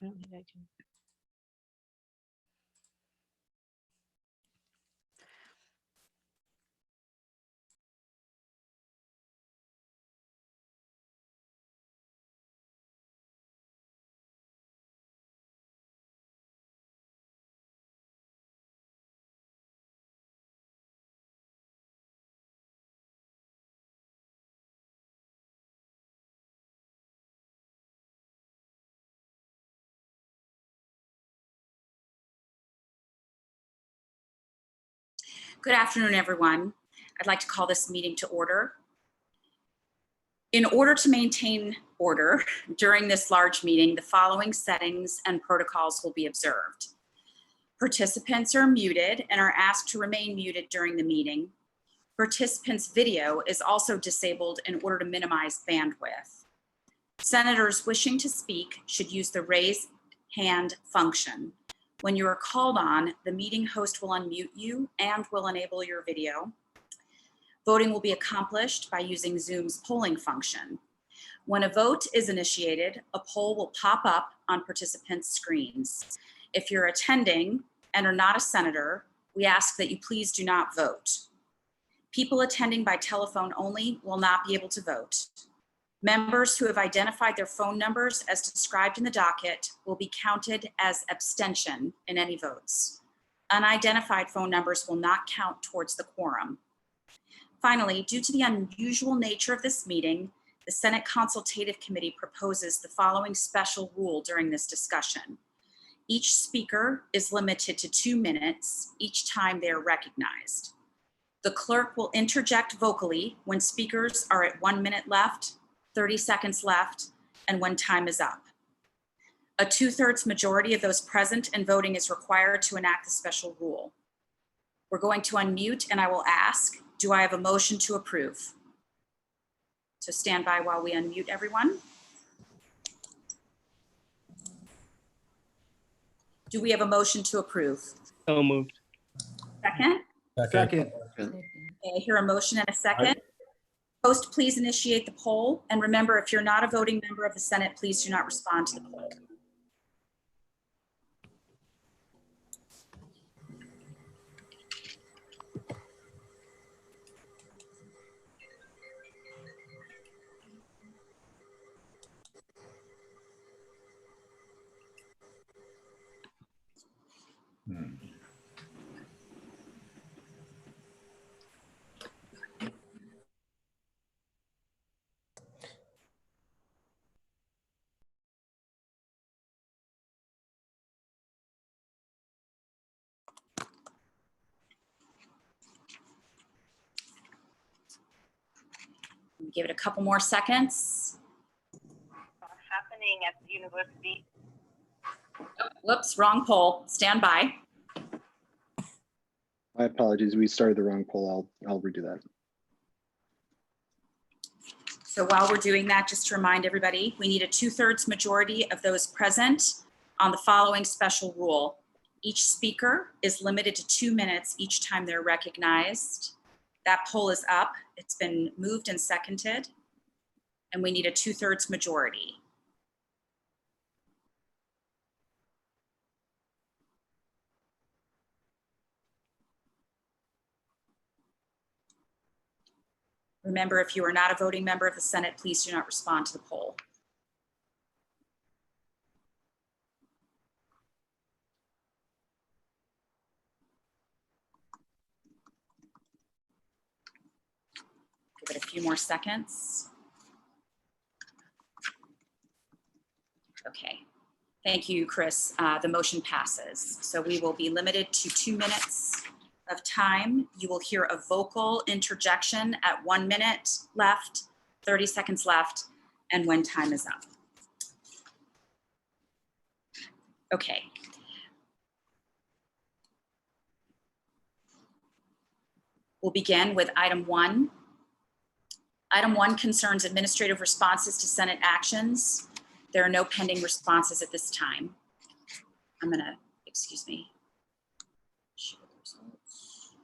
definitely I can. Good afternoon, everyone. I'd like to call this meeting to order. In order to maintain order during this large meeting, the following settings and protocols will be observed. Participants are muted and are asked to remain muted during the meeting. Participants' video is also disabled in order to minimize bandwidth. Senators wishing to speak should use the raise hand function. When you are called on, the meeting host will unmute you and will enable your video. Voting will be accomplished by using Zoom's polling function. When a vote is initiated, a poll will pop up on participants' screens. If you're attending and are not a senator, we ask that you please do not vote. People attending by telephone only will not be able to vote. Members who have identified their phone numbers as described in the docket will be counted as abstention in any votes. Unidentified phone numbers will not count towards the quorum. Finally, due to the unusual nature of this meeting, the Senate Consultative Committee proposes the following special rule during this discussion. Each speaker is limited to 2 minutes each time they are recognized. The clerk will interject vocally when speakers are at 1 minute left, 30 seconds left, and when time is up. A 2/3 majority of those present and voting is required to enact the special rule. We're going to unmute and I will ask, do I have a motion to approve? So stand by while we unmute everyone. Do we have a motion to approve? So moved. Second? Second. Okay, I hear a motion and a second. Host, please initiate the poll. And remember, if you're not a voting member of the Senate, please do not respond to the poll. Give it a couple more seconds. Happening at the university. Oh, whoops, wrong poll. Stand by. My apologies. We started the wrong poll. I'll redo that. So while we're doing that, just to remind everybody, we need a 2/3 majority of those present on the following special rule. Each speaker is limited to 2 minutes each time they're recognized. That poll is up. It's been moved and seconded. And we need a 2/3 majority. Remember, if you are not a voting member of the Senate, please do not respond to the poll. Give it a few more seconds. Okay, thank you, Chris. The motion passes. So we will be limited to 2 minutes of time. You will hear a vocal interjection at 1 minute left, 30 seconds left, and when time is up. Okay. We'll begin with item 1. Item 1 concerns administrative responses to Senate actions. There are no pending responses at this time. I'm gonna, excuse me. Show the results.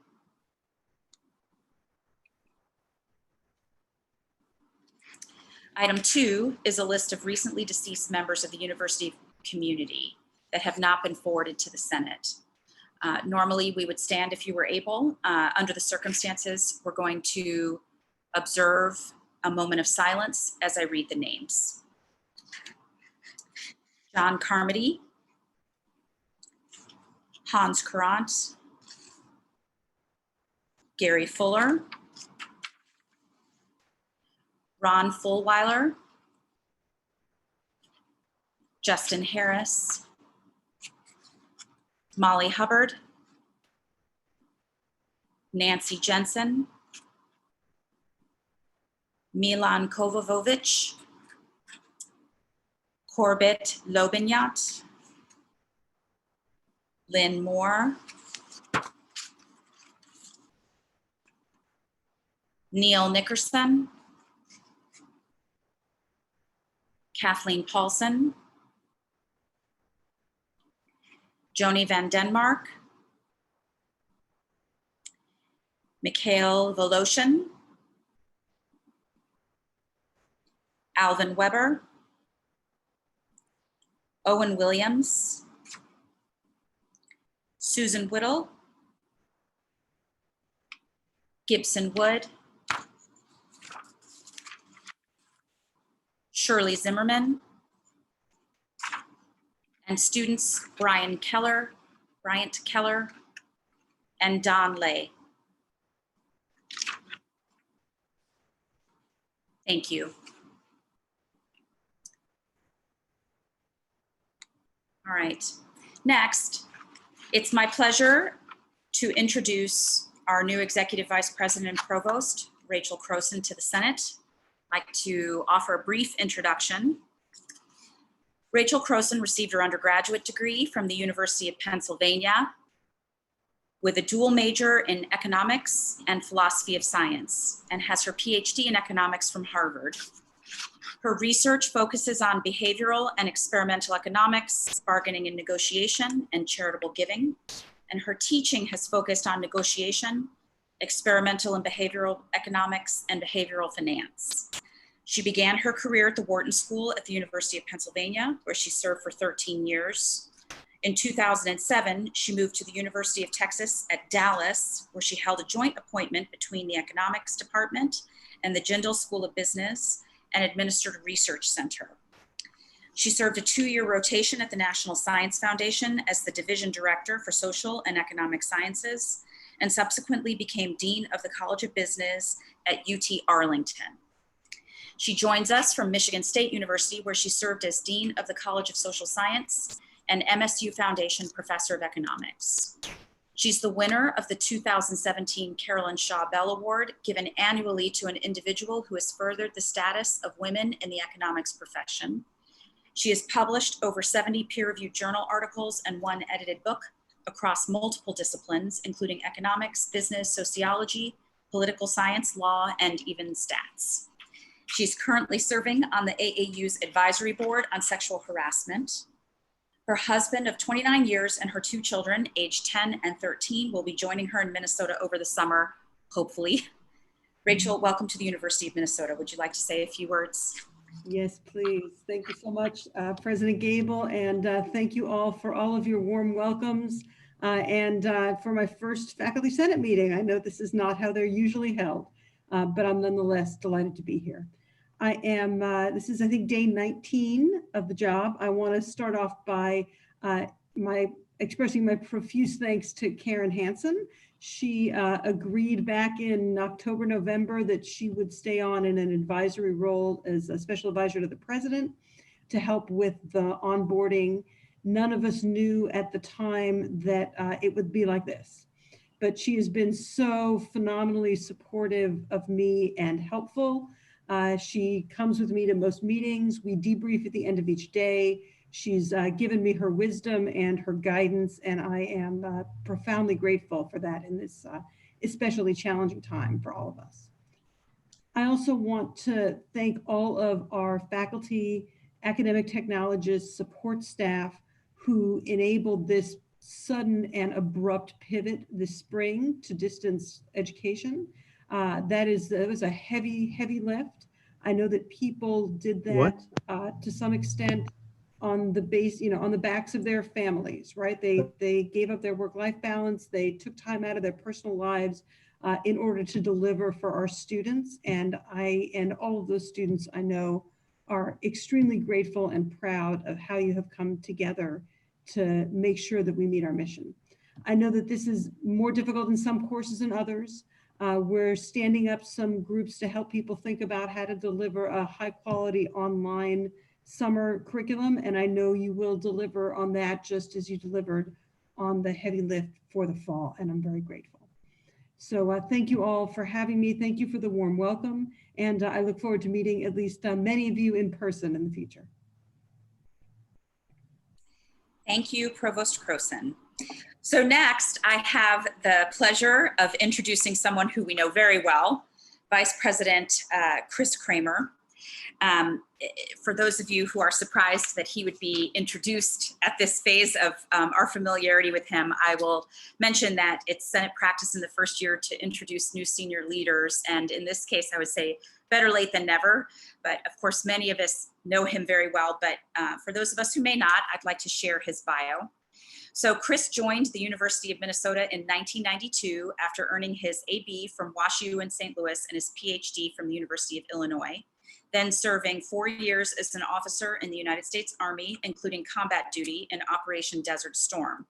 Item 2 is a list of recently deceased members of the University community that have not been forwarded to the Senate. Normally, we would stand if you were able. Under the circumstances, we're going to observe a moment of silence as I read the names. John Carmody, Hans Courant, Gary Fuller, Ron Fulweiler, Justin Harris, Molly Hubbard, Nancy Jensen, Milan Kovačević, Corbett Lobinyat, Lynn Moore, Neil Nickerson, Kathleen Paulson, Joni Van Denmark, Mikhail Voloshin, Alvin Weber, Owen Williams, Susan Whittle, Gibson Wood, Shirley Zimmerman, and students Bryant Keller, and Don Lay. Thank you. All right, next, it's my pleasure to introduce our new Executive Vice President and Provost, Rachel Croson, to the Senate. I'd like to offer a brief introduction. Rachel Croson received her undergraduate degree from the University of Pennsylvania with a dual major in economics and philosophy of science, and has her PhD in economics from Harvard. Her research focuses on behavioral and experimental economics, bargaining and negotiation, and charitable giving. And her teaching has focused on negotiation, experimental and behavioral economics, and behavioral finance. She began her career at the Wharton School at the University of Pennsylvania, where she served for 13 years. In 2007, she moved to the University of Texas at Dallas, where she held a joint appointment between the economics department and the Jindal School of Business, and administered a research center. She served a 2-year rotation at the National Science Foundation as the division director for social and economic sciences, and subsequently became dean of the College of Business at UT Arlington. She joins us from Michigan State University, where she served as dean of the College of Social Science and MSU Foundation professor of economics. She's the winner of the 2017 Carolyn Shaw Bell Award, given annually to an individual who has furthered the status of women in the economics profession. She has published over 70 peer-reviewed journal articles and 1 edited book across multiple disciplines, including economics, business, sociology, political science, law, and even stats. She's currently serving on the AAU's advisory board on sexual harassment. Her husband of 29 years and her 2 children, aged 10 and 13, will be joining her in Minnesota over the summer, hopefully. Rachel, welcome to the University of Minnesota. Would you like to say a few words? Yes, please. Thank you so much, President Gable, and thank you all for all of your warm welcomes and for my first Faculty Senate meeting. I know this is not how they're usually held, but I'm nonetheless delighted to be here. I am, this is, I think, day 19 of the job. I want to start off by expressing my profuse thanks to Karen Hansen. She agreed back in October, November that she would stay on in an advisory role as a special advisor to the president to help with the onboarding. None of us knew at the time that it would be like this, but she has been so phenomenally supportive of me and helpful. She comes with me to most meetings. We debrief at the end of each day. She's given me her wisdom and her guidance, and I am profoundly grateful for that in this especially challenging time for all of us. I also want to thank all of our faculty, academic technologists, support staff who enabled this sudden and abrupt pivot this spring to distance education. That was a heavy lift. I know that people did that to some extent on the base, on the backs of their families, right? They gave up their work-life balance. They took time out of their personal lives in order to deliver for our students. And all of those students I know are extremely grateful and proud of how you have come together to make sure that we meet our mission. I know that this is more difficult in some courses than others. We're standing up some groups to help people think about how to deliver a high quality online summer curriculum. And I know you will deliver on that just as you delivered on the heavy lift for the fall. And I'm very grateful. So thank you all for having me. Thank you for the warm welcome. And I look forward to meeting at least many of you in person in the future. Thank you, Provost Croson. So next, I have the pleasure of introducing someone who we know very well, Vice President Chris Kramer. For those of you who are surprised that he would be introduced at this phase of our familiarity with him, I will mention that it's Senate practice in the first year to introduce new senior leaders. And in this case, I would say better late than never. But of course, many of us know him very well. But for those of us who may not, I'd like to share his bio. So Chris joined the University of Minnesota in 1992 after earning his AB from WashU in St. Louis and his PhD from the University of Illinois, then serving 4 years as an officer in the United States Army, including combat duty in Operation Desert Storm.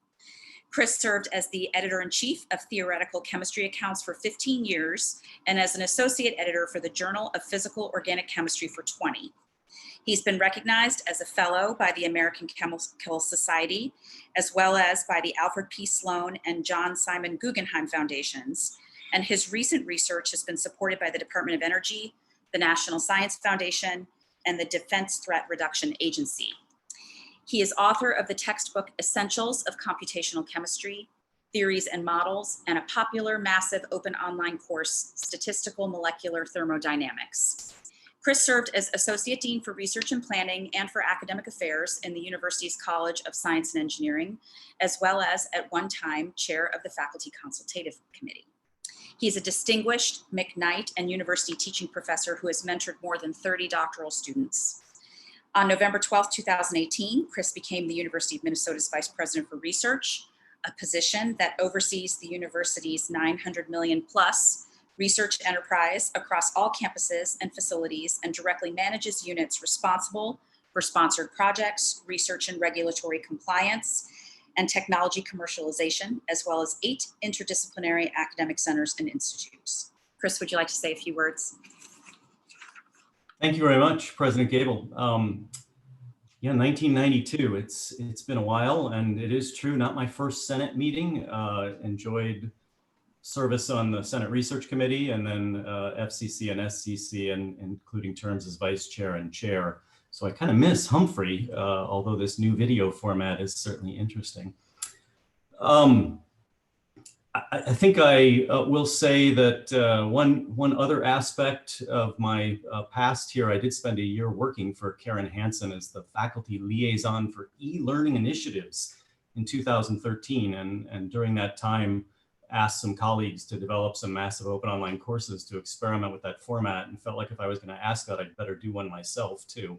Chris served as the editor-in-chief of Theoretical Chemistry Accounts for 15 years and as an associate editor for the Journal of Physical Organic Chemistry for 20. He's been recognized as a fellow by the American Chemical Society, as well as by the Alfred P. Sloan and John Simon Guggenheim Foundations. And his recent research has been supported by the Department of Energy, the National Science Foundation, and the Defense Threat Reduction Agency. He is author of the textbook Essentials of Computational Chemistry, Theories and Models, and a popular massive open online course, Statistical Molecular Thermodynamics. Chris served as Associate Dean for Research and Planning and for Academic Affairs in the university's College of Science and Engineering, as well as at one time, Chair of the Faculty Consultative Committee. He's a distinguished McKnight and university teaching professor who has mentored more than 30 doctoral students. On November 12, 2018, Chris became the University of Minnesota's Vice President for Research, a position that oversees the university's 900 million plus research enterprise across all campuses and facilities and directly manages units responsible for sponsored projects, research and regulatory compliance, and technology commercialization, as well as 8 interdisciplinary academic centers and institutes. Chris, would you like to say a few words? Thank you very much, President Gable. Yeah, 1992, it's been a while, and it is true, not my first Senate meeting. Enjoyed service on the Senate Research Committee and then FCC and SCC, and including terms as vice chair and chair. So I kind of miss Humphrey, although this new video format is certainly interesting. I think I will say that one other aspect of my past here, I did spend a year working for Karen Hansen as the faculty liaison for e-learning initiatives in 2013. And during that time, asked some colleagues to develop some massive open online courses to experiment with that format, and felt like if I was going to ask that, I'd better do one myself too.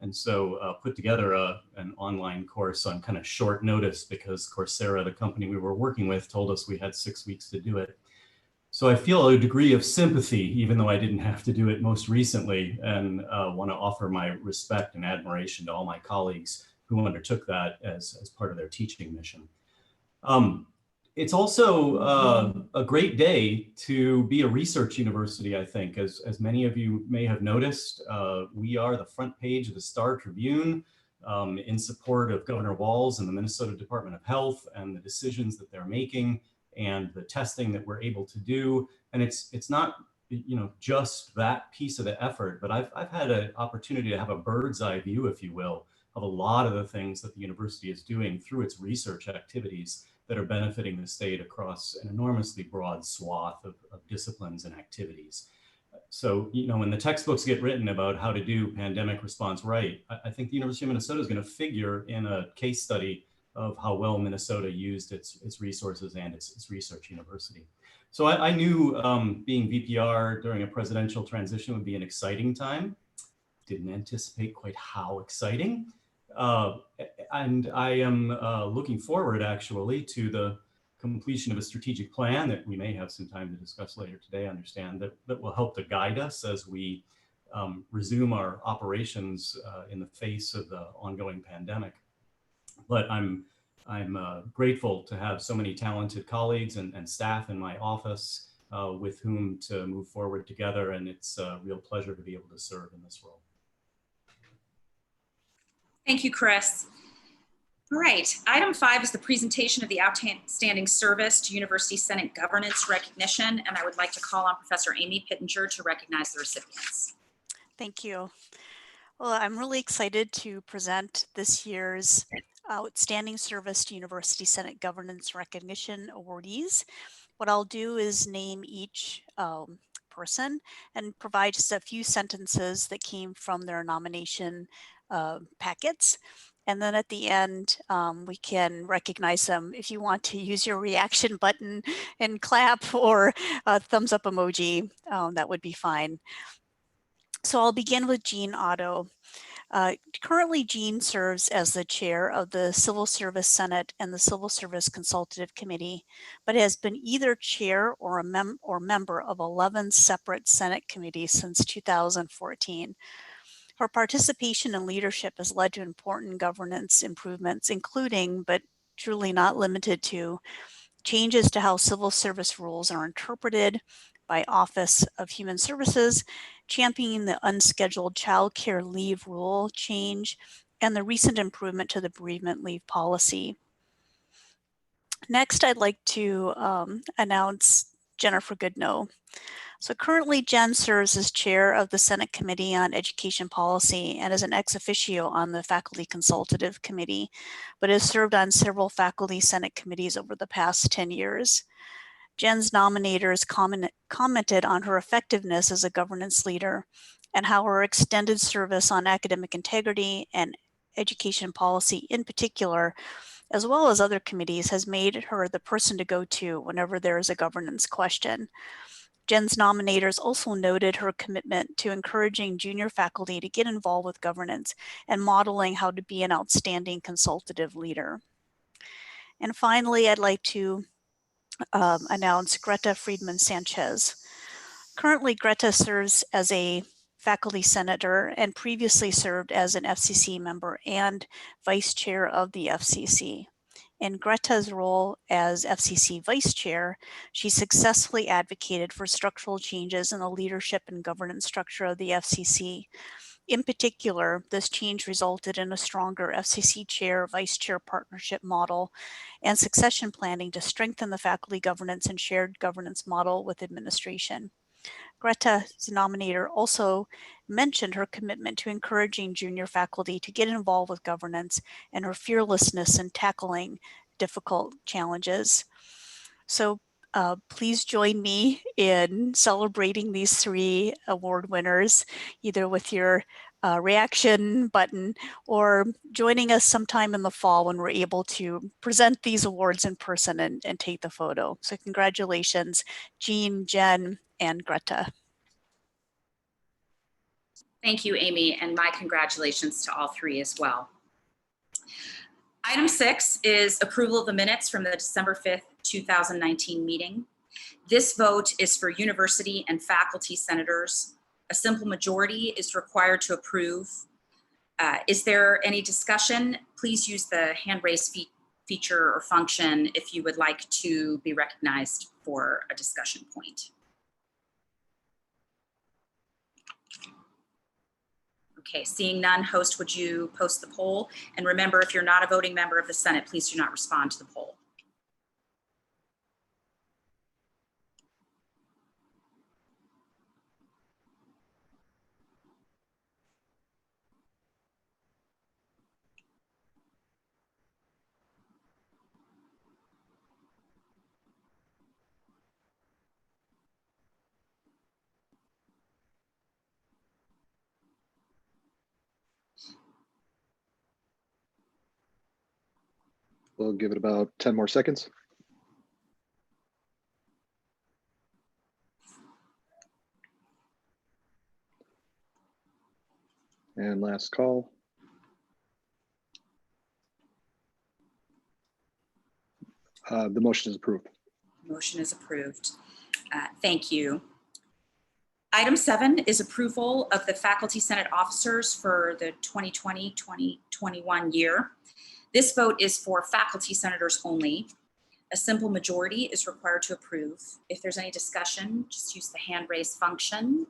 And so put together an online course on kind of short notice because Coursera, the company we were working with, told us we had 6 weeks to do it. So I feel a degree of sympathy, even though I didn't have to do it most recently, and want to offer my respect and admiration to all my colleagues who undertook that as part of their teaching mission. It's also a great day to be a research university, I think. As many of you may have noticed, we are the front page of the Star Tribune in support of Governor Walz and the Minnesota Department of Health and the decisions that they're making and the testing that we're able to do. And it's not just that piece of the effort, but I've had an opportunity to have a bird's eye view, if you will, of a lot of the things that the university is doing through its research activities that are benefiting the state across an enormously broad swath of disciplines and activities. So, when the textbooks get written about how to do pandemic response right, I think the University of Minnesota is going to figure in a case study of how well Minnesota used its resources and its research university. So I knew being VPR during a presidential transition would be an exciting time. Didn't anticipate quite how exciting. And I am looking forward actually to the completion of a strategic plan that we may have some time to discuss later today. I understand that will help to guide us as we resume our operations in the face of the ongoing pandemic. But I'm grateful to have so many talented colleagues and staff in my office with whom to move forward together. And it's a real pleasure to be able to serve in this role. Thank you, Chris. All right, item 5 is the presentation of the outstanding service to University Senate governance recognition, and I would like to call on Professor Amy Pittenger to recognize the recipients. Thank you. Well, I'm really excited to present this year's Outstanding Service to University Senate Governance Recognition awardees. What I'll do is name each person and provide just a few sentences that came from their nomination packets. And then at the end, we can recognize them. If you want to use your reaction button and clap or a thumbs up emoji, that would be fine. So I'll begin with Jean Otto. Currently, Jean serves as the chair of the Civil Service Senate and the Civil Service Consultative Committee, but has been either chair or member of 11 separate Senate committees since 2014. Her participation and leadership has led to important governance improvements, including, but truly not limited to, changes to how civil service rules are interpreted by Office of Human Services, championing the unscheduled child care leave rule change, and the recent improvement to the bereavement leave policy. Next, I'd like to announce Jennifer Goodnow. So currently, Jen serves as chair of the Senate Committee on Education Policy and is an ex officio on the Faculty Consultative Committee, but has served on several faculty Senate committees over the past 10 years. Jen's nominators commented on her effectiveness as a governance leader and how her extended service on academic integrity and education policy in particular, as well as other committees, has made her the person to go to whenever there is a governance question. Jen's nominators also noted her commitment to encouraging junior faculty to get involved with governance and modeling how to be an outstanding consultative leader. And finally, I'd like to announce Greta Friedman Sanchez. Currently, Greta serves as a faculty senator and previously served as an FCC member and vice chair of the FCC. In Greta's role as FCC vice chair, she successfully advocated for structural changes in the leadership and governance structure of the FCC. In particular, this change resulted in a stronger FCC chair-vice chair partnership model and succession planning to strengthen the faculty governance and shared governance model with administration. Greta's nominator also mentioned her commitment to encouraging junior faculty to get involved with governance and her fearlessness in tackling difficult challenges. So please join me in celebrating these 3 award winners, either with your reaction button or joining us sometime in the fall when we're able to present these awards in person and take the photo. So congratulations, Jean, Jen, and Greta. Thank you, Amy, and my congratulations to all 3 as well. Item 6 is approval of the minutes from the December 5th, 2019 meeting. This vote is for university and faculty senators. A simple majority is required to approve. Is there any discussion? Please use the hand raise feature or function if you would like to be recognized for a discussion point. Okay, seeing none, host, would you post the poll? And remember, if you're not a voting member of the Senate, please do not respond to the poll. We'll give it about 10 more seconds. And last call. The motion is approved. Motion is approved. Thank you. Item 7 is approval of the Faculty Senate officers for the 2020-2021 year. This vote is for faculty senators only. A simple majority is required to approve. If there's any discussion, just use the hand raise function.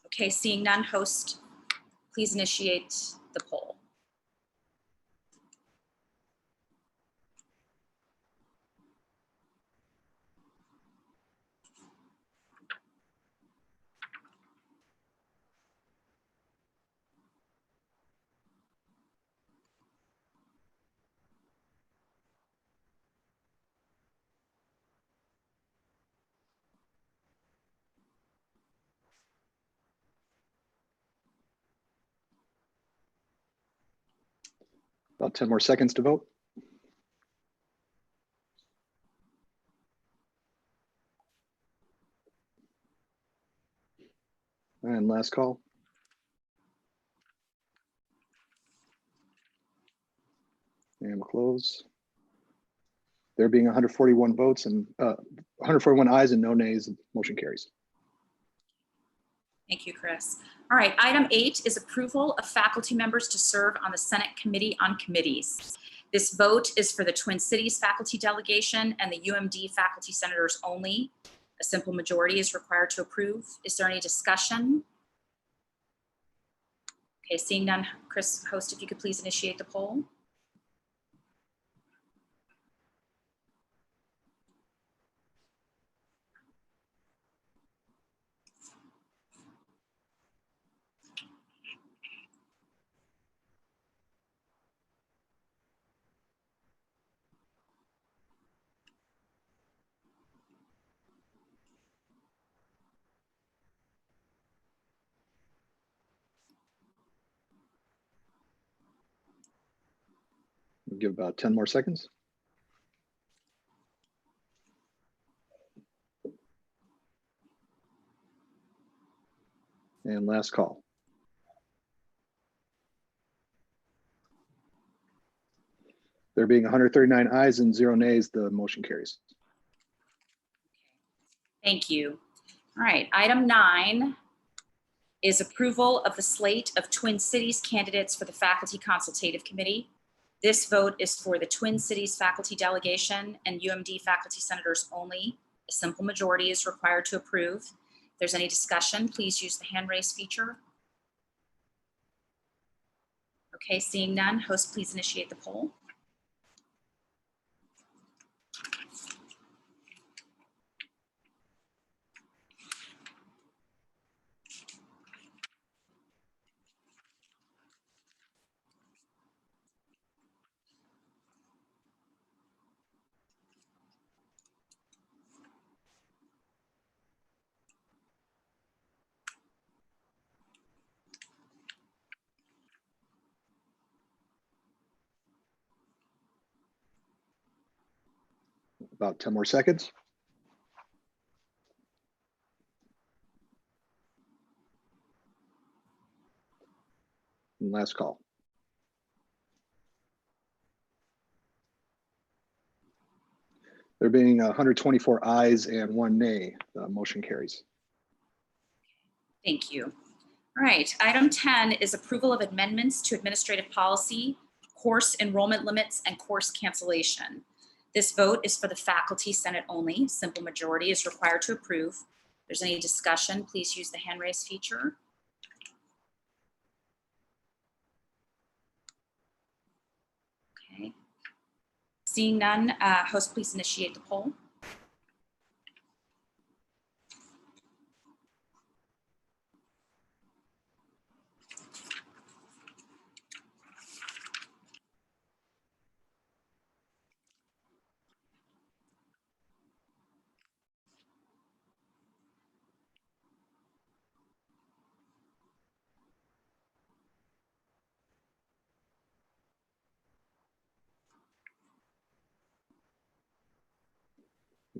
Okay, seeing none, host, please initiate the poll. About 10 more seconds to vote. And last call. And we'll close. There being 141 votes and 141 ayes and no nays, the motion carries. Thank you, Chris. All right, item 8 is approval of faculty members to serve on the Senate Committee on Committees. This vote is for the Twin Cities faculty delegation and the UMD faculty senators only. A simple majority is required to approve. Is there any discussion? Okay, seeing none, Chris, host, if you could please initiate the poll. We'll give about 10 more seconds. And last call. There being 139 ayes and 0 nays, the motion carries. Thank you. All right, item 9 is approval of the slate of Twin Cities candidates for the Faculty Consultative Committee. This vote is for the Twin Cities faculty delegation and UMD faculty senators only. A simple majority is required to approve. If there's any discussion, please use the hand raise feature. Okay, seeing none, host, please initiate the poll. About 10 more seconds. And last call. There being 124 ayes and 1 nay, the motion carries. Thank you. All right, item 10 is approval of amendments to administrative policy, course enrollment limits, and course cancellation. This vote is for the faculty senate only. Simple majority is required to approve. If there's any discussion, please use the hand raise feature. Okay. Seeing none, host, please initiate the poll.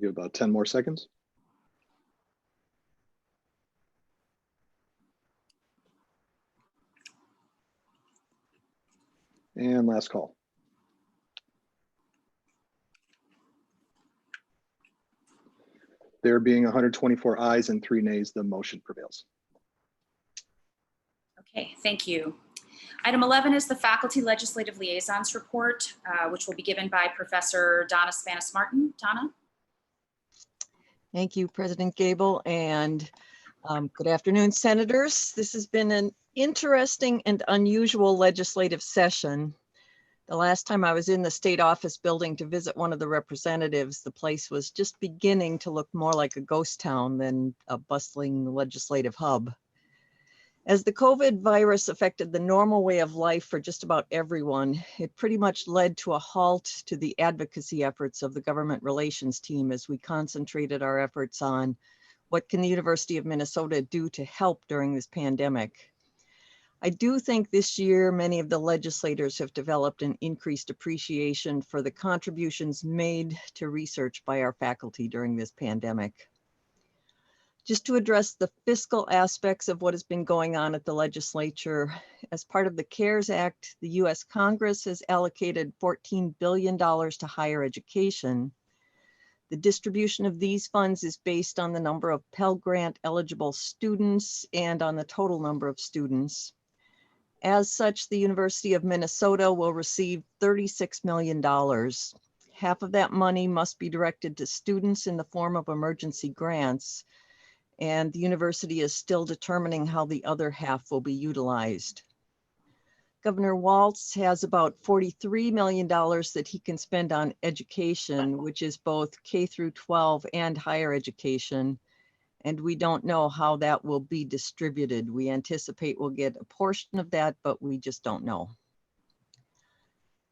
We'll give about 10 more seconds. And last call. There being 124 ayes and 3 nays, the motion prevails. Okay, thank you. Item 11 is the Faculty Legislative Liaisons Report, which will be given by Professor Donna Spanis-Martin. Donna? Thank you, President Gable, and good afternoon, Senators. This has been an interesting and unusual legislative session. The last time I was in the state office building to visit one of the representatives, the place was just beginning to look more like a ghost town than a bustling legislative hub. As the COVID virus affected the normal way of life for just about everyone, it pretty much led to a halt to the advocacy efforts of the government relations team as we concentrated our efforts on what can the University of Minnesota do to help during this pandemic. I do think this year many of the legislators have developed an increased appreciation for the contributions made to research by our faculty during this pandemic. Just to address the fiscal aspects of what has been going on at the legislature, as part of the CARES Act, the US Congress has allocated $14 billion to higher education. The distribution of these funds is based on the number of Pell Grant eligible students and on the total number of students. As such, the University of Minnesota will receive $36 million. Half of that money must be directed to students in the form of emergency grants, and the university is still determining how the other half will be utilized. Governor Walz has about $43 million that he can spend on education, which is both K through 12 and higher education. And we don't know how that will be distributed. We anticipate we'll get a portion of that, but we just don't know.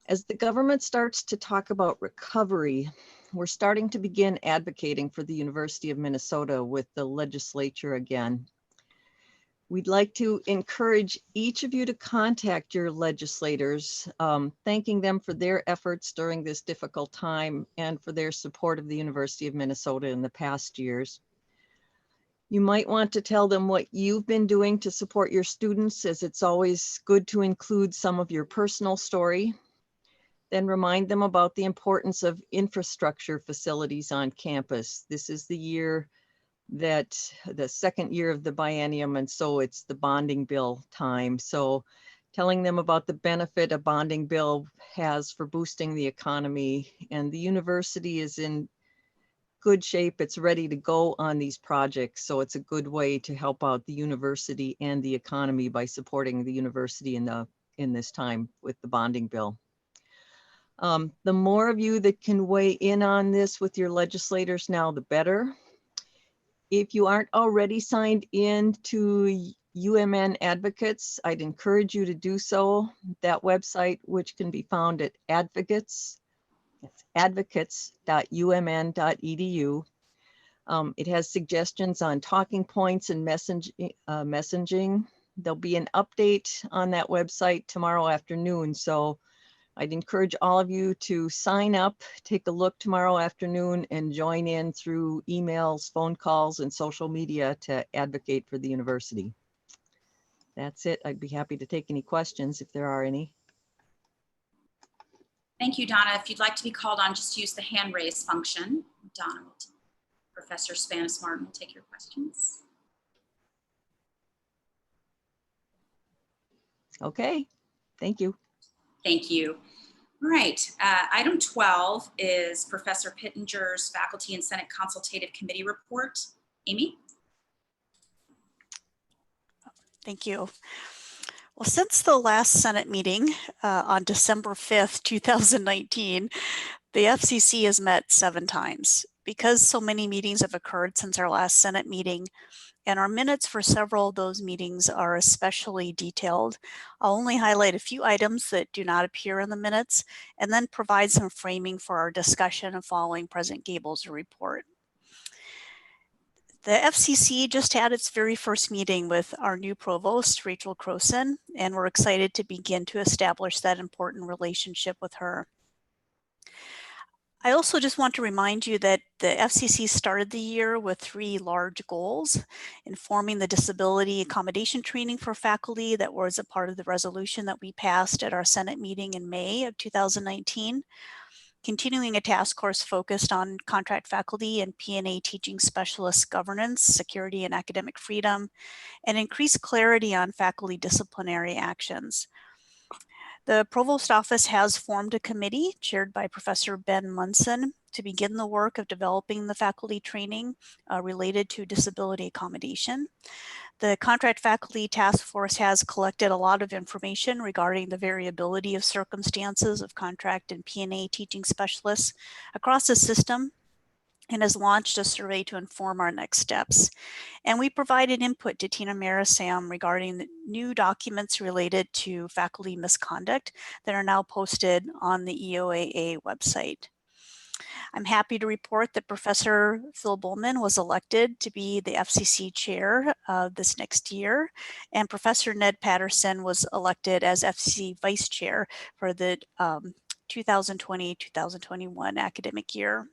As the government starts to talk about recovery, we're starting to begin advocating for the University of Minnesota with the legislature again. We'd like to encourage each of you to contact your legislators, thanking them for their efforts during this difficult time and for their support of the University of Minnesota in the past years. You might want to tell them what you've been doing to support your students, as it's always good to include some of your personal story. Then remind them about the importance of infrastructure facilities on campus. This is the year that the second year of the biennium, and so it's the bonding bill time. So telling them about the benefit a bonding bill has for boosting the economy, and the university is in good shape. It's ready to go on these projects. So it's a good way to help out the university and the economy by supporting the university in this time with the bonding bill. The more of you that can weigh in on this with your legislators now, the better. If you aren't already signed in to UMN Advocates, I'd encourage you to do so. That website, which can be found at advocates.umn.edu. It has suggestions on talking points and messaging. There'll be an update on that website tomorrow afternoon. So I'd encourage all of you to sign up, take a look tomorrow afternoon, and join in through emails, phone calls, and social media to advocate for the university. That's it. I'd be happy to take any questions if there are any. Thank you, Donna. If you'd like to be called on, just use the hand raise function. Donna, Professor Spanis-Martin will take your questions. Okay, thank you. Thank you. All right, item 12 is Professor Pittenger's Faculty and Senate Consultative Committee report. Amy? Thank you. Well, since the last Senate meeting on December 5th, 2019, the FCC has met 7 times. Because so many meetings have occurred since our last Senate meeting, and our minutes for several of those meetings are especially detailed, I'll only highlight a few items that do not appear in the minutes, and then provide some framing for our discussion following President Gable's report. The FCC just had its very first meeting with our new provost, Rachel Croson, and we're excited to begin to establish that important relationship with her. I also just want to remind you that the FCC started the year with 3 large goals: informing the disability accommodation training for faculty that was a part of the resolution that we passed at our Senate meeting in May of 2019, continuing a task force focused on contract faculty and P&A teaching specialist governance, security, and academic freedom, and increased clarity on faculty disciplinary actions. The Provost Office has formed a committee chaired by Professor Ben Munson to begin the work of developing the faculty training related to disability accommodation. The Contract Faculty Task Force has collected a lot of information regarding the variability of circumstances of contract and P&A teaching specialists across the system, and has launched a survey to inform our next steps. And we provided input to Tina Marasam regarding the new documents related to faculty misconduct that are now posted on the EOAA website. I'm happy to report that Professor Phil Bowman was elected to be the FCC chair this next year, and Professor Ned Patterson was elected as FCC vice chair for the 2020-2021 academic year.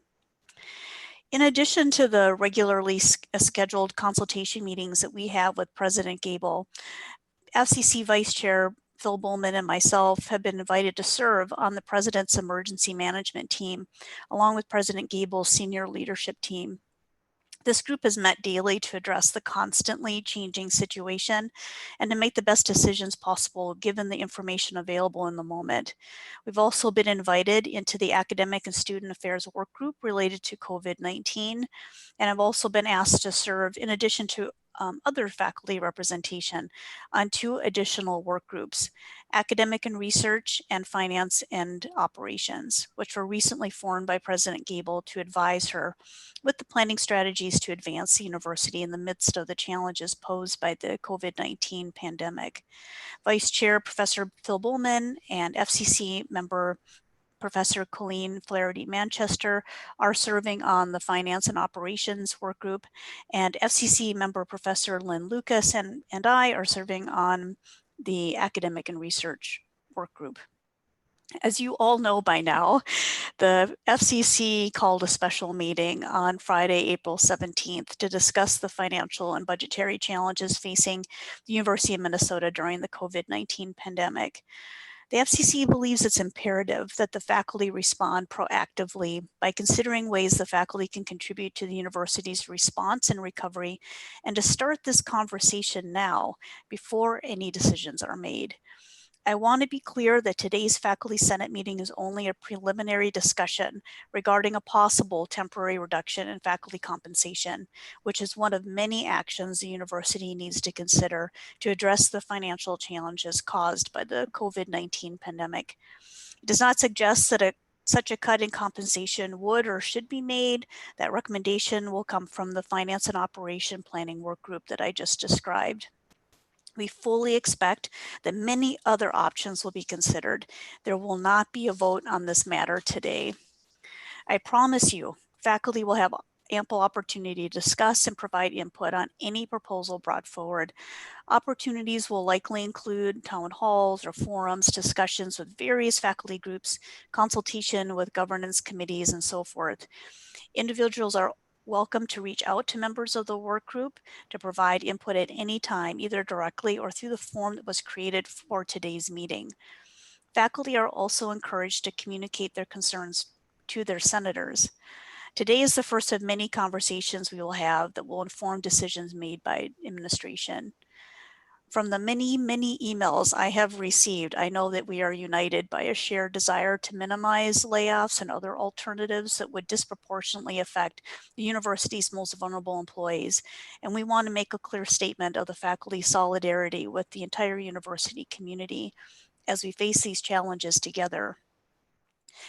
In addition to the regularly scheduled consultation meetings that we have with President Gabel, FCC Vice Chair Phil Bowman and myself have been invited to serve on the President's Emergency Management Team, along with President Gabel's senior leadership team. This group has met daily to address the constantly changing situation and to make the best decisions possible given the information available in the moment. We've also been invited into the Academic and Student Affairs Work Group related to COVID-19, and I've also been asked to serve, in addition to other faculty representation, on 2 additional work groups: Academic and Research and Finance and Operations, which were recently formed by President Gabel to advise her with the planning strategies to advance the university in the midst of the challenges posed by the COVID-19 pandemic. Vice Chair Professor Phil Bowman and FCC member Professor Colleen Flaherty Manchester are serving on the Finance and Operations Work Group, and FCC member Professor Lynn Lucas and I are serving on the Academic and Research Work Group. As you all know by now, the FCC called a special meeting on Friday, April 17th to discuss the financial and budgetary challenges facing the University of Minnesota during the COVID-19 pandemic. The FCC believes it's imperative that the faculty respond proactively by considering ways the faculty can contribute to the university's response and recovery, and to start this conversation now before any decisions are made. I want to be clear that today's Faculty Senate meeting is only a preliminary discussion regarding a possible temporary reduction in faculty compensation, which is one of many actions the university needs to consider to address the financial challenges caused by the COVID-19 pandemic. It does not suggest that such a cut in compensation would or should be made. That recommendation will come from the Finance and Operation Planning Work Group that I just described. We fully expect that many other options will be considered. There will not be a vote on this matter today. I promise you, faculty will have ample opportunity to discuss and provide input on any proposal brought forward. Opportunities will likely include town halls or forums, discussions with various faculty groups, consultation with governance committees, and so forth. Individuals are welcome to reach out to members of the work group to provide input at any time, either directly or through the form that was created for today's meeting. Faculty are also encouraged to communicate their concerns to their senators. Today is the first of many conversations we will have that will inform decisions made by administration. From the many, many emails I have received, I know that we are united by a shared desire to minimize layoffs and other alternatives that would disproportionately affect the university's most vulnerable employees. And we want to make a clear statement of the faculty solidarity with the entire university community as we face these challenges together.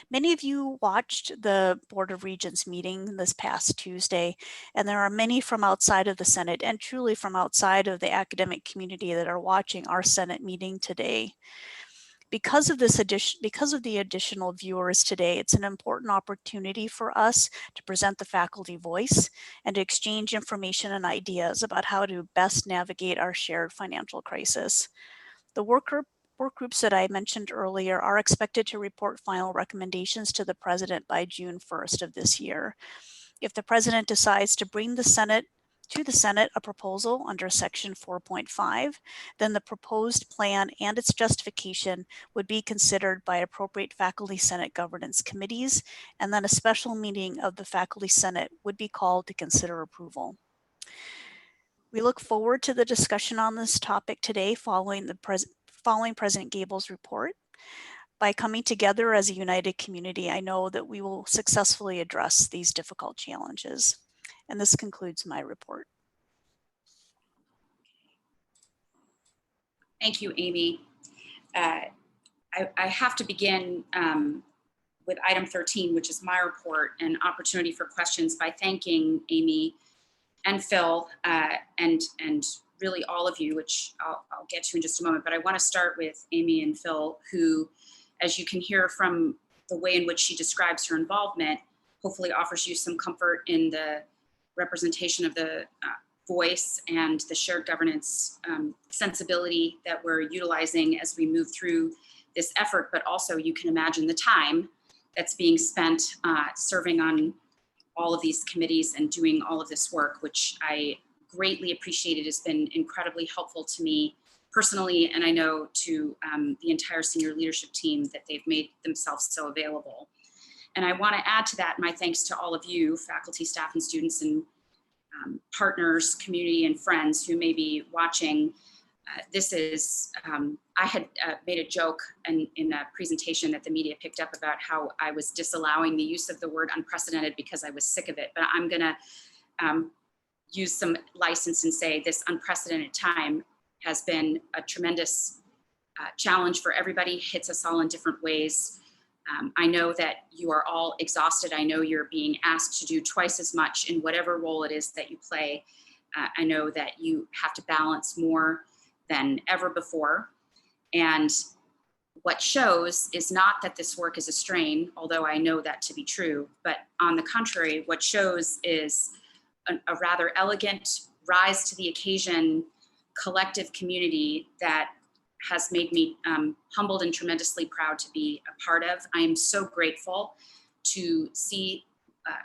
Many of you watched the Board of Regents meeting this past Tuesday, and there are many from outside of the Senate and truly from outside of the academic community that are watching our Senate meeting today. Because of the additional viewers today, it's an important opportunity for us to present the faculty voice and to exchange information and ideas about how to best navigate our shared financial crisis. The work group work groups that I mentioned earlier are expected to report final recommendations to the president by June 1st of this year. If the president decides to bring to the Senate a proposal under section 4.5, then the proposed plan and its justification would be considered by appropriate faculty Senate governance committees, and then a special meeting of the faculty Senate would be called to consider approval. We look forward to the discussion on this topic today following President Gable's report. By coming together as a united community, I know that we will successfully address these difficult challenges. And this concludes my report. Thank you, Amy. I have to begin with item 13, which is my report and opportunity for questions, by thanking Amy and Phil and really all of you, which I'll get to in just a moment. But I want to start with Amy and Phil, who, as you can hear from the way in which she describes her involvement, hopefully offers you some comfort in the representation of the voice and the shared governance sensibility that we're utilizing as we move through this effort. But also you can imagine the time that's being spent serving on all of these committees and doing all of this work, which I greatly appreciate. It has been incredibly helpful to me personally, and I know to the entire senior leadership team that they've made themselves so available. And I want to add to that my thanks to all of you, faculty, staff, and students, and partners, community, and friends who may be watching. This is, I had made a joke in a presentation that the media picked up about how I was disallowing the use of the word unprecedented because I was sick of it. But I'm going to use some license and say this unprecedented time has been a tremendous challenge for everybody, hits us all in different ways. I know that you are all exhausted. I know you're being asked to do twice as much in whatever role it is that you play. I know that you have to balance more than ever before. And what shows is not that this work is a strain, although I know that to be true, but on the contrary, what shows is a rather elegant, rise to the occasion, collective community that has made me humbled and tremendously proud to be a part of. I am so grateful to see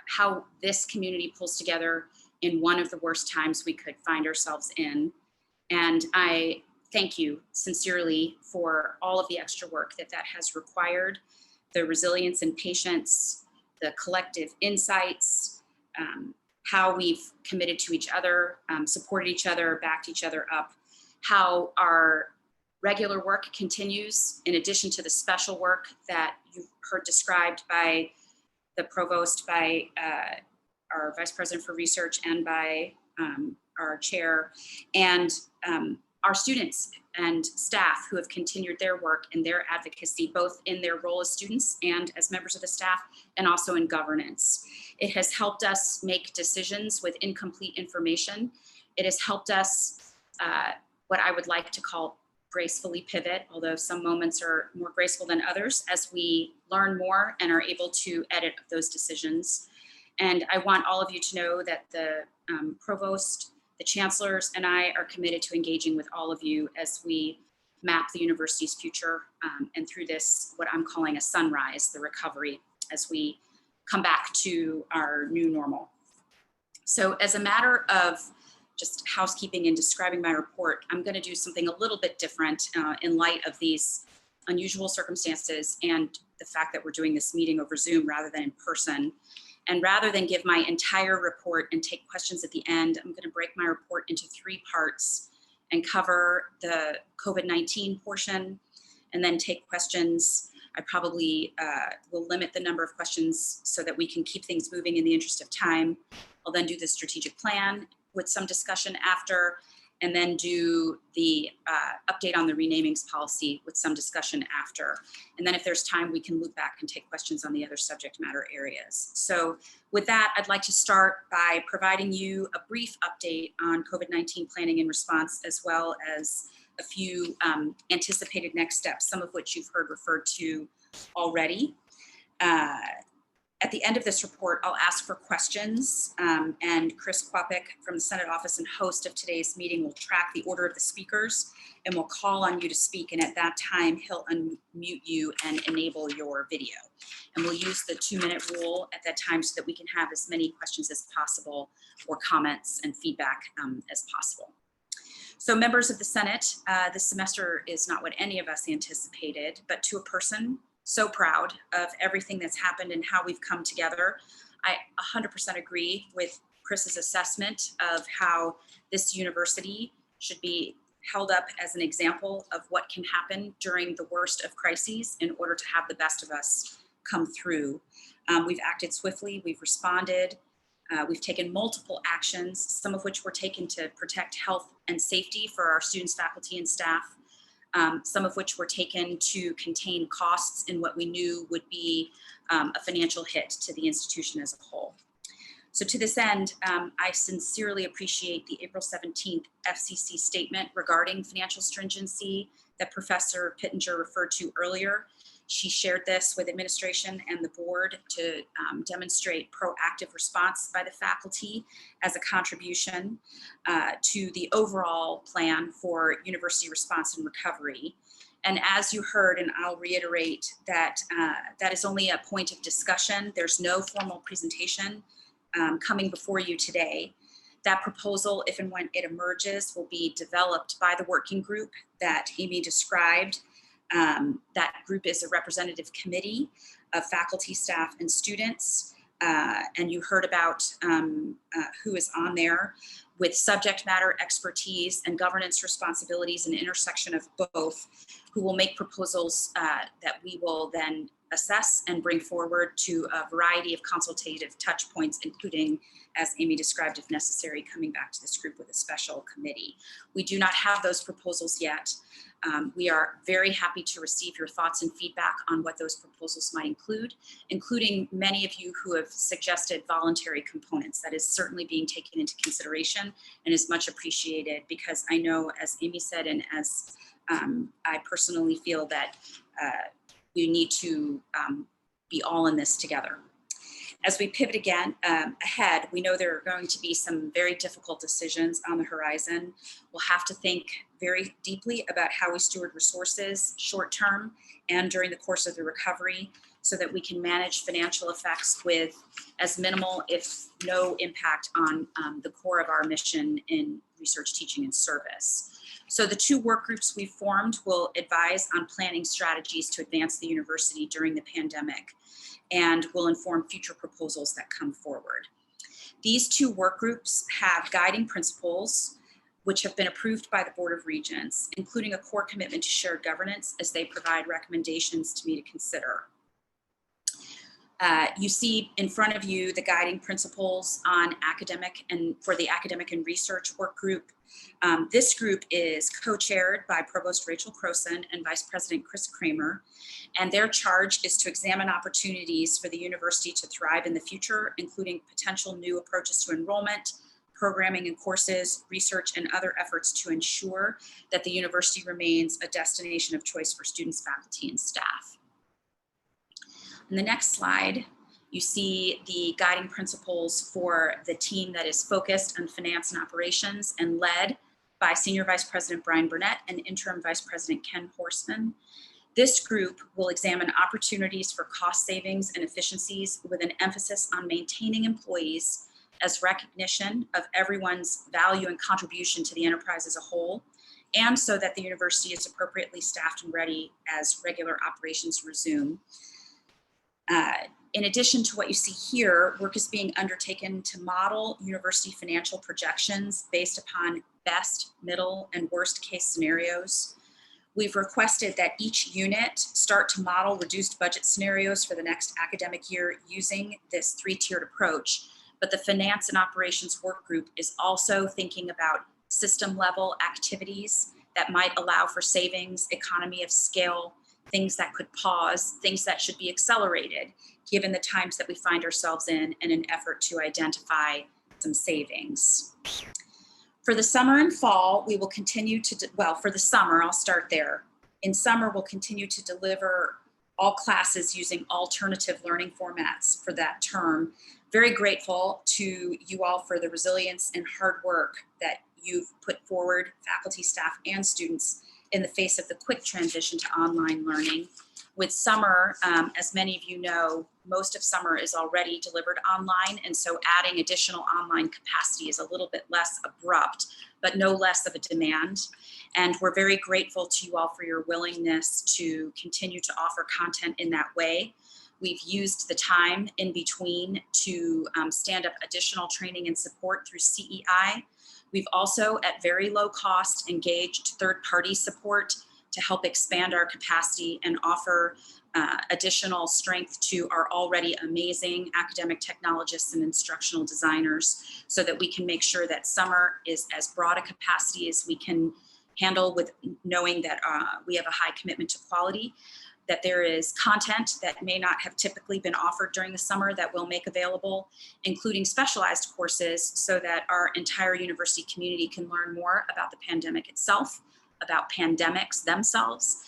how this community pulls together in one of the worst times we could find ourselves in. And I thank you sincerely for all of the extra work that has required, the resilience and patience, the collective insights, how we've committed to each other, supported each other, backed each other up, how our regular work continues in addition to the special work that you've heard described by the provost, by our vice president for research, and by our chair, and our students and staff who have continued their work and their advocacy, both in their role as students and as members of the staff, and also in governance. It has helped us make decisions with incomplete information. It has helped us, what I would like to call, gracefully pivot, although some moments are more graceful than others, as we learn more and are able to edit those decisions. And I want all of you to know that the provost, the chancellors, and I are committed to engaging with all of you as we map the university's future and through this, what I'm calling a sunrise, the recovery, as we come back to our new normal. So as a matter of just housekeeping and describing my report, I'm going to do something a little bit different in light of these unusual circumstances and the fact that we're doing this meeting over Zoom rather than in person. And rather than give my entire report and take questions at the end, I'm going to break my report into 3 parts and cover the COVID-19 portion and then take questions. I probably will limit the number of questions so that we can keep things moving in the interest of time. I'll then do the strategic plan with some discussion after, and then do the update on the renamings policy with some discussion after. And then if there's time, we can loop back and take questions on the other subject matter areas. So with that, I'd like to start by providing you a brief update on COVID-19 planning and response, as well as a few anticipated next steps, some of which you've heard referred to already. At the end of this report, I'll ask for questions, and Chris Kwapik from the Senate office and host of today's meeting will track the order of the speakers and will call on you to speak. And at that time, he'll unmute you and enable your video. And we'll use the 2-minute rule at that time so that we can have as many questions as possible or comments and feedback as possible. So members of the Senate, this semester is not what any of us anticipated, but to a person, so proud of everything that's happened and how we've come together. I 100% agree with Chris's assessment of how this university should be held up as an example of what can happen during the worst of crises in order to have the best of us come through. We've acted swiftly, we've responded, we've taken multiple actions, some of which were taken to protect health and safety for our students, faculty, and staff. Some of which were taken to contain costs in what we knew would be a financial hit to the institution as a whole. So to this end, I sincerely appreciate the April 17th FCC statement regarding financial stringency that Professor Pittenger referred to earlier. She shared this with administration and the board to demonstrate proactive response by the faculty as a contribution to the overall plan for university response and recovery. And as you heard, and I'll reiterate that that is only a point of discussion. There's no formal presentation coming before you today. That proposal, if and when it emerges, will be developed by the working group that Amy described. That group is a representative committee of faculty, staff, and students. And you heard about who is on there with subject matter expertise and governance responsibilities, an intersection of both, who will make proposals that we will then assess and bring forward to a variety of consultative touch points, including, as Amy described, if necessary, coming back to this group with a special committee. We do not have those proposals yet. We are very happy to receive your thoughts and feedback on what those proposals might include, including many of you who have suggested voluntary components. That is certainly being taken into consideration and is much appreciated, because I know, as Amy said, and as I personally feel, that we need to be all in this together. As we pivot again ahead, we know there are going to be some very difficult decisions on the horizon. We'll have to think very deeply about how we steward resources short-term and during the course of the recovery, so that we can manage financial effects with as minimal, if no, impact on the core of our mission in research, teaching, and service. So the 2 work groups we formed will advise on planning strategies to advance the university during the pandemic, and will inform future proposals that come forward. These 2 work groups have guiding principles which have been approved by the Board of Regents, including a core commitment to shared governance as they provide recommendations to me to consider. You see in front of you the guiding principles on academic and for the academic and research work group. This group is co-chaired by Provost Rachel Croson and Vice President Chris Kramer, and their charge is to examine opportunities for the university to thrive in the future, including potential new approaches to enrollment, programming and courses, research, and other efforts to ensure that the university remains a destination of choice for students, faculty, and staff. In the next slide, you see the guiding principles for the team that is focused on finance and operations and led by Senior Vice President Brian Burnett and Interim Vice President Ken Horstman. This group will examine opportunities for cost savings and efficiencies with an emphasis on maintaining employees as recognition of everyone's value and contribution to the enterprise as a whole, and so that the university is appropriately staffed and ready as regular operations resume. In addition to what you see here, work is being undertaken to model university financial projections based upon best, middle, and worst case scenarios. We've requested that each unit start to model reduced budget scenarios for the next academic year using this 3-tiered approach. But the finance and operations work group is also thinking about system level activities that might allow for savings, economy of scale, things that could pause, things that should be accelerated, given the times that we find ourselves in an effort to identify some savings. For the summer and fall, we will continue to, well, for the summer, I'll start there. In summer, we'll continue to deliver all classes using alternative learning formats for that term. Very grateful to you all for the resilience and hard work that you've put forward, faculty, staff, and students, in the face of the quick transition to online learning. With summer, as many of you know, most of summer is already delivered online, and so adding additional online capacity is a little bit less abrupt, but no less of a demand. And we're very grateful to you all for your willingness to continue to offer content in that way. We've used the time in between to stand up additional training and support through CEI. We've also, at very low cost, engaged third-party support to help expand our capacity and offer additional strength to our already amazing academic technologists and instructional designers, so that we can make sure that summer is as broad a capacity as we can handle, with knowing that we have a high commitment to quality, that there is content that may not have typically been offered during the summer that we'll make available, including specialized courses, so that our entire university community can learn more about the pandemic itself, about pandemics themselves.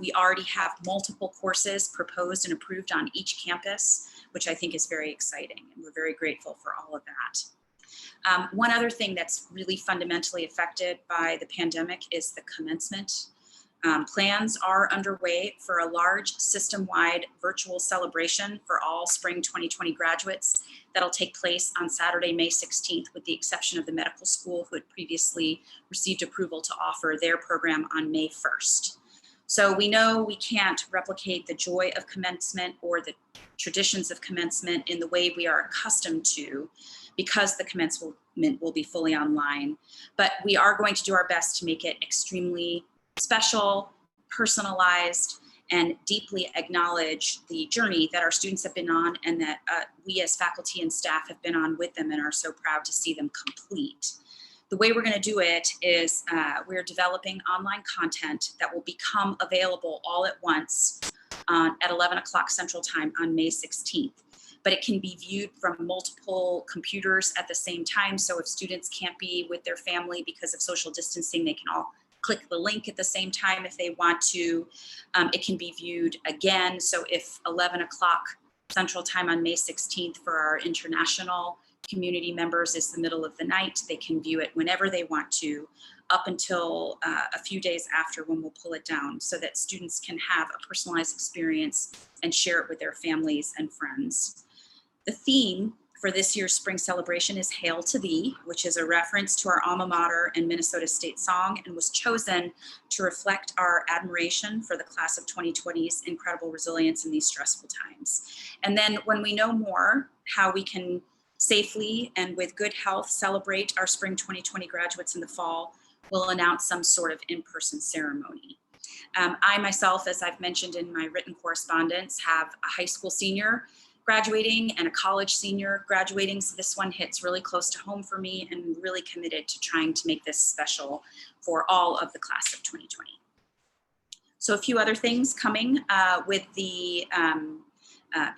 We already have multiple courses proposed and approved on each campus, which I think is very exciting, and we're very grateful for all of that. One other thing that's really fundamentally affected by the pandemic is the commencement. Plans are underway for a large system-wide virtual celebration for all spring 2020 graduates that'll take place on Saturday, May 16th, with the exception of the medical school, who had previously received approval to offer their program on May 1st. So we know we can't replicate the joy of commencement or the traditions of commencement in the way we are accustomed to, because the commencement will be fully online. But we are going to do our best to make it extremely special, personalized, and deeply acknowledge the journey that our students have been on, and that we as faculty and staff have been on with them and are so proud to see them complete. The way we're going to do it is we're developing online content that will become available all at once at 11 o'clock Central Time on May 16th. But it can be viewed from multiple computers at the same time. So if students can't be with their family because of social distancing, they can all click the link at the same time if they want to. It can be viewed again. So if 11 o'clock Central Time on May 16th for our international community members is the middle of the night, they can view it whenever they want to, up until a few days after, when we'll pull it down, so that students can have a personalized experience and share it with their families and friends. The theme for this year's spring celebration is Hail to Thee, which is a reference to our alma mater and Minnesota State song, and was chosen to reflect our admiration for the class of 2020's incredible resilience in these stressful times. And then when we know more how we can safely and with good health celebrate our spring 2020 graduates in the fall, we'll announce some sort of in-person ceremony. I myself, as I've mentioned in my written correspondence, have a high school senior graduating and a college senior graduating. So this one hits really close to home for me, and I'm really committed to trying to make this special for all of the class of 2020. So a few other things coming with the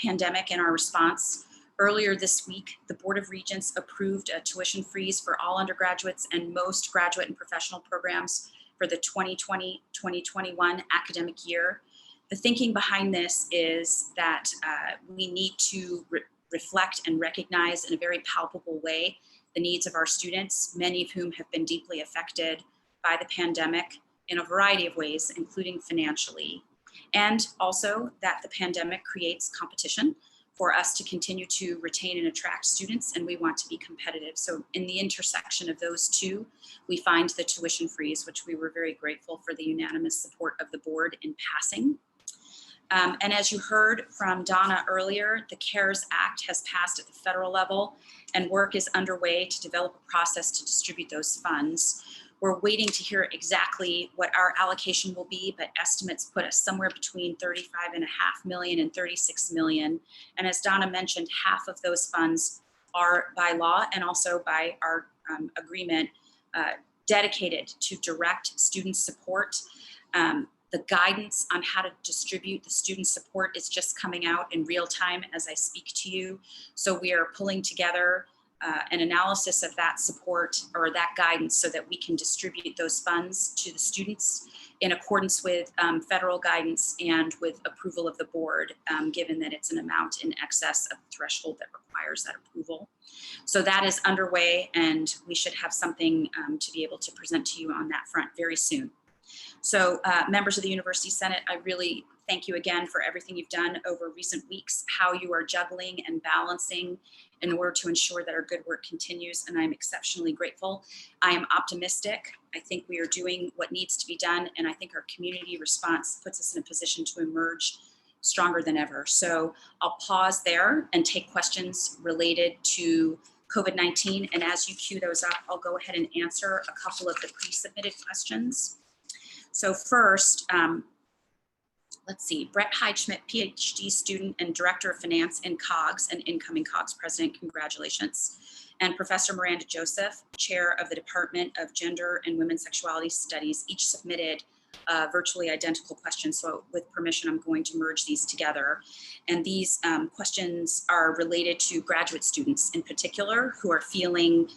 pandemic and our response. Earlier this week, the Board of Regents approved a tuition freeze for all undergraduates and most graduate and professional programs for the 2020-2021 academic year. The thinking behind this is that we need to reflect and recognize in a very palpable way the needs of our students, many of whom have been deeply affected by the pandemic in a variety of ways, including financially. And also that the pandemic creates competition for us to continue to retain and attract students, and we want to be competitive. So in the intersection of those two, we find the tuition freeze, which we were very grateful for the unanimous support of the board in passing. And as you heard from Donna earlier, the CARES Act has passed at the federal level, and work is underway to develop a process to distribute those funds. We're waiting to hear exactly what our allocation will be, but estimates put us somewhere between 35.5 million and 36 million. And as Donna mentioned, half of those funds are by law and also by our agreement dedicated to direct student support. The guidance on how to distribute the student support is just coming out in real time as I speak to you. So we are pulling together an analysis of that support or that guidance so that we can distribute those funds to the students in accordance with federal guidance and with approval of the board, given that it's an amount in excess of the threshold that requires that approval. So that is underway, and we should have something to be able to present to you on that front very soon. So members of the University Senate, I really thank you again for everything you've done over recent weeks, how you are juggling and balancing in order to ensure that our good work continues, and I'm exceptionally grateful. I am optimistic. I think we are doing what needs to be done, and I think our community response puts us in a position to emerge stronger than ever. So I'll pause there and take questions related to COVID-19, and as you queue those up, I'll go ahead and answer a couple of the pre-submitted questions. So first, let's see, Brett Heidschmidt, PhD student and Director of Finance in COGS and incoming COGS President, congratulations. And Professor Miranda Joseph, Chair of the Department of Gender and Women's Sexuality Studies, each submitted virtually identical questions. So with permission, I'm going to merge these together. And these questions are related to graduate students in particular who are feeling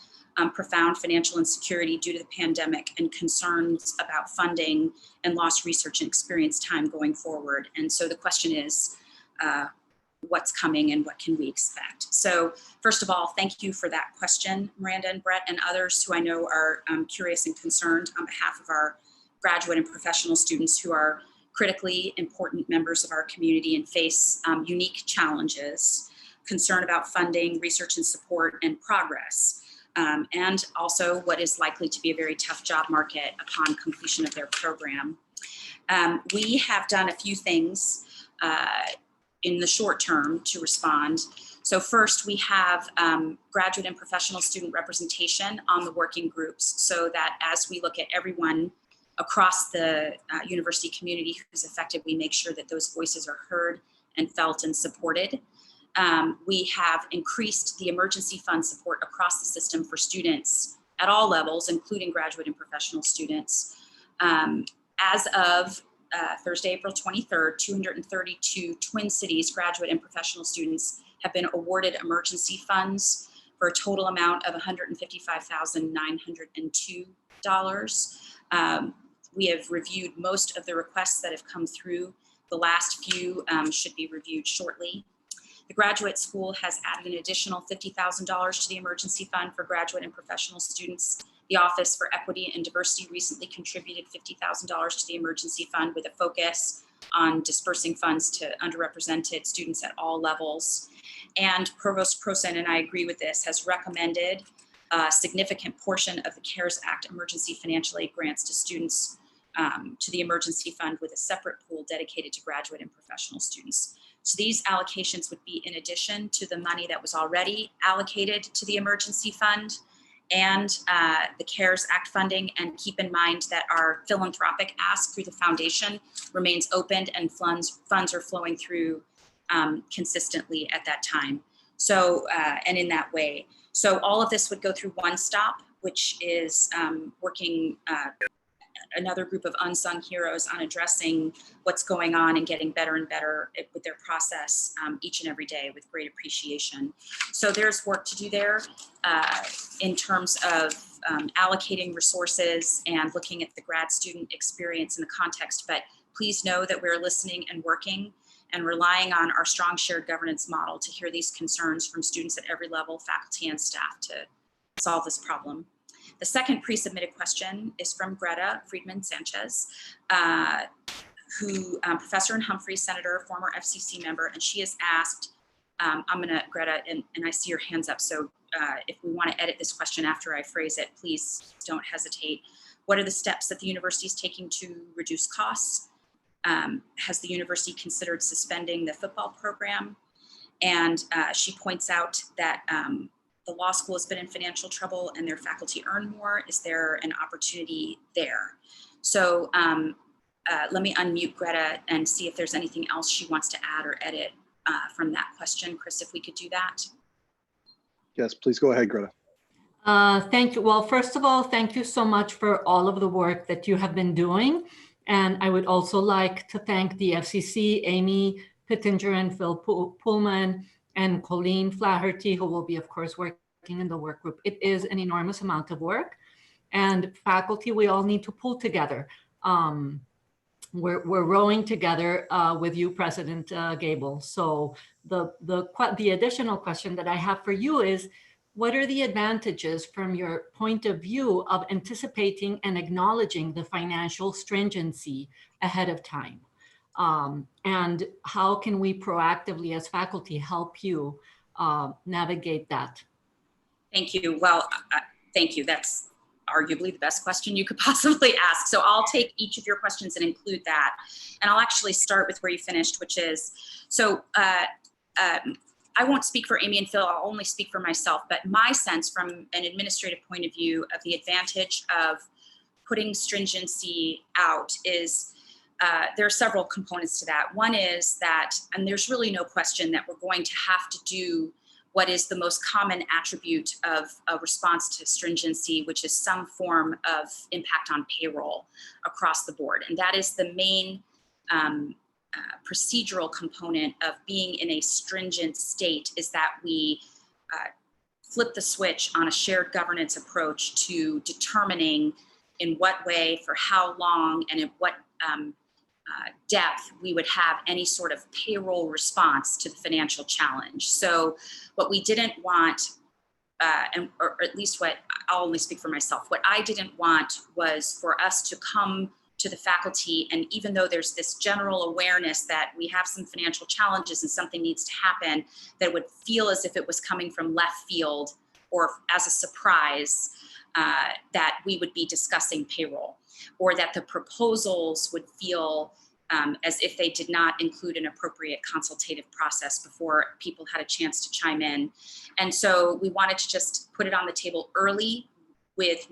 profound financial insecurity due to the pandemic and concerns about funding and lost research and experience time going forward. And so the question is, what's coming and what can we expect? So first of all, thank you for that question, Miranda and Brett and others who I know are curious and concerned on behalf of our graduate and professional students who are critically important members of our community and face unique challenges, concern about funding, research and support, and progress. And also what is likely to be a very tough job market upon completion of their program. We have done a few things in the short term to respond. So first, we have graduate and professional student representation on the working groups so that as we look at everyone across the university community who's affected, we make sure that those voices are heard and felt and supported. We have increased the emergency fund support across the system for students at all levels, including graduate and professional students. As of Thursday, April 23rd, 232 Twin Cities graduate and professional students have been awarded emergency funds for a total amount of $155,902. We have reviewed most of the requests that have come through. The last few should be reviewed shortly. The graduate school has added an additional $50,000 to the emergency fund for graduate and professional students. The Office for Equity and Diversity recently contributed $50,000 to the emergency fund with a focus on dispersing funds to underrepresented students at all levels. And Provost Prosen, and I agree with this, has recommended a significant portion of the CARES Act emergency financial aid grants to students to the emergency fund with a separate pool dedicated to graduate and professional students. So these allocations would be in addition to the money that was already allocated to the emergency fund and the CARES Act funding. And keep in mind that our philanthropic ask through the foundation remains open and funds are flowing through consistently at that time. So, and in that way. So all of this would go through One Stop, which is working another group of unsung heroes on addressing what's going on and getting better and better with their process each and every day with great appreciation. So there's work to do there in terms of allocating resources and looking at the grad student experience in the context. But please know that we're listening and working and relying on our strong shared governance model to hear these concerns from students at every level, faculty and staff, to solve this problem. The second pre-submitted question is from Greta Friedman Sanchez, who Professor in Humphrey, Senator, former FCC member, and she has asked, Greta, and I see your hands up, so if we want to edit this question after I phrase it, please don't hesitate. What are the steps that the university is taking to reduce costs? Has the university considered suspending the football program? And she points out that the law school has been in financial trouble and their faculty earn more. Is there an opportunity there? So let me unmute Greta and see if there's anything else she wants to add or edit from that question. Chris, if we could do that. Yes, please go ahead, Greta. Thank you. Well, first of all, thank you so much for all of the work that you have been doing. And I would also like to thank the FCC, Amy Pittenger and Phil Pullman, and Colleen Flaherty, who will be, of course, working in the work group. It is an enormous amount of work. And faculty, we all need to pull together. we're rowing together with you, President Gable. So the additional question that I have for you is, what are the advantages from your point of view of anticipating and acknowledging the financial stringency ahead of time? And how can we proactively as faculty help you navigate that? Thank you. Well, thank you. That's arguably the best question you could possibly ask. So I'll take each of your questions and include that. And I'll actually start with where you finished, which is, so I won't speak for Amy and Phil, I'll only speak for myself, but my sense from an administrative point of view of the advantage of putting stringency out is there are several components to that. One is that, and there's really no question that we're going to have to do what is the most common attribute of a response to stringency, which is some form of impact on payroll across the board. And that is the main procedural component of being in a stringent state, is that we flip the switch on a shared governance approach to determining in what way, for how long, and in what depth we would have any sort of payroll response to the financial challenge. So what we didn't want, or at least what, I'll only speak for myself, what I didn't want was for us to come to the faculty, and even though there's this general awareness that we have some financial challenges and something needs to happen, that would feel as if it was coming from left field or as a surprise, that we would be discussing payroll, or that the proposals would feel as if they did not include an appropriate consultative process before people had a chance to chime in. And so we wanted to just put it on the table early with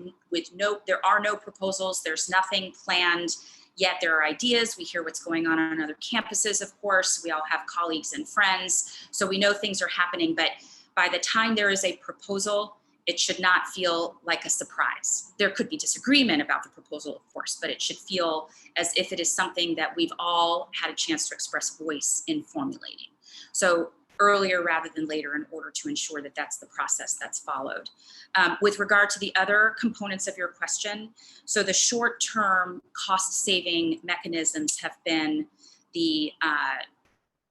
no, there are no proposals, there's nothing planned yet. There are ideas, we hear what's going on other campuses, of course, we all have colleagues and friends, so we know things are happening, but by the time there is a proposal, it should not feel like a surprise. There could be disagreement about the proposal, of course, but it should feel as if it is something that we've all had a chance to express voice in formulating. So earlier rather than later, in order to ensure that that's the process that's followed. With regard to the other components of your question, so the short-term cost-saving mechanisms have been the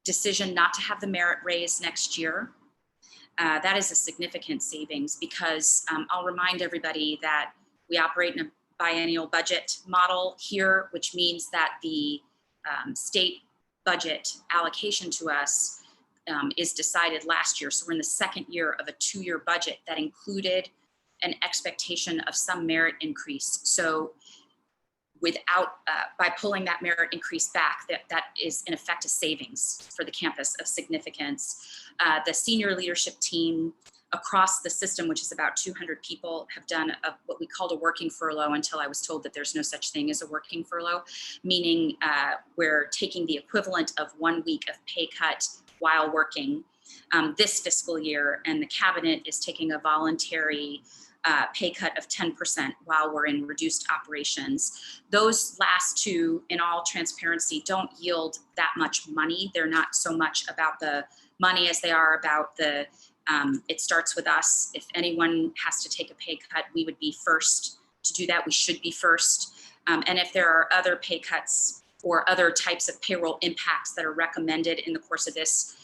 decision not to have the merit raise next year. That is a significant savings because I'll remind everybody that we operate in a biennial budget model here, which means that the state budget allocation to us is decided last year. So we're in the second year of a 2-year budget that included an expectation of some merit increase. So without, by pulling that merit increase back, that is in effect a savings for the campus of significance. The senior leadership team across the system, which is about 200 people, have done what we called a working furlough until I was told that there's no such thing as a working furlough, meaning we're taking the equivalent of 1 week of pay cut while working this fiscal year, and the cabinet is taking a voluntary pay cut of 10% while we're in reduced operations. Those last two, in all transparency, don't yield that much money. They're not so much about the money as they are about the, it starts with us. If anyone has to take a pay cut, we would be first to do that. We should be first. And if there are other pay cuts or other types of payroll impacts that are recommended in the course of this,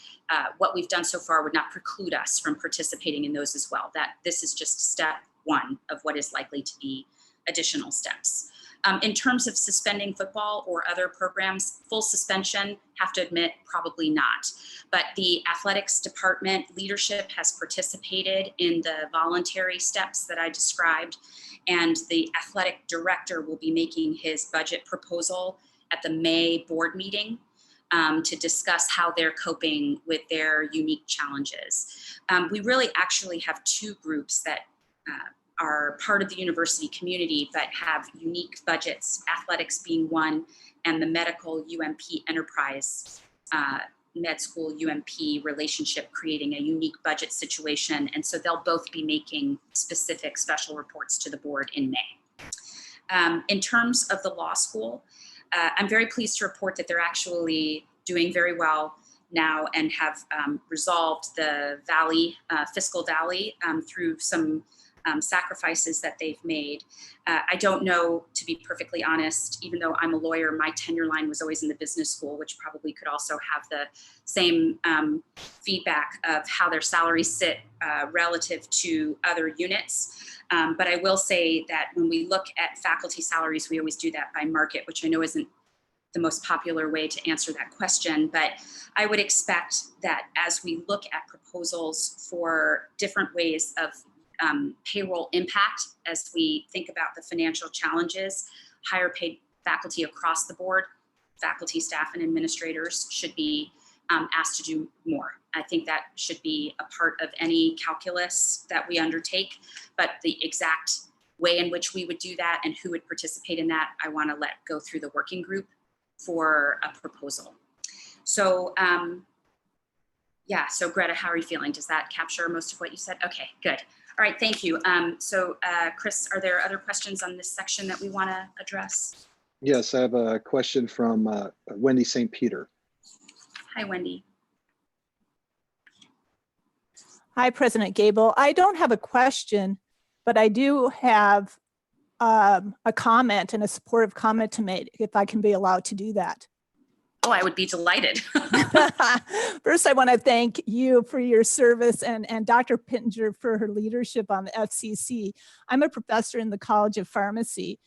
what we've done so far would not preclude us from participating in those as well. That this is just step one of what is likely to be additional steps. In terms of suspending football or other programs, full suspension, have to admit, probably not. But the athletics department leadership has participated in the voluntary steps that I described, and the athletic director will be making his budget proposal at the May board meeting to discuss how they're coping with their unique challenges. We really actually have two groups that are part of the university community but have unique budgets, athletics being one, and the medical UMP enterprise med school UMP relationship creating a unique budget situation. And so they'll both be making specific special reports to the board in May. In terms of the law school, I'm very pleased to report that they're actually doing very well now and have resolved the valley, fiscal valley through some sacrifices that they've made. I don't know, to be perfectly honest, even though I'm a lawyer, my tenure line was always in the business school, which probably could also have the same feedback of how their salaries sit relative to other units. But I will say that when we look at faculty salaries, we always do that by market, which I know isn't the most popular way to answer that question. But I would expect that as we look at proposals for different ways of payroll impact, as we think about the financial challenges, higher paid faculty across the board, faculty, staff, and administrators should be asked to do more. I think that should be a part of any calculus that we undertake, but the exact way in which we would do that and who would participate in that, I want to let go through the working group for a proposal. So yeah, so Greta, how are you feeling? Does that capture most of what you said? Okay, good. All right, thank you. So Chris, are there other questions on this section that we want to address? Yes, I have a question from Wendy St. Peter. Hi, Wendy. Hi, President Gable. I don't have a question, but I do have a comment and a supportive comment to make, if I can be allowed to do that. Oh, I would be delighted. First, I want to thank you for your service and Dr. Pittenger for her leadership on the FCC. I'm a professor in the College of Pharmacy.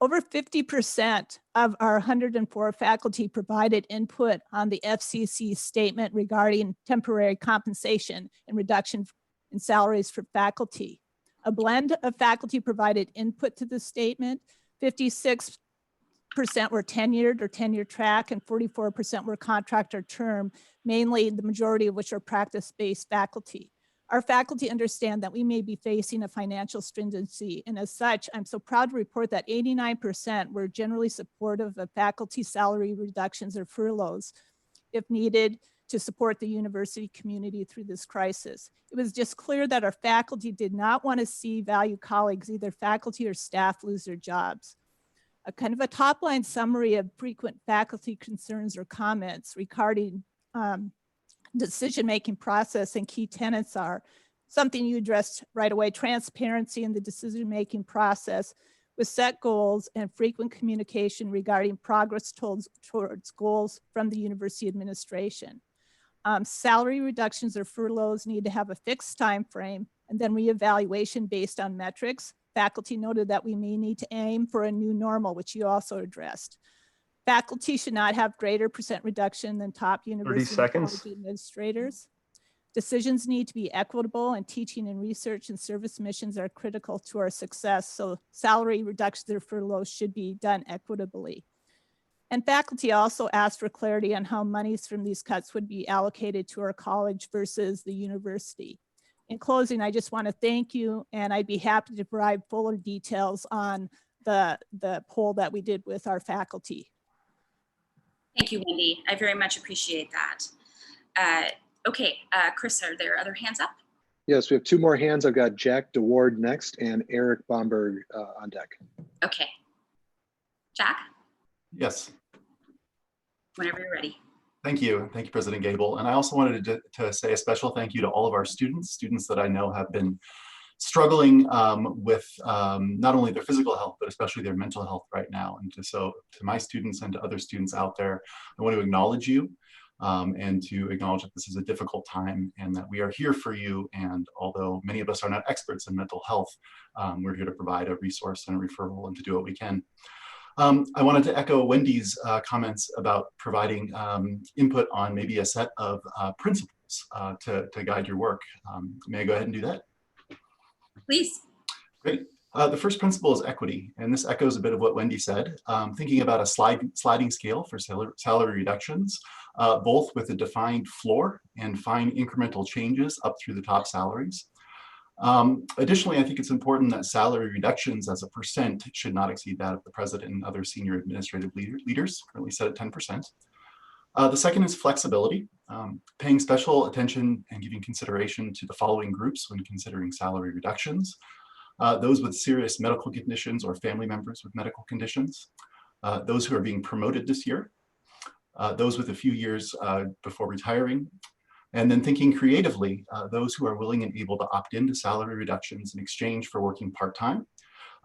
Over 50% of our 104 faculty provided input on the FCC statement regarding temporary compensation and reduction in salaries for faculty. A blend of faculty provided input to the statement. 56% were tenured or tenure track, and 44% were contract or term, mainly the majority of which are practice-based faculty. Our faculty understand that we may be facing a financial stringency, and as such, I'm so proud to report that 89% were generally supportive of faculty salary reductions or furloughs if needed to support the university community through this crisis. It was just clear that our faculty did not want to see valued colleagues, either faculty or staff, lose their jobs. A kind of a top line summary of frequent faculty concerns or comments regarding decision-making process and key tenets are something you addressed right away: transparency in the decision-making process with set goals and frequent communication regarding progress towards goals from the university administration. Salary reductions or furloughs need to have a fixed time frame and then reevaluation based on metrics. Faculty noted that we may need to aim for a new normal, which you also addressed. Faculty should not have greater percent reduction than top university administrators. Decisions need to be equitable, and teaching and research and service missions are critical to our success. So salary reductions or furloughs should be done equitably. And faculty also asked for clarity on how monies from these cuts would be allocated to our college versus the university. In closing, I just want to thank you, and I'd be happy to provide fuller details on the poll that we did with our faculty. Thank you, Wendy. I very much appreciate that. Okay, Chris, are there other hands up? Yes, we have two more hands. I've got Jack DeWard next and Eric Bomberg on deck. Okay. Jack, Yes. whenever you're ready. Thank you. Thank you, President Gable. And I also wanted to say a special thank you to all of our students that I know have been struggling with not only their physical health, but especially their mental health right now. And so to my students and to other students out there, I want to acknowledge you and to acknowledge that this is a difficult time and that we are here for you. And although many of us are not experts in mental health, we're here to provide a resource and a referral and to do what we can. I wanted to echo Wendy's comments about providing input on maybe a set of principles to guide your work. May I go ahead and do that? Please. Great. The first principle is equity, and this echoes a bit of what Wendy said. Thinking about a sliding scale for salary reductions, both with a defined floor and fine incremental changes up through the top salaries. Additionally, I think it's important that salary reductions as a percent should not exceed that of the president and other senior administrative leaders, currently set at 10%. The second is flexibility, paying special attention and giving consideration to the following groups when considering salary reductions. Those with serious medical conditions or family members with medical conditions, those who are being promoted this year, those with a few years before retiring, And then thinking creatively, those who are willing and able to opt into salary reductions in exchange for working part-time,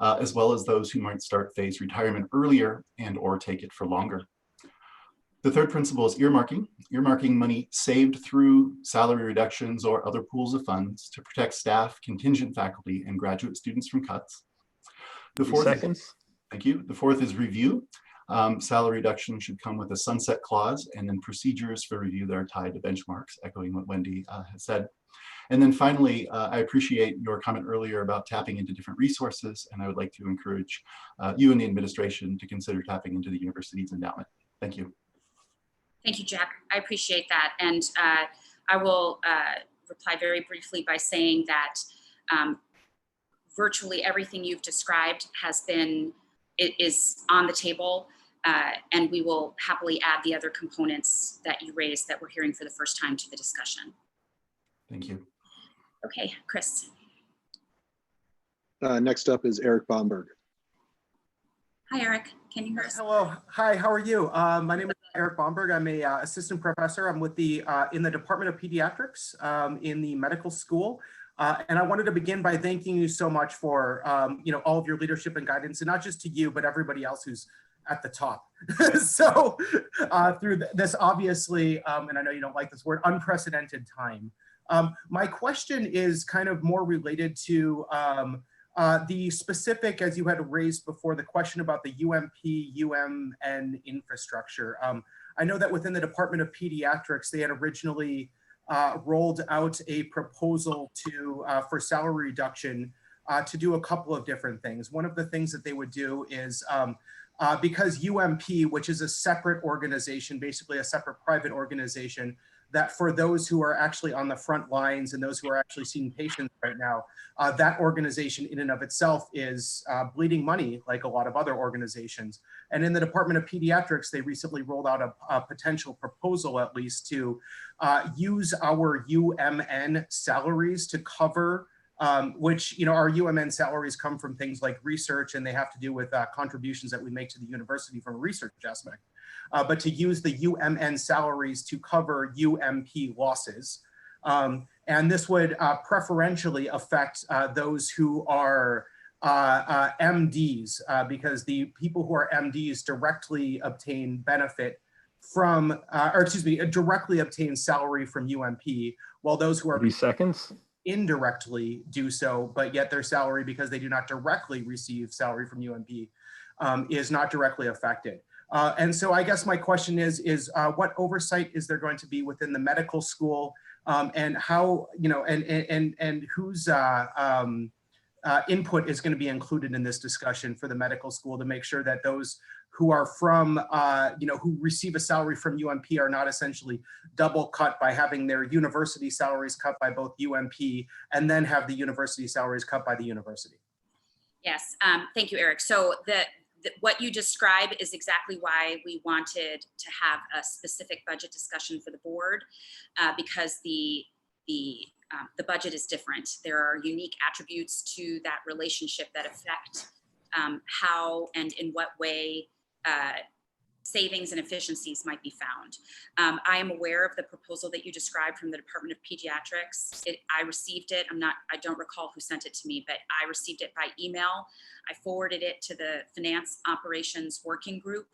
as well as those who might start phased retirement earlier and or take it for longer. The third principle is earmarking. Earmarking money saved through salary reductions or other pools of funds to protect staff, contingent faculty, and graduate students from cuts. The fourth, thank you. The fourth is review. Salary reduction should come with a sunset clause and then procedures for review that are tied to benchmarks, echoing what Wendy has said. And then finally, I appreciate your comment earlier about tapping into different resources, and I would like to encourage you and the administration to consider tapping into the university's endowment. Thank you. Thank you, Jack. I appreciate that. And I will reply very briefly by saying that virtually everything you've described is on the table, and we will happily add the other components that you raised that we're hearing for the first time to the discussion. Thank you. Okay, Chris. Next up is Eric Bomberg. Hi, Eric. Can you hear us? Hello. Hi, how are you? My name is Eric Bomberg. I'm a assistant professor. I'm with in the Department of Pediatrics in the medical school. And I wanted to begin by thanking you so much for all of your leadership and guidance, and not just to you, but everybody else who's at the top. So through this obviously, and I know you don't like this word, unprecedented time. My question is kind of more related to the specific, as you had raised before, the question about the UMN infrastructure. I know that within the Department of Pediatrics, they had originally rolled out a proposal for salary reduction to do a couple of different things. One of the things that they would do is, because UMP, which is a separate organization, basically a separate private organization, that for those who are actually on the front lines and those who are actually seeing patients right now, that organization in and of itself is bleeding money like a lot of other organizations. And in the Department of Pediatrics, they recently rolled out a potential proposal, at least, to use our UMN salaries to cover, which, our UMN salaries come from things like research, and they have to do with contributions that we make to the university from a research aspect. But to use the UMN salaries to cover UMP losses. And this would preferentially affect those who are MDs, because the people who are MDs directly obtain benefit from, directly obtain salary from UMP, while those who are indirectly do so, but yet their salary, because they do not directly receive salary from UMP, is not directly affected. And so I guess my question is what oversight is there going to be within the medical school, and how, and whose input is going to be included in this discussion for the medical school to make sure that those who are from, who receive a salary from UMP are not essentially double cut by having their university salaries cut by both UMP and then have the university salaries cut by the university. Yes, thank you, Eric. So what you describe is exactly why we wanted to have a specific budget discussion for the board, because the budget is different. There are unique attributes to that relationship that affect how and in what way savings and efficiencies might be found. I am aware of the proposal that you described from the Department of Pediatrics. I received it. I don't recall who sent it to me, but I received it by email. I forwarded it to the Finance Operations Working Group.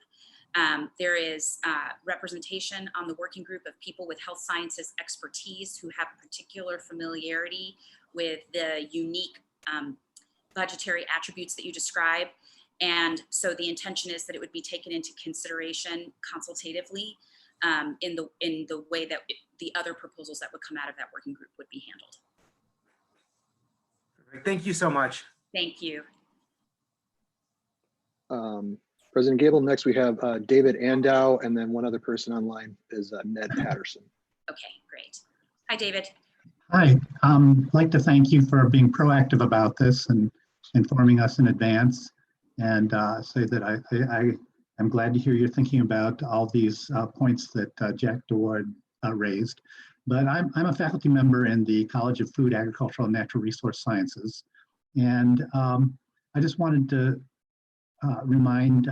There is representation on the working group of people with health sciences expertise who have particular familiarity with the unique budgetary attributes that you describe. And so the intention is that it would be taken into consideration consultatively in the way that the other proposals that would come out of that working group would be handled. Thank you so much. Thank you. President Gable, next we have David Andow, and then one other person online is Ned Patterson. Okay, great. Hi, David. Hi, I'd like to thank you for being proactive about this and informing us in advance, and say that I am glad to hear you're thinking about all these points that Jack DeWard raised. But I'm a faculty member in the College of Food, Agricultural, and Natural Resource Sciences, and I just wanted to remind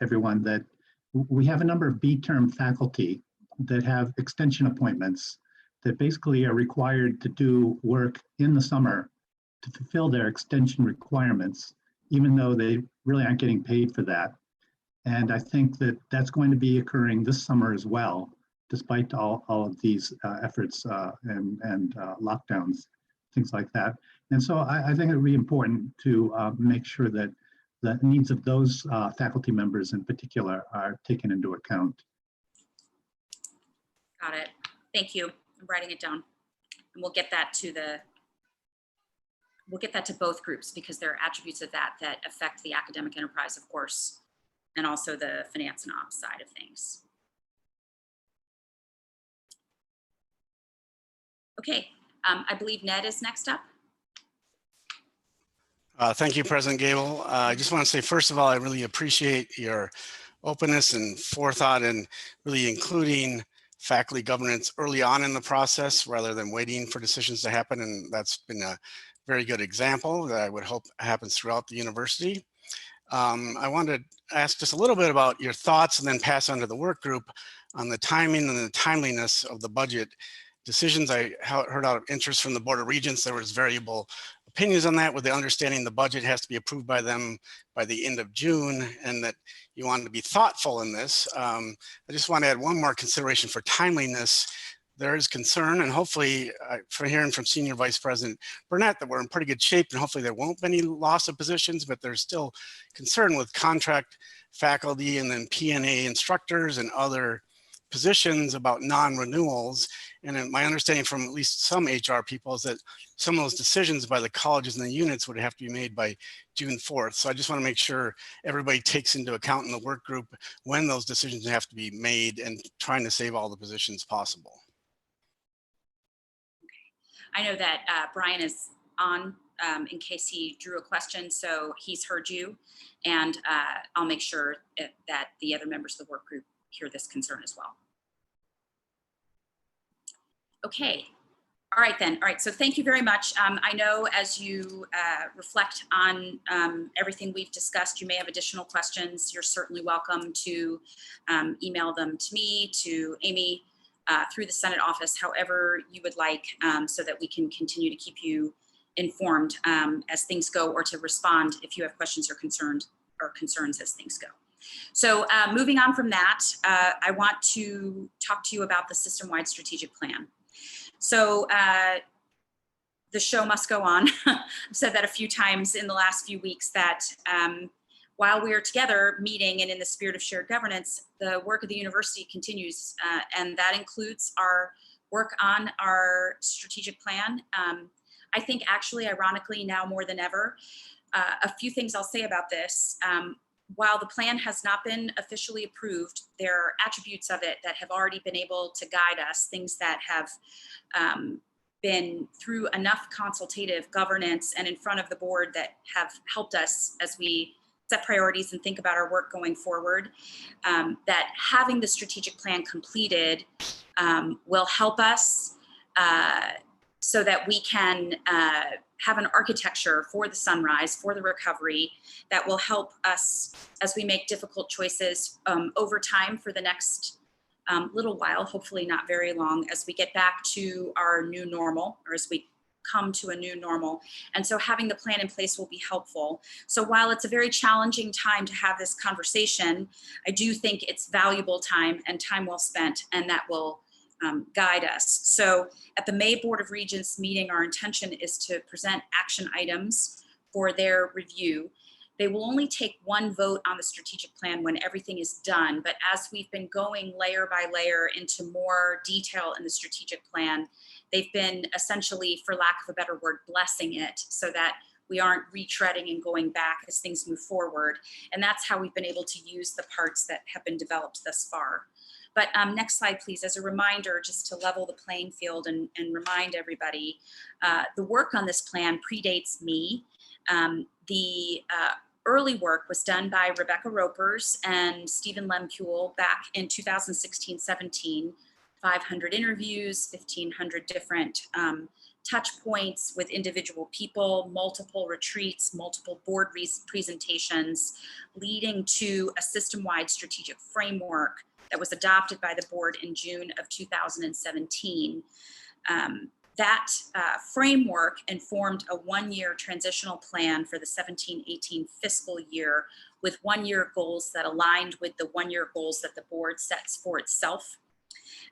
everyone that we have a number of B-term faculty that have extension appointments that basically are required to do work in the summer to fulfill their extension requirements, even though they really aren't getting paid for that. And I think that that's going to be occurring this summer as well, despite all of these efforts and lockdowns, things like that. And so I think it would be important to make sure that the needs of those faculty members in particular are taken into account. Got it. Thank you. I'm writing it down. And we'll get that to both groups because there are attributes of that that affect the academic enterprise, of course, and also the finance and ops side of things. Okay, I believe Ned is next up. Thank you, President Gable. I just want to say, first of all, I really appreciate your openness and forethought and really including faculty governance early on in the process rather than waiting for decisions to happen. And that's been a very good example that I would hope happens throughout the university. I wanted to ask just a little bit about your thoughts and then pass on to the work group on the timing and the timeliness of the budget decisions. I heard out of interest from the Board of Regents. There was variable opinions on that, with the understanding the budget has to be approved by them by the end of June, and that you wanted to be thoughtful in this. I just want to add one more consideration for timeliness. There is concern, and hopefully for hearing from Senior Vice President Burnett that we're in pretty good shape, and hopefully there won't be any loss of positions, but there's still concern with contract faculty and then P&A instructors and other positions about non-renewals. And my understanding from at least some HR people is that some of those decisions by the colleges and the units would have to be made by June 4th. So I just want to make sure everybody takes into account in the work group when those decisions have to be made and trying to save all the positions possible. I know that Brian is on in case he drew a question, so he's heard you, and I'll make sure that the other members of the work group hear this concern as well. Okay, all right then. All right, so thank you very much. I know as you reflect on everything we've discussed, you may have additional questions. You're certainly welcome to email them to me, to Amy, through the Senate office, however you would like, so that we can continue to keep you informed as things go, or to respond if you have questions or concerns as things go. So moving on from that, I want to talk to you about the system-wide strategic plan. So the show must go on. I've said that a few times in the last few weeks, that while we are together meeting and in the spirit of shared governance, the work of the university continues, and that includes our work on our strategic plan. I think actually, ironically, now more than ever, a few things I'll say about this. While the plan has not been officially approved, there are attributes of it that have already been able to guide us, things that have been through enough consultative governance and in front of the board that have helped us as we set priorities and think about our work going forward. That having the strategic plan completed will help us so that we can have an architecture for the sunrise, for the recovery, that will help us as we make difficult choices over time for the next little while, hopefully not very long, as we get back to our new normal, or as we come to a new normal. And so having the plan in place will be helpful. So while it's a very challenging time to have this conversation, I do think it's valuable time and time well spent, and that will guide us. So at the May Board of Regents meeting, our intention is to present action items for their review. They will only take one vote on the strategic plan when everything is done. But as we've been going layer by layer into more detail in the strategic plan, they've been essentially, for lack of a better word, blessing it so that we aren't retreading and going back as things move forward. And that's how we've been able to use the parts that have been developed thus far. But next slide, please. As a reminder, just to level the playing field and remind everybody, the work on this plan predates me. The early work was done by Rebecca Ropers and Stephen Lemkuhl back in 2016-17, 500 interviews, 1,500 different touch points with individual people, multiple retreats, multiple board presentations, leading to a system-wide strategic framework that was adopted by the board in June of 2017. That framework informed a one-year transitional plan for the 17-18 fiscal year with one-year goals that aligned with the one-year goals that the board sets for itself.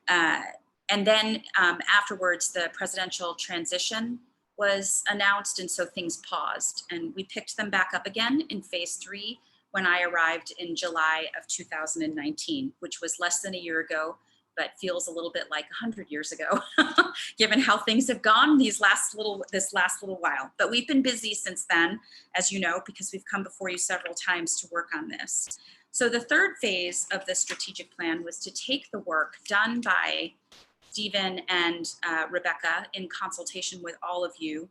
And then afterwards, the presidential transition was announced, and so things paused. And we picked them back up again in phase 3 when I arrived in July of 2019, which was less than a year ago, but feels a little bit like 100 years ago, given how things have gone this last little while. But we've been busy since then, as you know, because we've come before you several times to work on this. So the third phase of the strategic plan was to take the work done by Stephen and Rebecca in consultation with all of you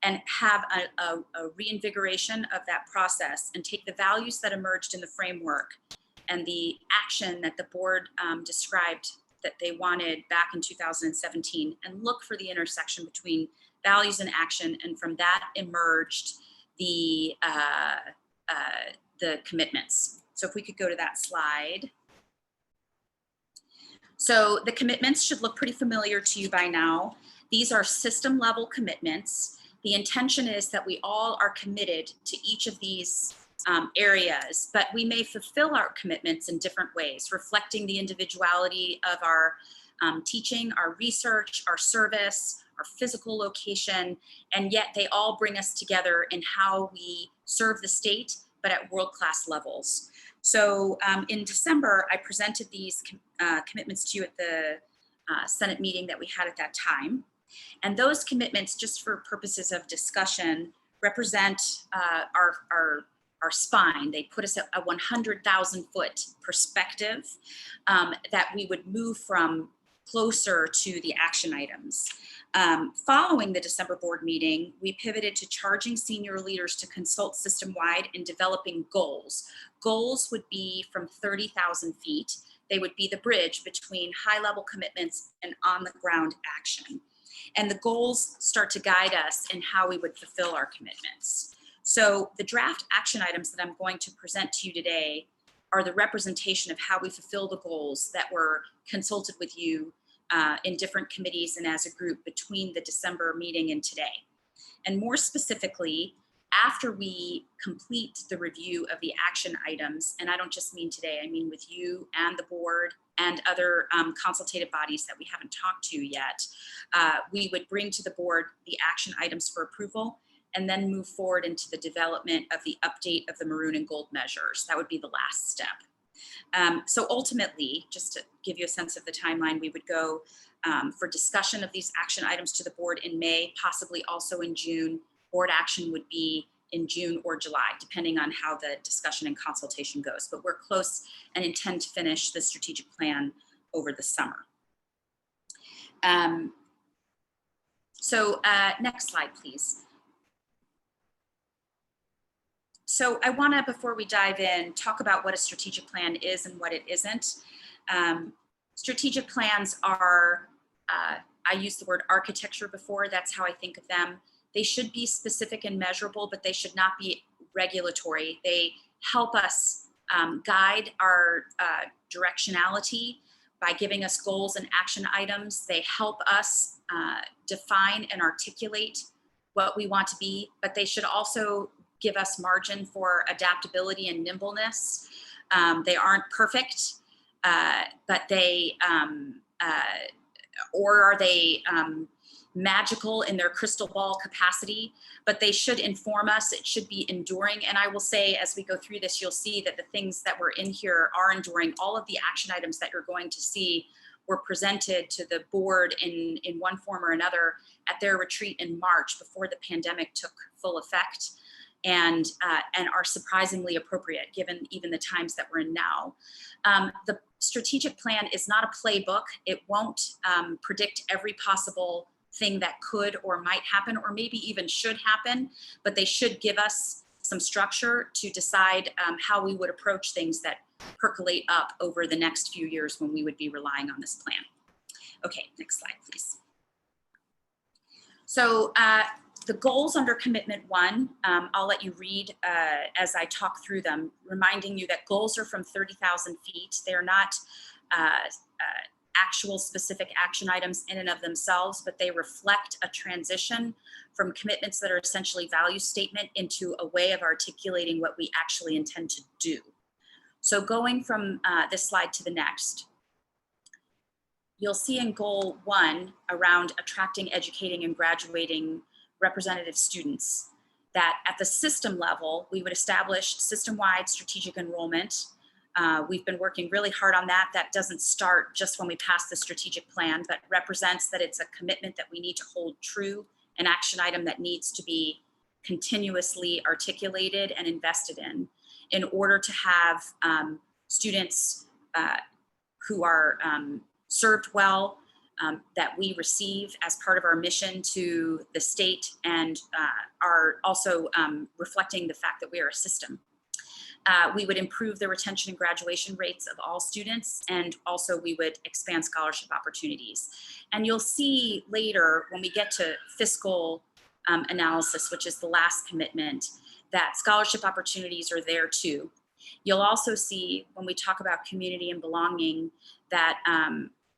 and have a reinvigoration of that process and take the values that emerged in the framework and the action that the board described that they wanted back in 2017 and look for the intersection between values and action. And from that emerged the commitments. So if we could go to that slide. So the commitments should look pretty familiar to you by now. These are system level commitments. The intention is that we all are committed to each of these areas, but we may fulfill our commitments in different ways, reflecting the individuality of our teaching, our research, our service, our physical location, and yet they all bring us together in how we serve the state, but at world-class levels. So in December, I presented these commitments to you at the Senate meeting that we had at that time. And those commitments, just for purposes of discussion, represent our spine. They put us at a 100,000 foot perspective that we would move from closer to the action items. Following the December board meeting, we pivoted to charging senior leaders to consult system-wide in developing goals. Goals would be from 30,000 feet. They would be the bridge between high-level commitments and on-the-ground action. And the goals start to guide us in how we would fulfill our commitments. So the draft action items that I'm going to present to you today are the representation of how we fulfill the goals that were consulted with you in different committees and as a group between the December meeting and today. And more specifically, after we complete the review of the action items, and I don't just mean today, I mean with you and the board and other consultative bodies that we haven't talked to yet, we would bring to the board the action items for approval and then move forward into the development of the update of the maroon and gold measures. That would be the last step. So ultimately, just to give you a sense of the timeline, we would go for discussion of these action items to the board in May, possibly also in June. Board action would be in June or July, depending on how the discussion and consultation goes. But we're close and intend to finish the strategic plan over the summer. Next slide, please. So I want to, before we dive in, talk about what a strategic plan is and what it isn't. Strategic plans are, I used the word architecture before, that's how I think of them. They should be specific and measurable, but they should not be regulatory. They help us guide our directionality by giving us goals and action items. They help us define and articulate what we want to be, but they should also give us margin for adaptability and nimbleness. They aren't perfect, but they, or are they magical in their crystal ball capacity, but they should inform us. It should be enduring. And I will say, as we go through this, you'll see that the things that were in here are enduring. All of the action items that you're going to see were presented to the board in one form or another at their retreat in March before the pandemic took full effect. And are surprisingly appropriate given even the times that we're in now. The strategic plan is not a playbook. It won't predict every possible thing that could or might happen or maybe even should happen, but they should give us some structure to decide how we would approach things that percolate up over the next few years when we would be relying on this plan. Okay, next slide, please. So, the goals under commitment 1, I'll let you read as I talk through them, reminding you that goals are from 30,000 feet. They're not actual specific action items in and of themselves, but they reflect a transition from commitments that are essentially value statement into a way of articulating what we actually intend to do. So going from this slide to the next, you'll see in goal 1 around attracting, educating, and graduating representative students that at the system level, we would establish system-wide strategic enrollment. We've been working really hard on that. That doesn't start just when we pass the strategic plan, but represents that it's a commitment that we need to hold true, an action item that needs to be continuously articulated and invested in order to have students who are served well, that we receive as part of our mission to the state, and are also reflecting the fact that we are a system. We would improve the retention and graduation rates of all students, and also we would expand scholarship opportunities. And you'll see later when we get to fiscal analysis, which is the last commitment, that scholarship opportunities are there too. You'll also see when we talk about community and belonging that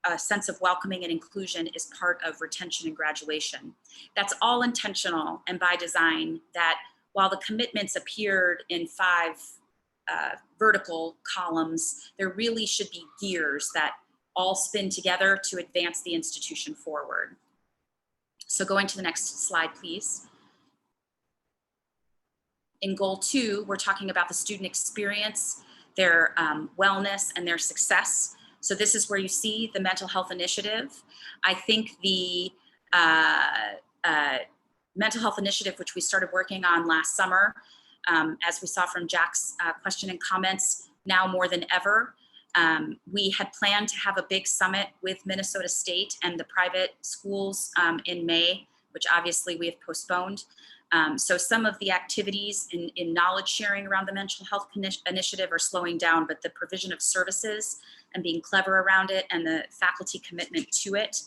a sense of welcoming and inclusion is part of retention and graduation. That's all intentional and by design, that while the commitments appeared in 5 vertical columns, there really should be gears that all spin together to advance the institution forward. So going to the next slide, please. In goal 2, we're talking about the student experience, their wellness, and their success. So this is where you see the mental health initiative. I think the mental health initiative, which we started working on last summer, as we saw from Jack's question and comments, now more than ever. We had planned to have a big summit with Minnesota State and the private schools in May, which obviously we have postponed. So some of the activities in knowledge sharing around the mental health initiative are slowing down, but the provision of services and being clever around it, and the faculty commitment to it,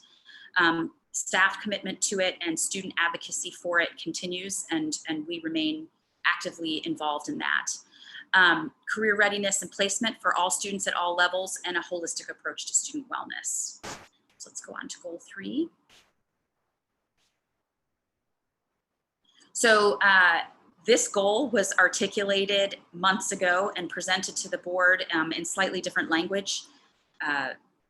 staff commitment to it, and student advocacy for it continues, and we remain actively involved in that. Career readiness and placement for all students at all levels, and a holistic approach to student wellness. So let's go on to goal 3. So this goal was articulated months ago and presented to the board in slightly different language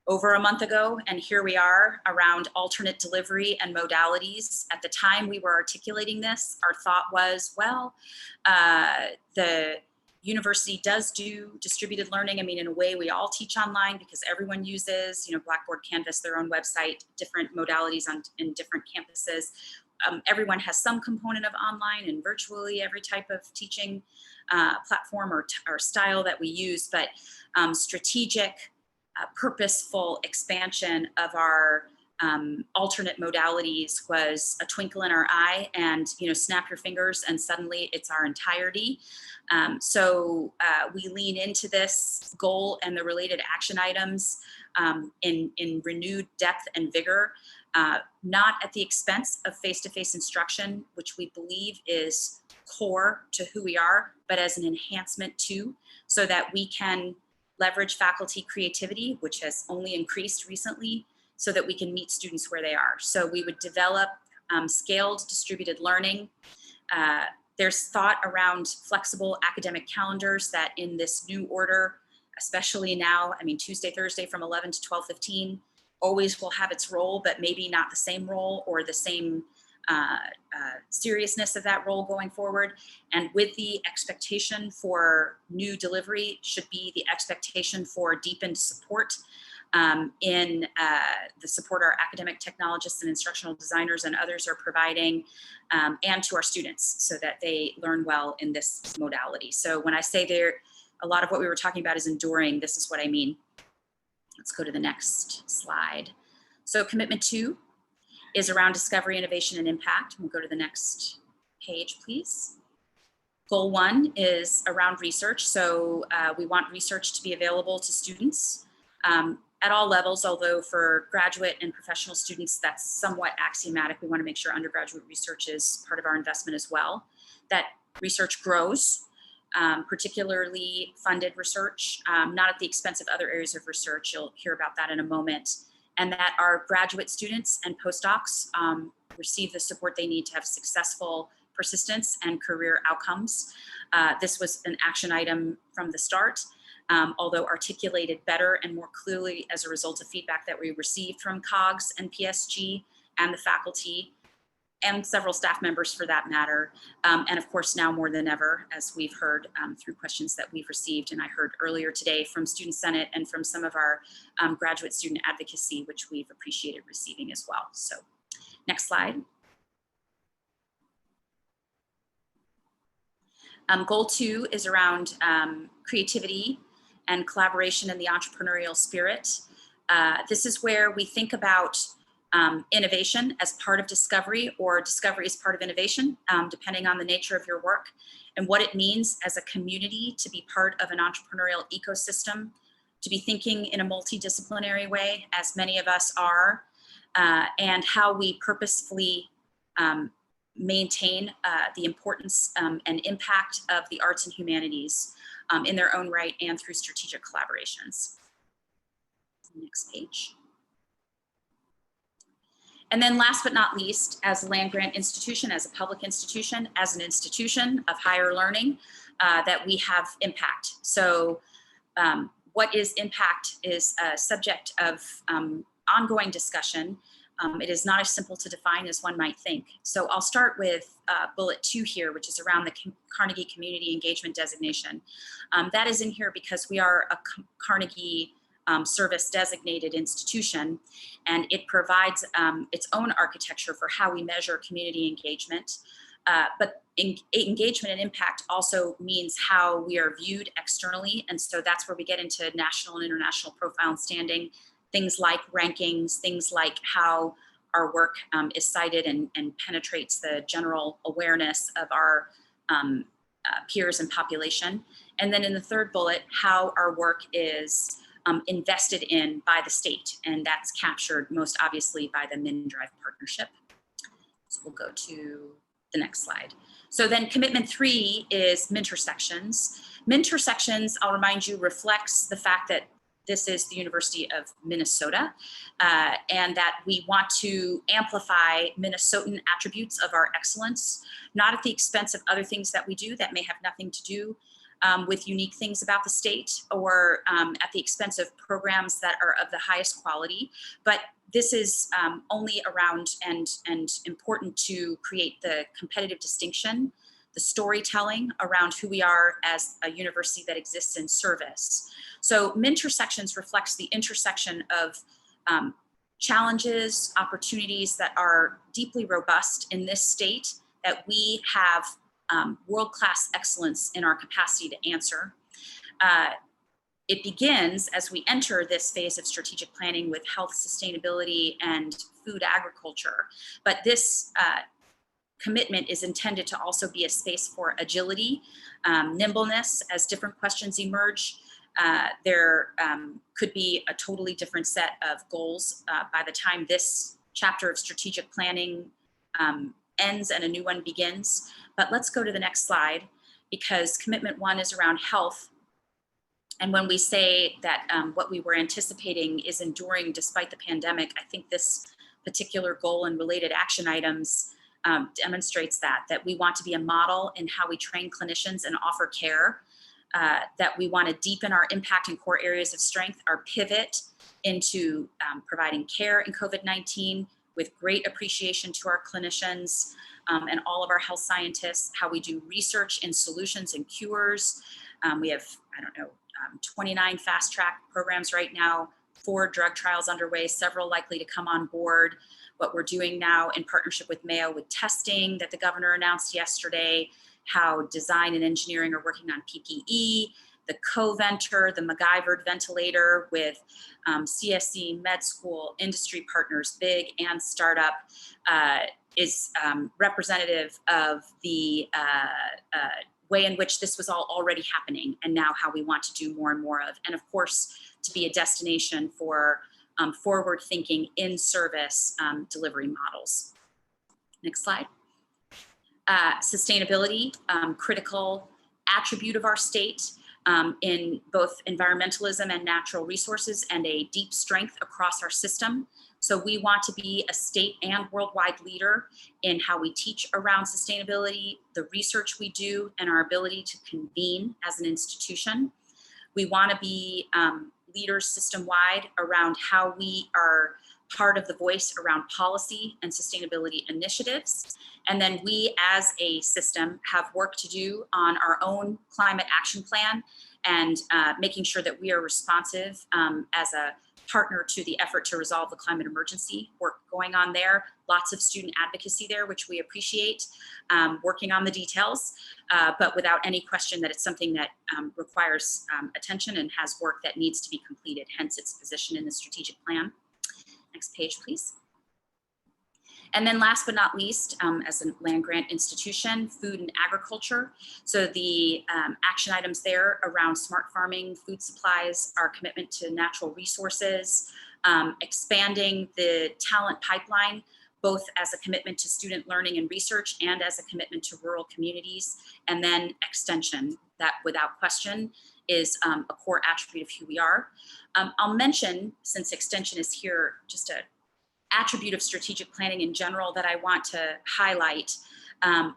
over a month ago. And here we are around alternate delivery and modalities. At the time we were articulating this, our thought was, well, the university does do distributed learning. I mean, in a way we all teach online because everyone uses, Blackboard, Canvas, their own website, different modalities in different campuses. Everyone has some component of online and virtually every type of teaching platform or style that we use, but strategic, purposeful expansion of our alternate modalities was a twinkle in our eye, and snap your fingers and suddenly it's our entirety. So we lean into this goal and the related action items in renewed depth and vigor. Not at the expense of face-to-face instruction, which we believe is core to who we are, but as an enhancement to, so that we can leverage faculty creativity, which has only increased recently, so that we can meet students where they are. So we would develop scaled distributed learning. There's thought around flexible academic calendars that in this new order, especially now, Tuesday, Thursday from 11 to 12:15, always will have its role, but maybe not the same role or the same seriousness of that role going forward. And with the expectation for new delivery should be the expectation for deepened support in the support our academic technologists and instructional designers and others are providing, and to our students so that they learn well in this modality. So when I say a lot of what we were talking about is enduring, this is what I mean. Let's go to the next slide. So commitment 2 is around discovery, innovation, and impact. We'll go to the next page, please. Goal 1 is around research. So we want research to be available to students at all levels, although for graduate and professional students, that's somewhat axiomatic. We want to make sure undergraduate research is part of our investment as well. That research grows particularly funded research, not at the expense of other areas of research. You'll hear about that in a moment. And that our graduate students and postdocs receive the support they need to have successful persistence and career outcomes. This was an action item from the start, although articulated better and more clearly as a result of feedback that we received from COGS and PSG and the faculty and several staff members for that matter. And of course, now more than ever, as we've heard through questions that we've received, and I heard earlier today from Student Senate and from some of our graduate student advocacy, which we've appreciated receiving as well. So next slide. Goal 2 is around creativity and collaboration in the entrepreneurial spirit. This is where we think about innovation as part of discovery, or discovery as part of innovation, depending on the nature of your work, and what it means as a community to be part of an entrepreneurial ecosystem, to be thinking in a multidisciplinary way, as many of us are, and how we purposefully maintain the importance and impact of the arts and humanities in their own right and through strategic collaborations. Next page. And then last but not least, as a land-grant institution, as a public institution, as an institution of higher learning, that we have impact. So what is impact is a subject of ongoing discussion. It is not as simple to define as one might think. So I'll start with bullet 2 here, which is around the Carnegie Community Engagement Designation. That is in here because we are a Carnegie service designated institution, and it provides its own architecture for how we measure community engagement. But engagement and impact also means how we are viewed externally. And so that's where we get into national and international profile and standing, things like rankings, things like how our work is cited and penetrates the general awareness of our peers and population. And then in the third bullet, how our work is invested in by the state. And that's captured most obviously by the MnDRIVE partnership. So we'll go to the next slide. So then commitment 3 is Mintersections. Mintersections, I'll remind you, reflects the fact that this is the University of Minnesota, and that we want to amplify Minnesotan attributes of our excellence, not at the expense of other things that we do that may have nothing to do with unique things about the state, or at the expense of programs that are of the highest quality. But this is only around and important to create the competitive distinction, the storytelling around who we are as a university that exists in service. So Mintersections reflects the intersection of challenges, opportunities that are deeply robust in this state that we have world-class excellence in our capacity to answer. It begins as we enter this phase of strategic planning with health, sustainability, and food agriculture. But this commitment is intended to also be a space for agility, nimbleness as different questions emerge. There could be a totally different set of goals by the time this chapter of strategic planning ends and a new one begins. But let's go to the next slide, because commitment 1 is around health. And when we say that what we were anticipating is enduring despite the pandemic, I think this particular goal and related action items demonstrates that we want to be a model in how we train clinicians and offer care, that we want to deepen our impact in core areas of strength, our pivot into providing care in COVID-19 with great appreciation to our clinicians and all of our health scientists, how we do research in solutions and cures. We have, 29 fast track programs right now, 4 drug trials underway, several likely to come on board. What we're doing now in partnership with Mayo with testing that the governor announced yesterday, how design and engineering are working on PPE, the Coventor, the MacGyver ventilator with CSC, med school, industry partners, big and startup, is representative of the way in which this was all already happening, and now how we want to do more and more of. And of course, to be a destination for forward thinking in service delivery models. Next slide. Sustainability, critical attribute of our state in both environmentalism and natural resources, and a deep strength across our system. So we want to be a state and worldwide leader in how we teach around sustainability, the research we do, and our ability to convene as an institution. We want to be leaders system-wide around how we are part of the voice around policy and sustainability initiatives. And then we as a system have work to do on our own climate action plan and making sure that we are responsive as a partner to the effort to resolve the climate emergency, work going on there, lots of student advocacy there, which we appreciate, working on the details, but without any question that it's something that requires attention and has work that needs to be completed, hence its position in the strategic plan. Next page, please. And then last but not least, as a land grant institution, food and agriculture. So the action items there around smart farming, food supplies, our commitment to natural resources, expanding the talent pipeline, both as a commitment to student learning and research and as a commitment to rural communities, and then extension, that without question is a core attribute of who we are. I'll mention, since extension is here, just a attribute of strategic planning in general that I want to highlight,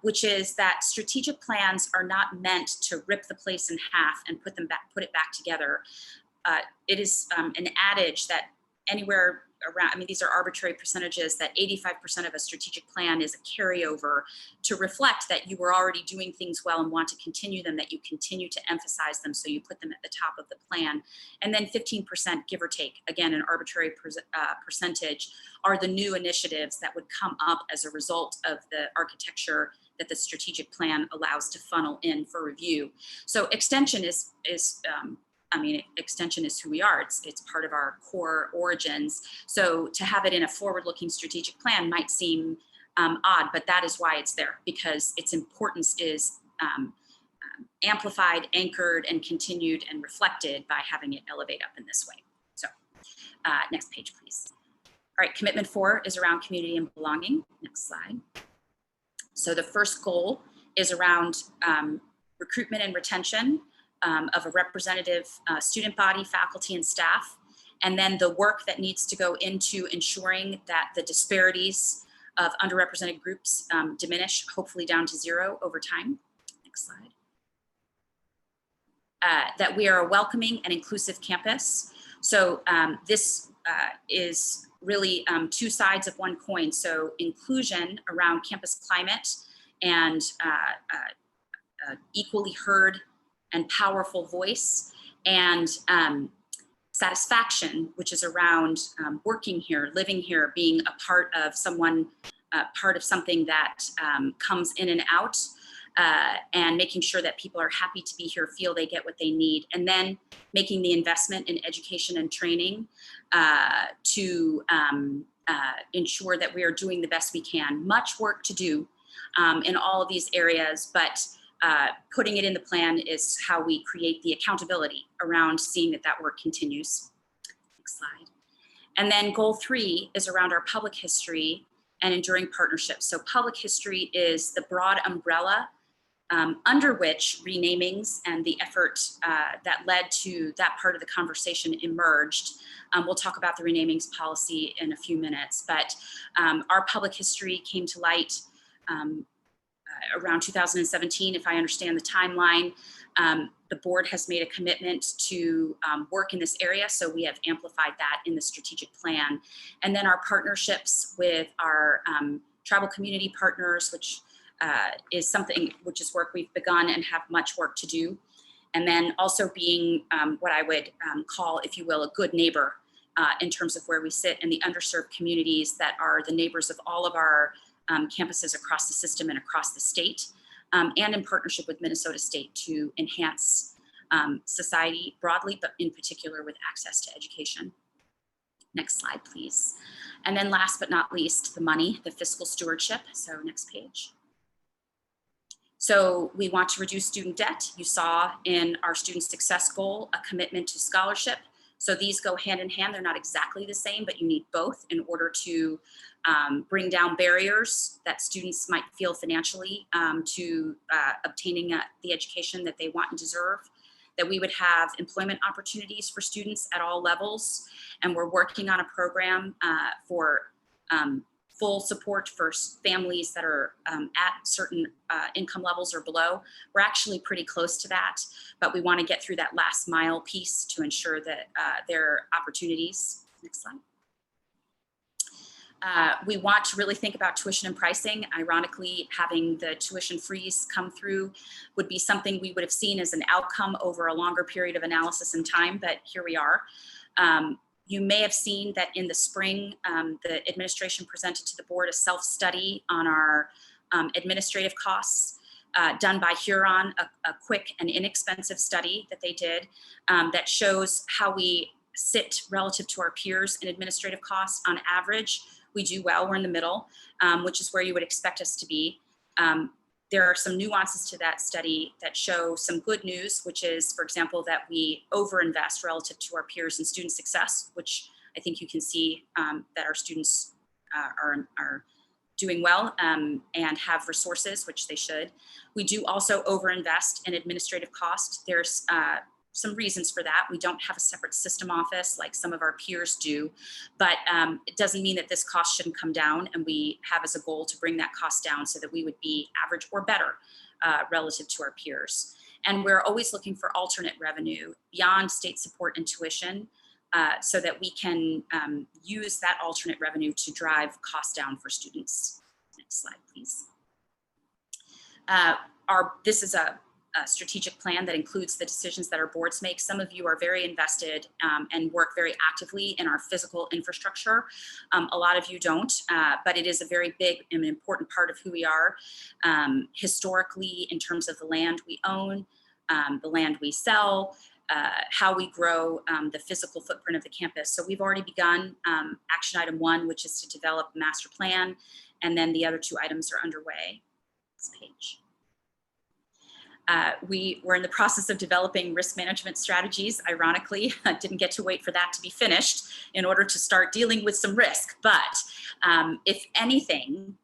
which is that strategic plans are not meant to rip the place in half and put it back together. It is an adage that anywhere around, I mean, these are arbitrary percentages, that 85% of a strategic plan is a carryover to reflect that you were already doing things well and want to continue them, that you continue to emphasize them, so you put them at the top of the plan. And then 15%, give or take, again, an arbitrary percentage, are the new initiatives that would come up as a result of the architecture that the strategic plan allows to funnel in for review. So extension is extension is who we are. It's part of our core origins. So to have it in a forward-looking strategic plan might seem odd, but that is why it's there, because its importance is amplified, anchored, and continued and reflected by having it elevate up in this way. So next page, please. All right, commitment 4 is around community and belonging. Next slide. So the first goal is around recruitment and retention of a representative student body, faculty, and staff, and then the work that needs to go into ensuring that the disparities of underrepresented groups diminish, hopefully down to 0 over time. Next slide. That we are a welcoming and inclusive campus. So this is really 2 sides of one coin. So inclusion around campus climate and equally heard and powerful voice, and satisfaction, which is around working here, living here, being a part of someone, part of something that comes in and out, and making sure that people are happy to be here, feel they get what they need, and then making the investment in education and training to ensure that we are doing the best we can. Much work to do in all of these areas, but putting it in the plan is how we create the accountability around seeing that that work continues. Next slide. And then goal 3 is around our public history and enduring partnerships. So public history is the broad umbrella under which renamings and the effort that led to that part of the conversation emerged. We'll talk about the renamings policy in a few minutes, but our public history came to light around 2017, if I understand the timeline. The board has made a commitment to work in this area, so we have amplified that in the strategic plan. And then our partnerships with our tribal community partners, which is work we've begun and have much work to do. And then also being what I would call, if you will, a good neighbor in terms of where we sit in the underserved communities that are the neighbors of all of our campuses across the system and across the state, and in partnership with Minnesota State to enhance society broadly, but in particular with access to education. Next slide, please. And then last but not least, the money, the fiscal stewardship. So next page. So we want to reduce student debt. You saw in our student success goal a commitment to scholarship. So these go hand in hand. They're not exactly the same, but you need both in order to bring down barriers that students might feel financially to obtaining the education that they want and deserve. That we would have employment opportunities for students at all levels. And we're working on a program for full support for families that are at certain income levels or below. We're actually pretty close to that, but we want to get through that last mile piece to ensure that there are opportunities. Next slide. We want to really think about tuition and pricing. Ironically, having the tuition freeze come through would be something we would have seen as an outcome over a longer period of analysis and time, but here we are. You may have seen that in the spring, the administration presented to the board a self-study on our administrative costs done by Huron, a quick and inexpensive study that they did that shows how we sit relative to our peers in administrative costs. On average, we do well, we're in the middle, which is where you would expect us to be. There are some nuances to that study that show some good news, which is, for example, that we overinvest relative to our peers in student success, which I think you can see that our students are doing well and have resources, which they should. We do also overinvest in administrative cost. There's some reasons for that. We don't have a separate system office like some of our peers do, but it doesn't mean that this cost shouldn't come down, and we have as a goal to bring that cost down so that we would be average or better relative to our peers. And we're always looking for alternate revenue beyond state support and tuition so that we can use that alternate revenue to drive costs down for students. Next slide, please. This is a strategic plan that includes the decisions that our boards make. Some of you are very invested and work very actively in our physical infrastructure. A lot of you don't, but it is a very big and important part of who we are historically in terms of the land we own, the land we sell, how we grow the physical footprint of the campus. So we've already begun action item 1, which is to develop a master plan, and then the other 2 items are underway. Next page. We were in the process of developing risk management strategies. Ironically, I didn't get to wait for that to be finished in order to start dealing with some risk. But if anything,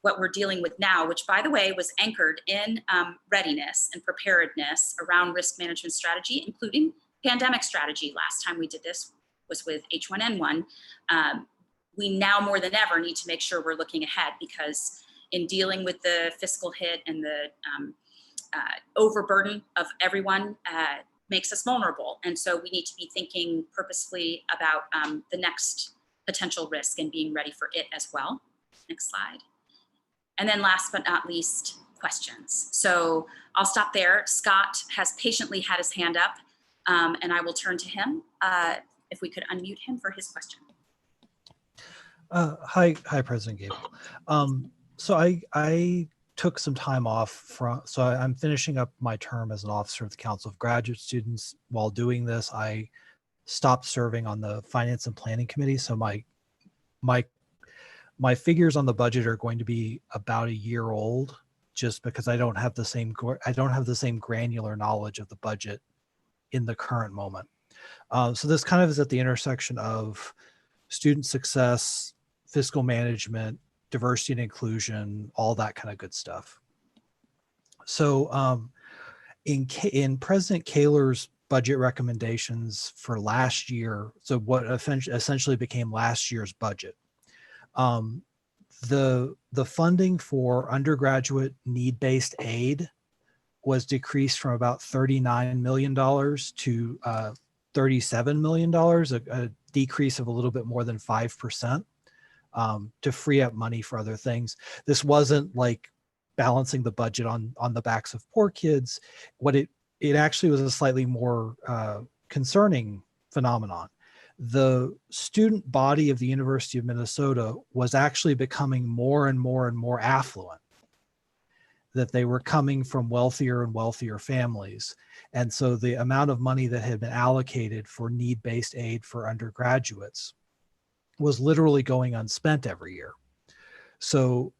what we're dealing with now, which by the way was anchored in readiness and preparedness around risk management strategy, including pandemic strategy. Last time we did this was with H1N1. We now more than ever need to make sure we're looking ahead, because in dealing with the fiscal hit and the overburden of everyone makes us vulnerable. And so we need to be thinking purposefully about the next potential risk and being ready for it as well. Next slide. And then last but not least, questions. So I'll stop there. Scott has patiently had his hand up and I will turn to him if we could unmute him for his question. Hi, President Gabel. So I took some time off so I'm finishing up my term as an officer of the Council of Graduate Students. While doing this, I stopped serving on the Finance and Planning Committee. So my figures on the budget are going to be about a year old, just because I don't have the same granular knowledge of the budget in the current moment. So this kind of is at the intersection of student success, fiscal management, diversity and inclusion, all that kind of good stuff. So in President Kaler's budget recommendations for last year, so what essentially became last year's budget, the funding for undergraduate need-based aid was decreased from about $39 million to $37 million, a decrease of a little bit more than 5%. To free up money for other things. This wasn't like balancing the budget on the backs of poor kids. What it actually was a slightly more concerning phenomenon. The student body of the University of Minnesota was actually becoming more and more and more affluent, that they were coming from wealthier and wealthier families. And so the amount of money that had been allocated for need-based aid for undergraduates was literally going unspent every year. So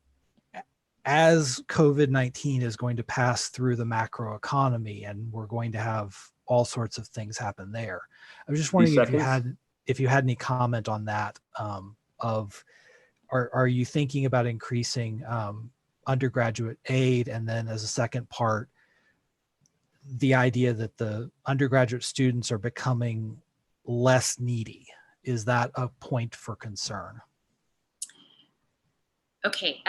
as COVID-19 is going to pass through the macroeconomy and we're going to have all sorts of things happen there. I was just wondering if you had any comment on that. Are you thinking about increasing undergraduate aid, and then as a second part, the idea that the undergraduate students are becoming less needy? Is that a point for concern? Okay,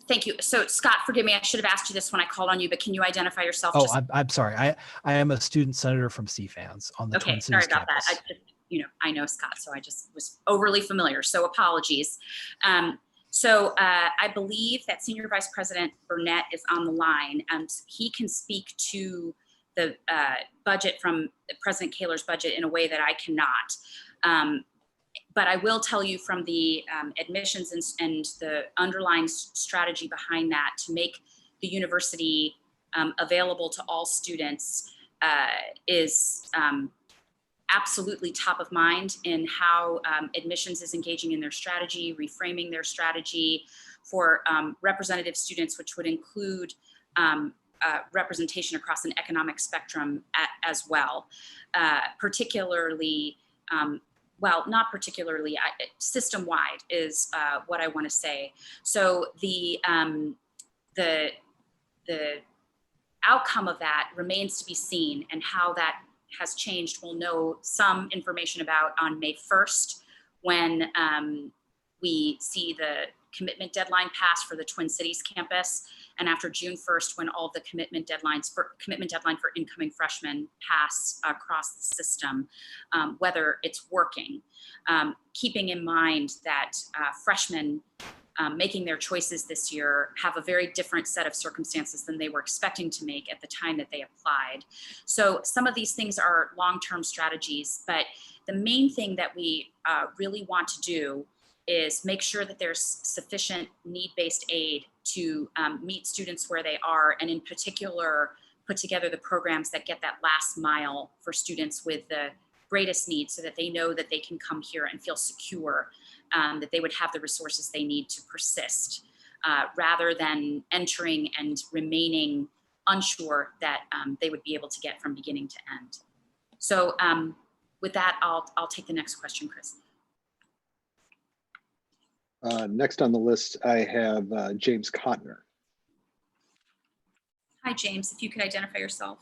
thank you. So Scott, forgive me, I should have asked you this when I called on you, but can you identify yourself? Oh, I'm sorry. I am a student senator from CFANS on the Twin Cities sorry about campus. that. I know Scott, so I just was overly familiar, so apologies. I believe that Senior Vice President Burnett is on the line, and he can speak to the budget from President Kaler's budget in a way that I cannot. But I will tell you from the admissions and the underlying strategy behind that to make the university available to all students is absolutely top of mind in how admissions is engaging in their strategy, reframing their strategy for representative students, which would include representation across an economic spectrum as well, particularly, well, not particularly, system-wide is what I want to say. So the outcome of that remains to be seen, and how that has changed we'll know some information about on May 1st when we see the commitment deadline pass for the Twin Cities campus, and after June 1st when all the commitment deadline for incoming freshmen pass across the system, whether it's working. Keeping in mind that freshmen making their choices this year have a very different set of circumstances than they were expecting to make at the time that they applied. So some of these things are long-term strategies, but the main thing that we really want to do is make sure that there's sufficient need-based aid to meet students where they are, and in particular, put together the programs that get that last mile for students with the greatest needs, so that they know that they can come here and feel secure, that they would have the resources they need to persist, rather than entering and remaining unsure that they would be able to get from beginning to end. So with that, I'll take the next question, Chris. Next on the list, I have James Cotner. Hi, James, if you could identify yourself.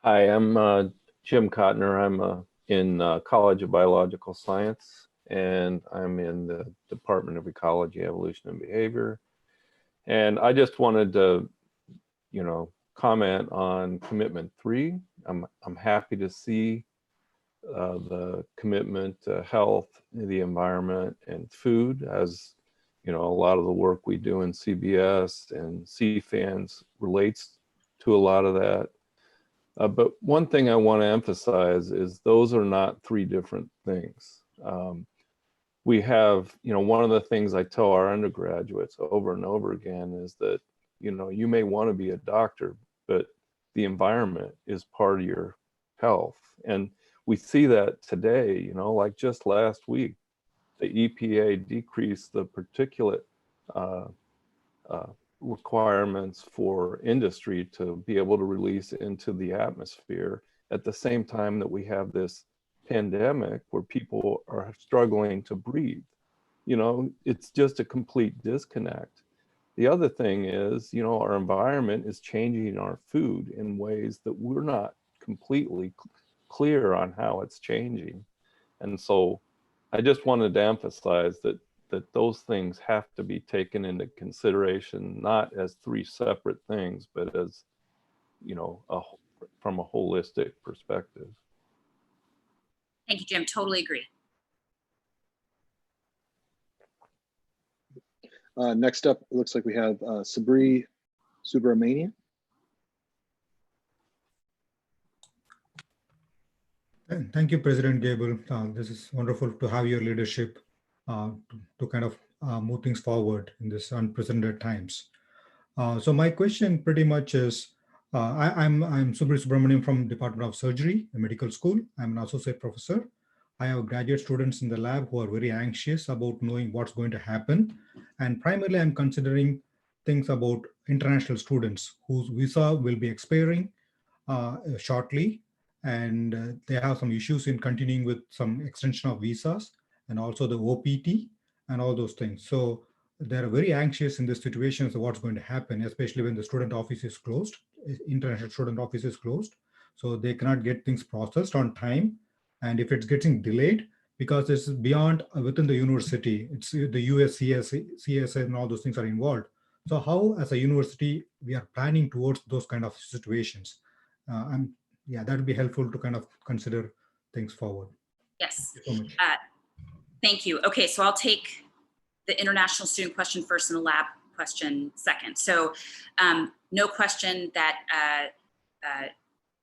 Hi, I'm Jim Cotner. I'm in College of Biological Science, and I'm in the Department of Ecology, Evolution, and Behavior. And I just wanted to, comment on Commitment 3. I'm happy to see the commitment to health, the environment, and food, as a lot of the work we do in CBS and CFANS relates to a lot of that. But one thing I want to emphasize is those are not three different things. We have, one of the things I tell our undergraduates over and over again is that, you may want to be a doctor, but the environment is part of your health. And we see that today, like just last week, the EPA decreased the particulate requirements for industry to be able to release into the atmosphere at the same time that we have this pandemic where people are struggling to breathe. It's just a complete disconnect. The other thing is, our environment is changing our food in ways that we're not completely clear on how it's changing. And so I just wanted to emphasize that those things have to be taken into consideration, not as three separate things, but as, from a holistic perspective. Thank you, Jim. Totally agree. Next up, it looks like we have Sabri Subramanian. Thank you, President Gable. This is wonderful to have your leadership to kind of move things forward in this unprecedented times. So my question pretty much is, I'm Subri Subramanian from Department of Surgery, the medical school. I'm an associate professor. I have graduate students in the lab who are very anxious about knowing what's going to happen. And primarily I'm considering things about international students whose visa will be expiring, shortly, and they have some issues in continuing with some extension of visas and also the OPT and all those things. So they're very anxious in this situation as to what's going to happen, especially when the student office is closed, international student office is closed. So they cannot get things processed on time. And if it's getting delayed, because it's beyond within the university, it's the US CSA and all those things are involved. So how, as a university, we are planning towards those kind of situations? And yeah, that would be helpful to kind of consider things forward. Yes. Thank you so much. Thank you. Okay, so I'll take the international student question first and the lab question second. So no question that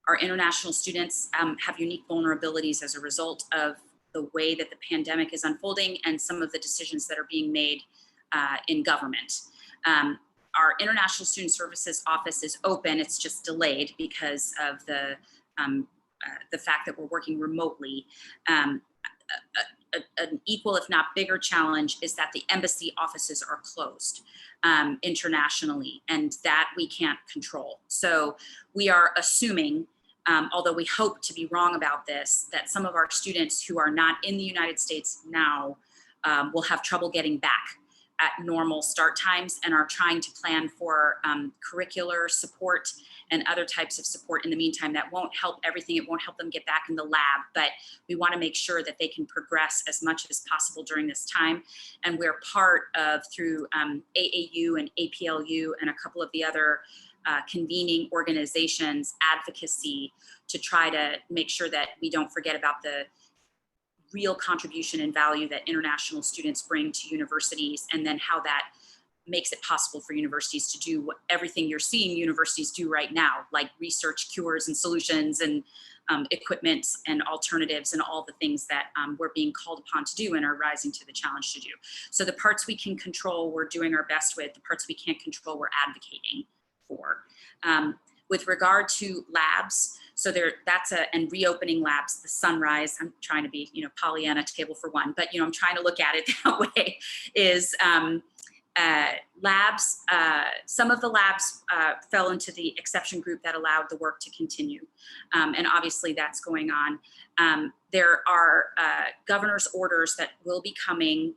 our international students have unique vulnerabilities as a result of the way that the pandemic is unfolding and some of the decisions that are being made in government. Our International Student Services Office is open. It's just delayed because of the fact that we're working remotely. An equal, if not bigger, challenge is that the embassy offices are closed internationally, and that we can't control. So we are assuming, although we hope to be wrong about this, that some of our students who are not in the United States now will have trouble getting back at normal start times, and are trying to plan for curricular support and other types of support in the meantime. That won't help everything. It won't help them get back in the lab, but we want to make sure that they can progress as much as possible during this time. And we're part of, through AAU and APLU and a couple of the other convening organizations, advocacy, to try to make sure that we don't forget about the real contribution and value that international students bring to universities, and then how that makes it possible for universities to do everything you're seeing universities do right now, like research cures and solutions and equipment and alternatives and all the things that we're being called upon to do and are rising to the challenge to do. So the parts we can control, we're doing our best with. The parts we can't control, we're advocating for. With regard to labs, so and reopening labs, the sunrise, I'm trying to be, Pollyanna, table for one, but, I'm trying to look at it that way, is labs, some of the labs fell into the exception group that allowed the work to continue. And obviously that's going on. There are governor's orders that will be coming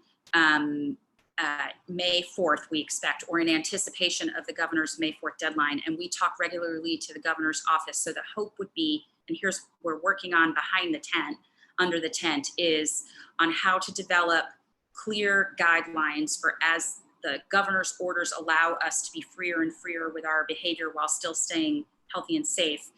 May 4th, we expect, or in anticipation of the governor's May 4th deadline. And we talk regularly to the governor's office. So the hope would be, and here's we're working on behind the tent, under the tent, is on how to develop clear guidelines for, as the governor's orders allow us to be freer and freer with our behavior while still staying healthy and safe,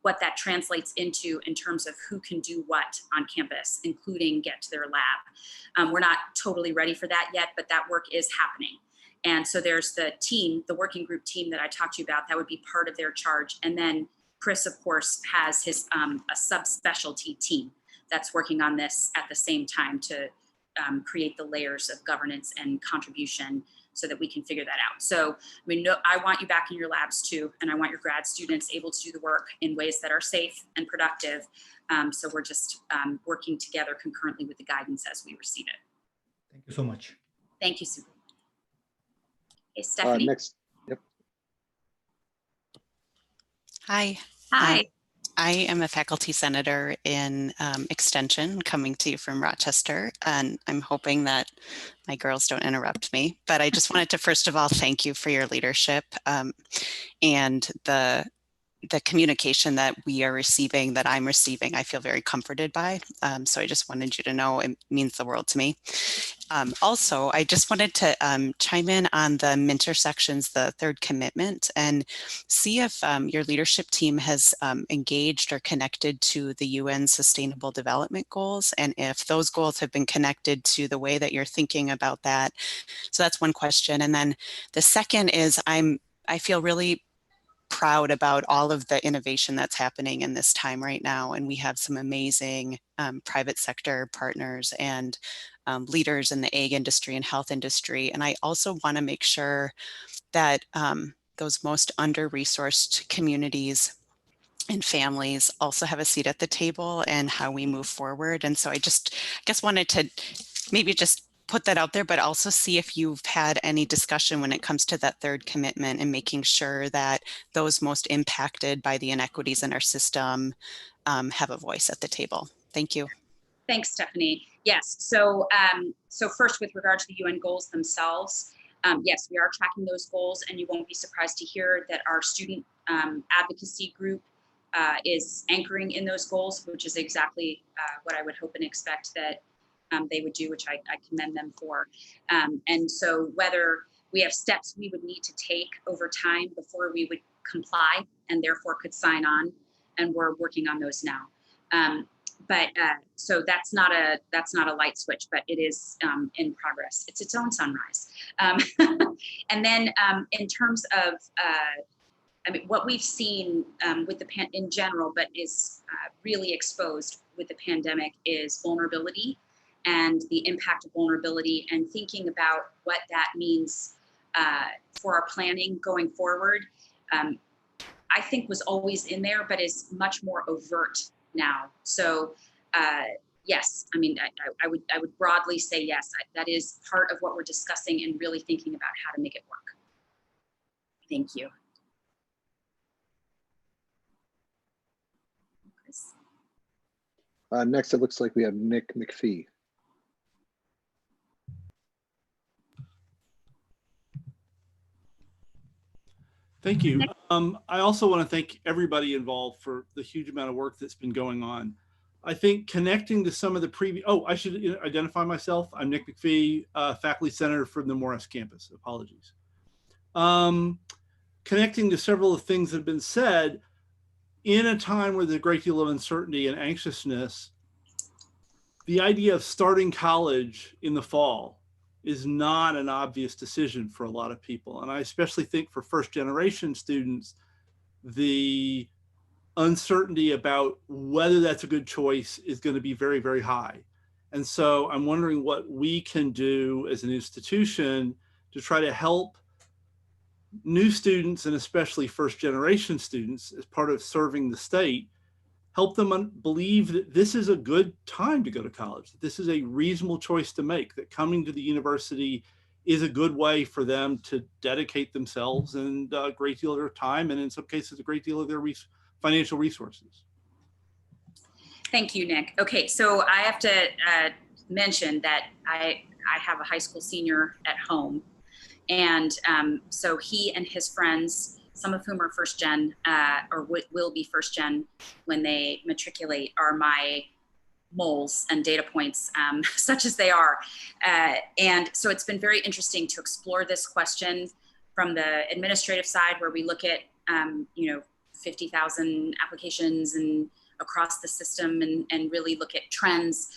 what that translates into in terms of who can do what on campus, including get to their lab. We're not totally ready for that yet, but that work is happening. And so there's the team, the working group team that I talked to you about, that would be part of their charge. And then Chris, of course, has his a subspecialty team that's working on this at the same time to create the layers of governance and contribution so that we can figure that out. So I want you back in your labs too, and I want your grad students able to do the work in ways that are safe and productive. So we're just working together concurrently with the guidance as we receive it. Thank you so much. Thank you, Sue. Okay, Stephanie. Next. Yep. Hi. Hi. I am a faculty senator in Extension, coming to you from Rochester, and I'm hoping that my girls don't interrupt me. But I just wanted to, first of all, thank you for your leadership and the communication that we are receiving, that I'm receiving, I feel very comforted by. So I just wanted you to know it means the world to me. Also, I just wanted to chime in on the Minter sections, the third commitment, and see if your leadership team has engaged or connected to the UN Sustainable Development Goals, and if those goals have been connected to the way that you're thinking about that. So that's one question. And then the second is I feel really proud about all of the innovation that's happening in this time right now. And we have some amazing private sector partners and leaders in the ag industry and health industry. And I also want to make sure that those most under-resourced communities and families also have a seat at the table and how we move forward. And so I guess wanted to maybe just put that out there, but also see if you've had any discussion when it comes to that third commitment and making sure that those most impacted by the inequities in our system have a voice at the table. Thank you. Thanks, Stephanie. Yes, so first with regard to the UN goals themselves, yes, we are tracking those goals, and you won't be surprised to hear that our student advocacy group is anchoring in those goals, which is exactly what I would hope and expect that they would do, which I commend them for. And so whether we have steps we would need to take over time before we would comply and therefore could sign on, and we're working on those now. So that's not a light switch, but it is in progress. It's its own sunrise. And then in terms of, I mean, what we've seen with the in general, but is really exposed with the pandemic is vulnerability and the impact of vulnerability, and thinking about what that means for our planning going forward. I think was always in there, but is much more overt now. So yes, I mean, I would broadly say yes, that is part of what we're discussing and really thinking about how to make it work. Thank you. Next, it looks like we have Nick McPhee. Thank you. I also want to thank everybody involved for the huge amount of work that's been going on. I think connecting to some of the previous, I should identify myself. I'm Nick McPhee, faculty senator from the Morris campus. Apologies. Connecting to several of the things that have been said, in a time where there's a great deal of uncertainty and anxiousness, the idea of starting college in the fall is not an obvious decision for a lot of people. And I especially think for first generation students, the uncertainty about whether that's a good choice is going to be very, very high. And so I'm wondering what we can do as an institution to try to help new students, and especially first generation students, as part of serving the state, help them believe that this is a good time to go to college, that this is a reasonable choice to make, that coming to the university is a good way for them to dedicate themselves and a great deal of their time, and in some cases, a great deal of their financial resources. Thank you, Nick. Okay, so I have to mention that I have a high school senior at home. And so he and his friends, some of whom are first gen or will be first gen when they matriculate, are my moles and data points, such as they are. And so it's been very interesting to explore this question from the administrative side, where we look at, 50,000 applications and across the system, and really look at trends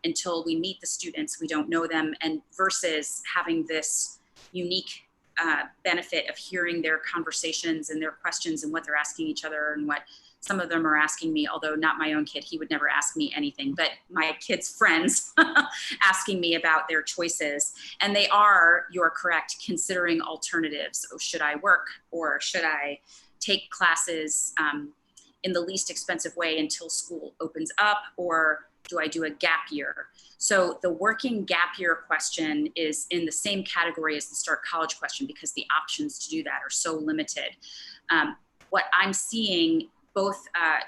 until we meet the students. We don't know them, and versus having this unique benefit of hearing their conversations and their questions and what they're asking each other, and what some of them are asking me, although not my own kid, he would never ask me anything, but my kids' friends asking me about their choices. And they are, you're correct, considering alternatives. Oh, should I work, or should I take classes in the least expensive way until school opens up, or do I do a gap year? So the working gap year question is in the same category as the start college question, because the options to do that are so limited. What I'm seeing, both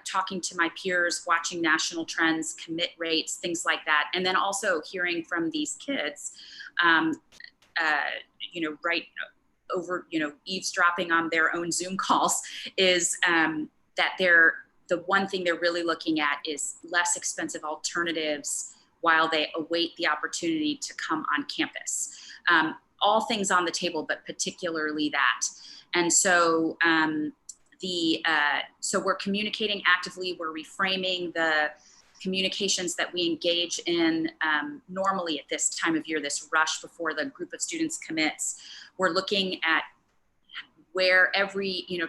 talking to my peers, watching national trends, commit rates, things like that, and then also hearing from these kids, right over, eavesdropping on their own Zoom calls, is that the one thing they're really looking at is less expensive alternatives while they await the opportunity to come on campus. All things on the table, but particularly that. And so so we're communicating actively, we're reframing the communications that we engage in normally at this time of year, this rush before the group of students commits. We're looking at where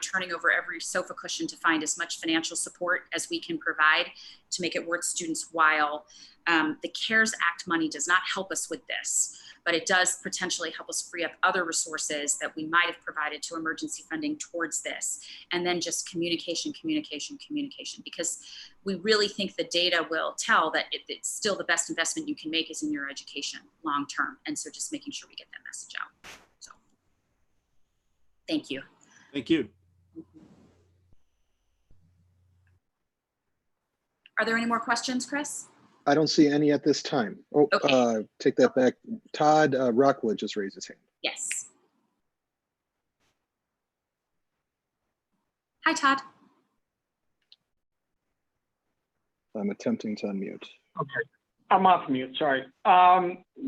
turning over every sofa cushion to find as much financial support as we can provide to make it worth students' while. The CARES Act money does not help us with this, but it does potentially help us free up other resources that we might have provided to emergency funding towards this. And then just communication, because we really think the data will tell that it's still the best investment you can make is in your education long-term. And so just making sure we get that message out. So thank you. Thank you. Are there any more questions, Chris? I don't see any at this time. Oh, Okay. take that back. Todd Rockwood just raised his hand. Yes. Hi, Todd. I'm attempting to unmute. Okay, I'm off mute, sorry.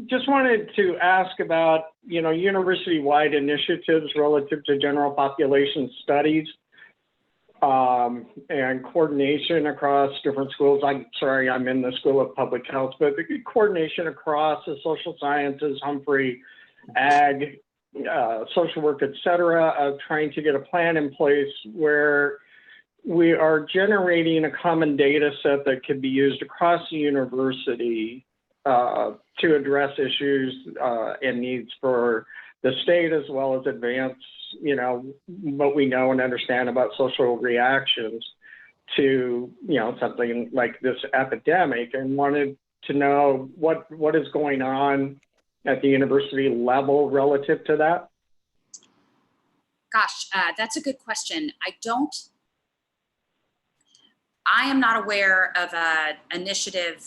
Just wanted to ask about, university-wide initiatives relative to general population studies and coordination across different schools. I'm sorry, I'm in the School of Public Health, but the coordination across the social sciences, Humphrey, ag, social work, et cetera, of trying to get a plan in place where we are generating a common data set that could be used across the university to address issues and needs for the state, as well as advance, what we know and understand about social reactions to, something like this epidemic, and wanted to know what is going on at the university level relative to that. Gosh, that's a good question. I am not aware of an initiative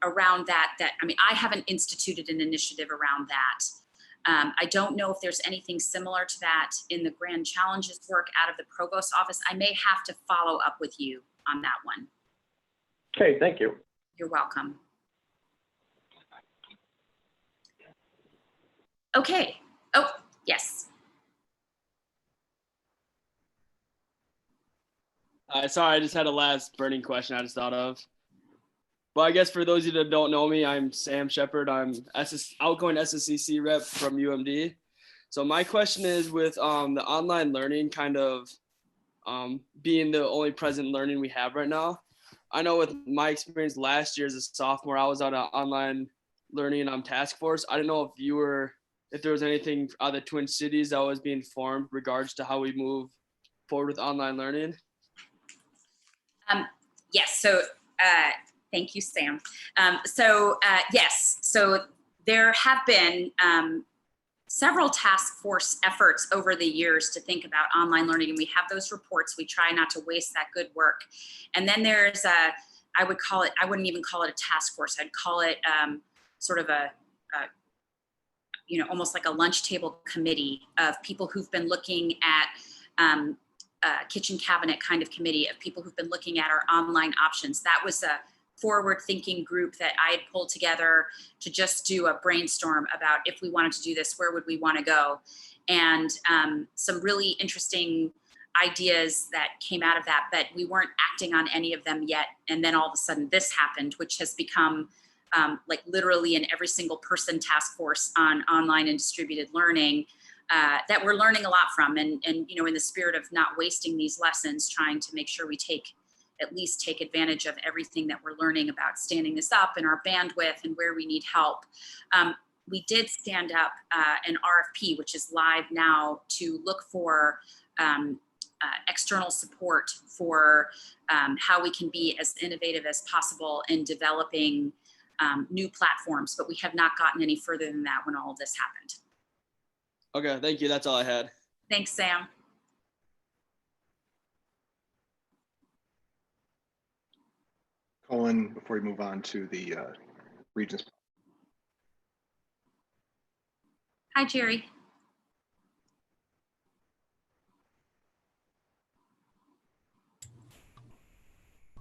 around that. I haven't instituted an initiative around that. I don't know if there's anything similar to that in the Grand Challenges work out of the Provost office. I may have to follow up with you on that one. Okay, thank you. You're welcome. Okay. Oh, yes. Sorry, I just had a last burning question I just thought of. Well, I guess for those of you that don't know me, I'm Sam Shepard. I'm outgoing SSCC rep from UMD. So my question is, with the online learning kind of being the only present learning we have right now, I know with my experience last year as a sophomore, I was on an online learning task force. I don't know if there was anything out of the Twin Cities that was being formed regards to how we move forward with online learning. Yes, so thank you, Sam. Yes, so there have been several task force efforts over the years to think about online learning, and we have those reports. We try not to waste that good work. And then there's I wouldn't even call it a task force. I'd call it sort of almost like a lunch table committee of people who've been looking at kitchen cabinet kind of committee of people who've been looking at our online options. That was a forward-thinking group that I had pulled together to just do a brainstorm about, if we wanted to do this, where would we want to go? And some really interesting ideas that came out of that, but we weren't acting on any of them yet. And then all of a sudden this happened, which has become like literally an every single person task force on online and distributed learning that we're learning a lot from. And in the spirit of not wasting these lessons, trying to make sure we at least take advantage of everything that we're learning about standing this up and our bandwidth and where we need help. We did stand up an RFP, which is live now, to look for external support for how we can be as innovative as possible in developing new platforms, but we have not gotten any further than that when all of this happened. Okay, thank you. That's all I had. Thanks, Sam. Colin, before we move on to the Regents. Hi, Jerry.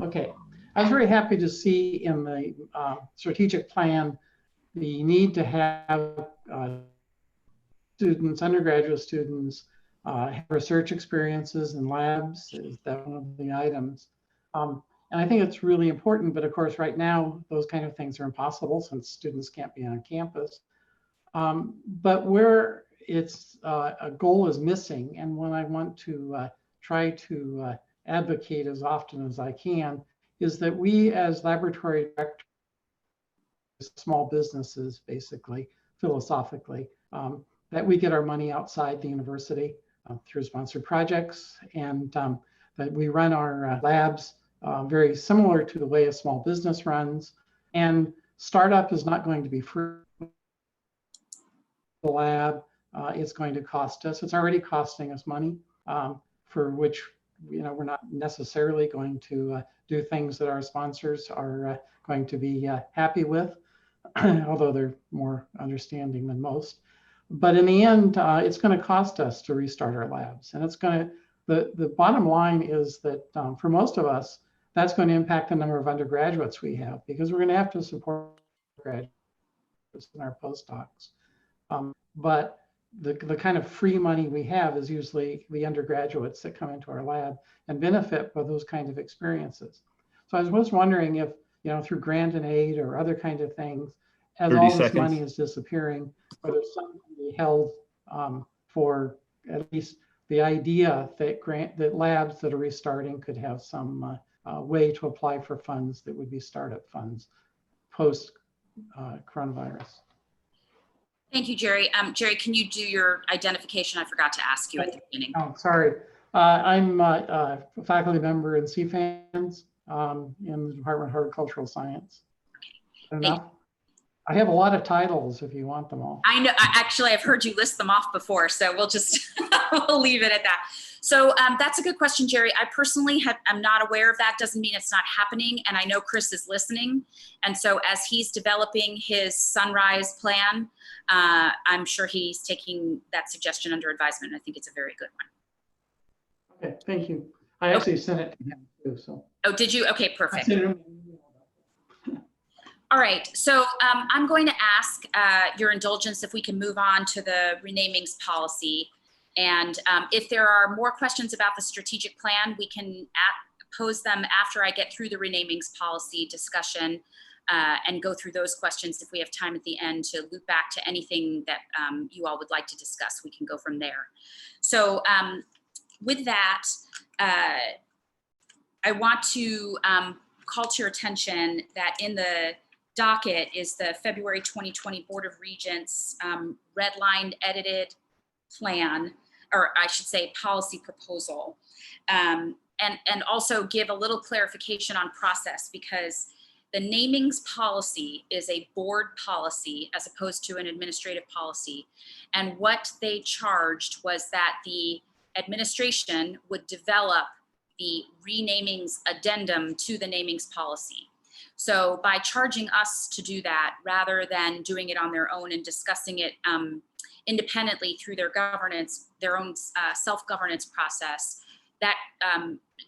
Okay, I was very happy to see in the strategic plan the need to have students, undergraduate students, have research experiences in labs. Is that one of the items? And I think it's really important, but of course, right now, those kind of things are impossible since students can't be on campus. But where a goal is missing, and when I want to try to advocate as often as I can, is that we as laboratory directors, small businesses basically, philosophically, that we get our money outside the university through sponsored projects, and that we run our labs very similar to the way a small business runs. And startup is not going to be free. The lab is going to cost us. It's already costing us money, for which we're not necessarily going to do things that our sponsors are going to be happy with, although they're more understanding than most. But in the end, it's going to cost us to restart our labs, and it's going to. The bottom line is that for most of us, that's going to impact the number of undergraduates we have, because we're going to have to support graduates and our postdocs. But the kind of free money we have is usually the undergraduates that come into our lab and benefit by those kinds of experiences. So I was wondering if, through grant and aid or other kind of things, as all this money is disappearing, whether something can be held for at least the idea that labs that are restarting could have some way to apply for funds that would be startup funds post coronavirus. Thank you, Jerry. Jerry, can you do your identification? I forgot to ask you at the beginning. Oh, sorry. I'm a faculty member in CFANS in the Department of Horticultural Science. Okay. Enough? I have a lot of titles if you want them all. I know, actually, I've heard you list them off before, so we'll just we'll leave it at that. So that's a good question, Jerry. I personally I'm not aware of that. Doesn't mean it's not happening. And I know Chris is listening. And so as he's developing his Sunrise plan, I'm sure he's taking that suggestion under advisement. I think it's a very good one. Okay, thank you. I actually sent it to him too, so. Oh, did you? Okay, perfect. All right, so I'm going to ask your indulgence if we can move on to the renamings policy. And if there are more questions about the strategic plan, we can pose them after I get through the renamings policy discussion and go through those questions. If we have time at the end to loop back to anything that you all would like to discuss, we can go from there. So with that, I want to call to your attention that in the docket is the February 2020 Board of Regents redlined edited plan, or I should say policy proposal, and also give a little clarification on process, because the namings policy is a board policy as opposed to an administrative policy. And what they charged was that the administration would develop the renamings addendum to the namings policy. So by charging us to do that, rather than doing it on their own and discussing it independently through their governance, their own self-governance process, that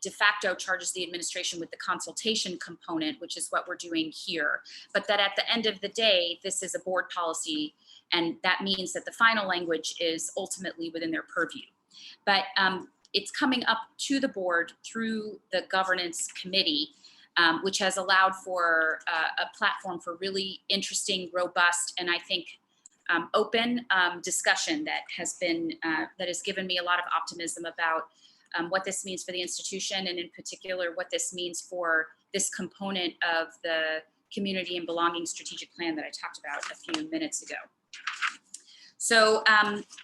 de facto charges the administration with the consultation component, which is what we're doing here. But that at the end of the day, this is a board policy, and that means that the final language is ultimately within their purview. But it's coming up to the board through the governance committee, which has allowed for a platform for really interesting, robust, and I think open discussion that has been that has given me a lot of optimism about what this means for the institution, and in particular what this means for this component of the community and belonging strategic plan that I talked about a few minutes ago. So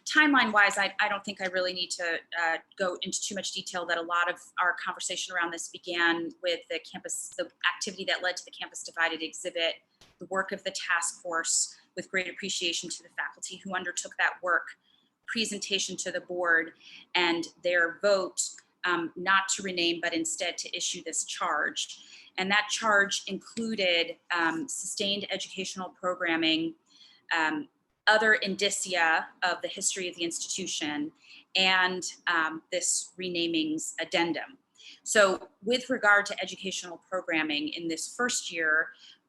timeline-wise, I don't think I really need to go into too much detail. That a lot of our conversation around this began with the activity that led to the Campus Divided exhibit, the work of the task force, with great appreciation to the faculty who undertook that work, presentation to the board, and their vote not to rename, but instead to issue this charge. And that charge included sustained educational programming, other indicia of the history of the institution, and this renamings addendum. So with regard to educational programming in this first year,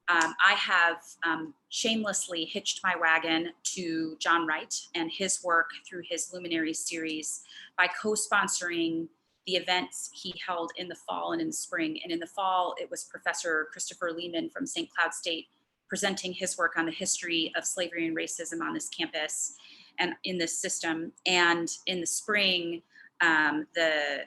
I have shamelessly hitched my wagon to John Wright and his work through his Luminaries series by co-sponsoring the events he held in the fall and in the spring. And in the fall, it was Professor Christopher Lehman from St. Cloud State presenting his work on the history of slavery and racism on this campus and in this system. And in the spring, the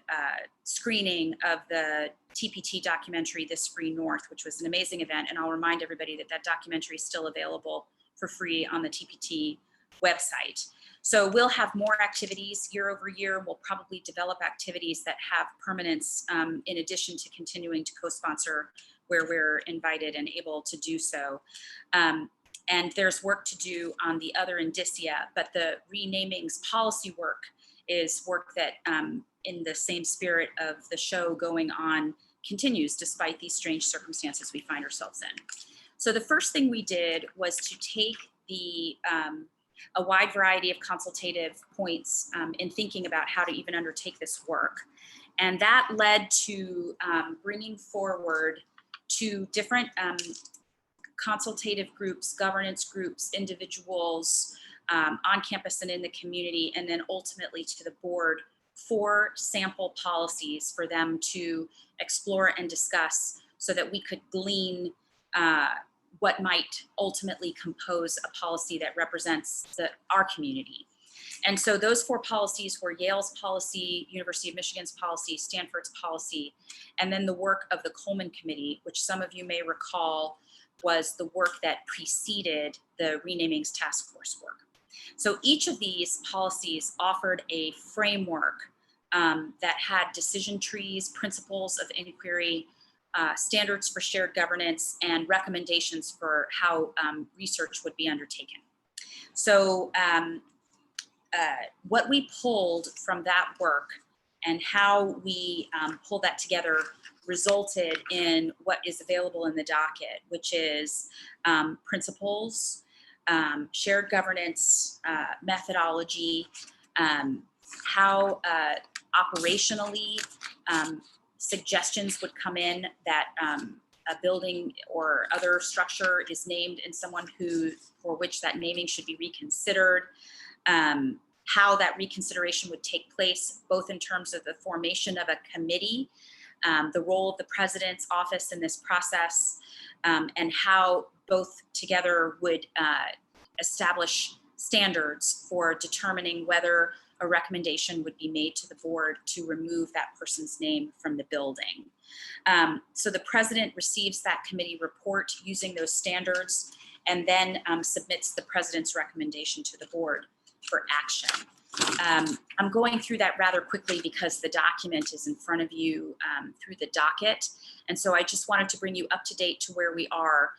screening of the TPT documentary, This Free North, which was an amazing event. And I'll remind everybody that that documentary is still available for free on the TPT website. So we'll have more activities year over year. We'll probably develop activities that have permanence in addition to continuing to co-sponsor where we're invited and able to do so. And there's work to do on the other indicia, but the renamings policy work is work that in the same spirit of the show going on continues despite these strange circumstances we find ourselves in. So the first thing we did was to take a wide variety of consultative points in thinking about how to even undertake this work. And that led to bringing forward to different consultative groups, governance groups, individuals on campus and in the community, and then ultimately to the board 4 sample policies for them to explore and discuss so that we could glean what might ultimately compose a policy that represents our community. And so those 4 policies were Yale's policy, University of Michigan's policy, Stanford's policy, and then the work of the Coleman Committee, which some of you may recall was the work that preceded the renamings task force work. So each of these policies offered a framework that had decision trees, principles of inquiry, standards for shared governance, and recommendations for how research would be undertaken. So what we pulled from that work and how we pulled that together resulted in what is available in the docket, which is principles, shared governance, methodology, how operationally suggestions would come in that a building or other structure is named in someone for which that naming should be reconsidered, how that reconsideration would take place, both in terms of the formation of a committee, the role of the president's office in this process, and how both together would establish standards for determining whether a recommendation would be made to the board to remove that person's name from the building. So the president receives that committee report using those standards and then submits the president's recommendation to the board for action. I'm going through that rather quickly because the document is in front of you through the docket. And so I just wanted to bring you up to date to where we are.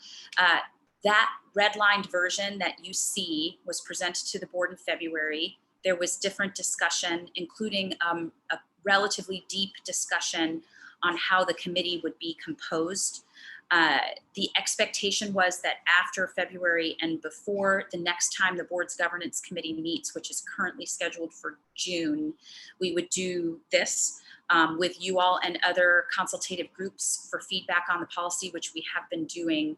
That redlined version that you see was presented to the board in February. There was different discussion, including a relatively deep discussion on how the committee would be composed. The expectation was that after February and before the next time the board's governance committee meets, which is currently scheduled for June, we would do this with you all and other consultative groups for feedback on the policy, which we have been doing.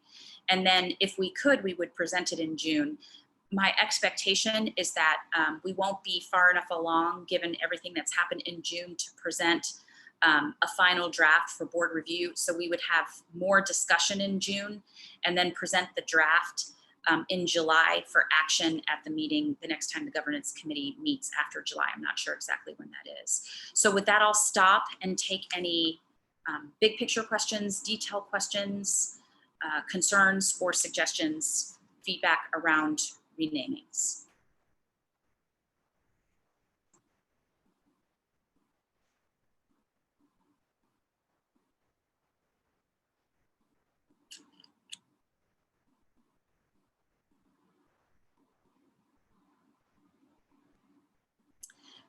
And then if we could, we would present it in June. My expectation is that we won't be far enough along, given everything that's happened in June, to present a final draft for board review. So we would have more discussion in June and then present the draft in July for action at the meeting the next time the governance committee meets after July. I'm not sure exactly when that is. So with that, I'll stop and take any big picture questions, detailed questions, concerns, or suggestions, feedback around renamings.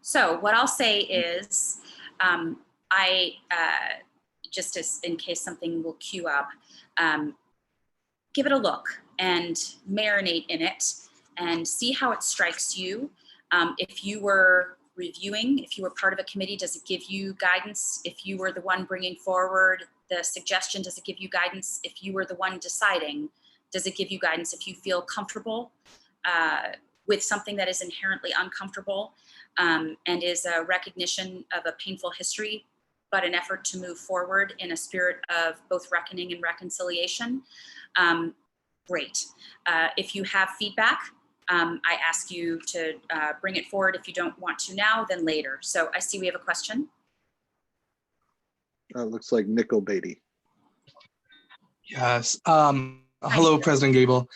So what I'll say is, just as in case something will queue up, give it a look and marinate in it and see how it strikes you. If you were reviewing, if you were part of a committee, does it give you guidance? If you were the one bringing forward the suggestion, does it give you guidance? If you were the one deciding, does it give you guidance? If you feel comfortable with something that is inherently uncomfortable and is a recognition of a painful history, but an effort to move forward in a spirit of both reckoning and reconciliation, great. If you have feedback, I ask you to bring it forward. If you don't want to now, then later. So I see we have a question. Looks like Nickel Beatty. Yes. Hello, President Gable.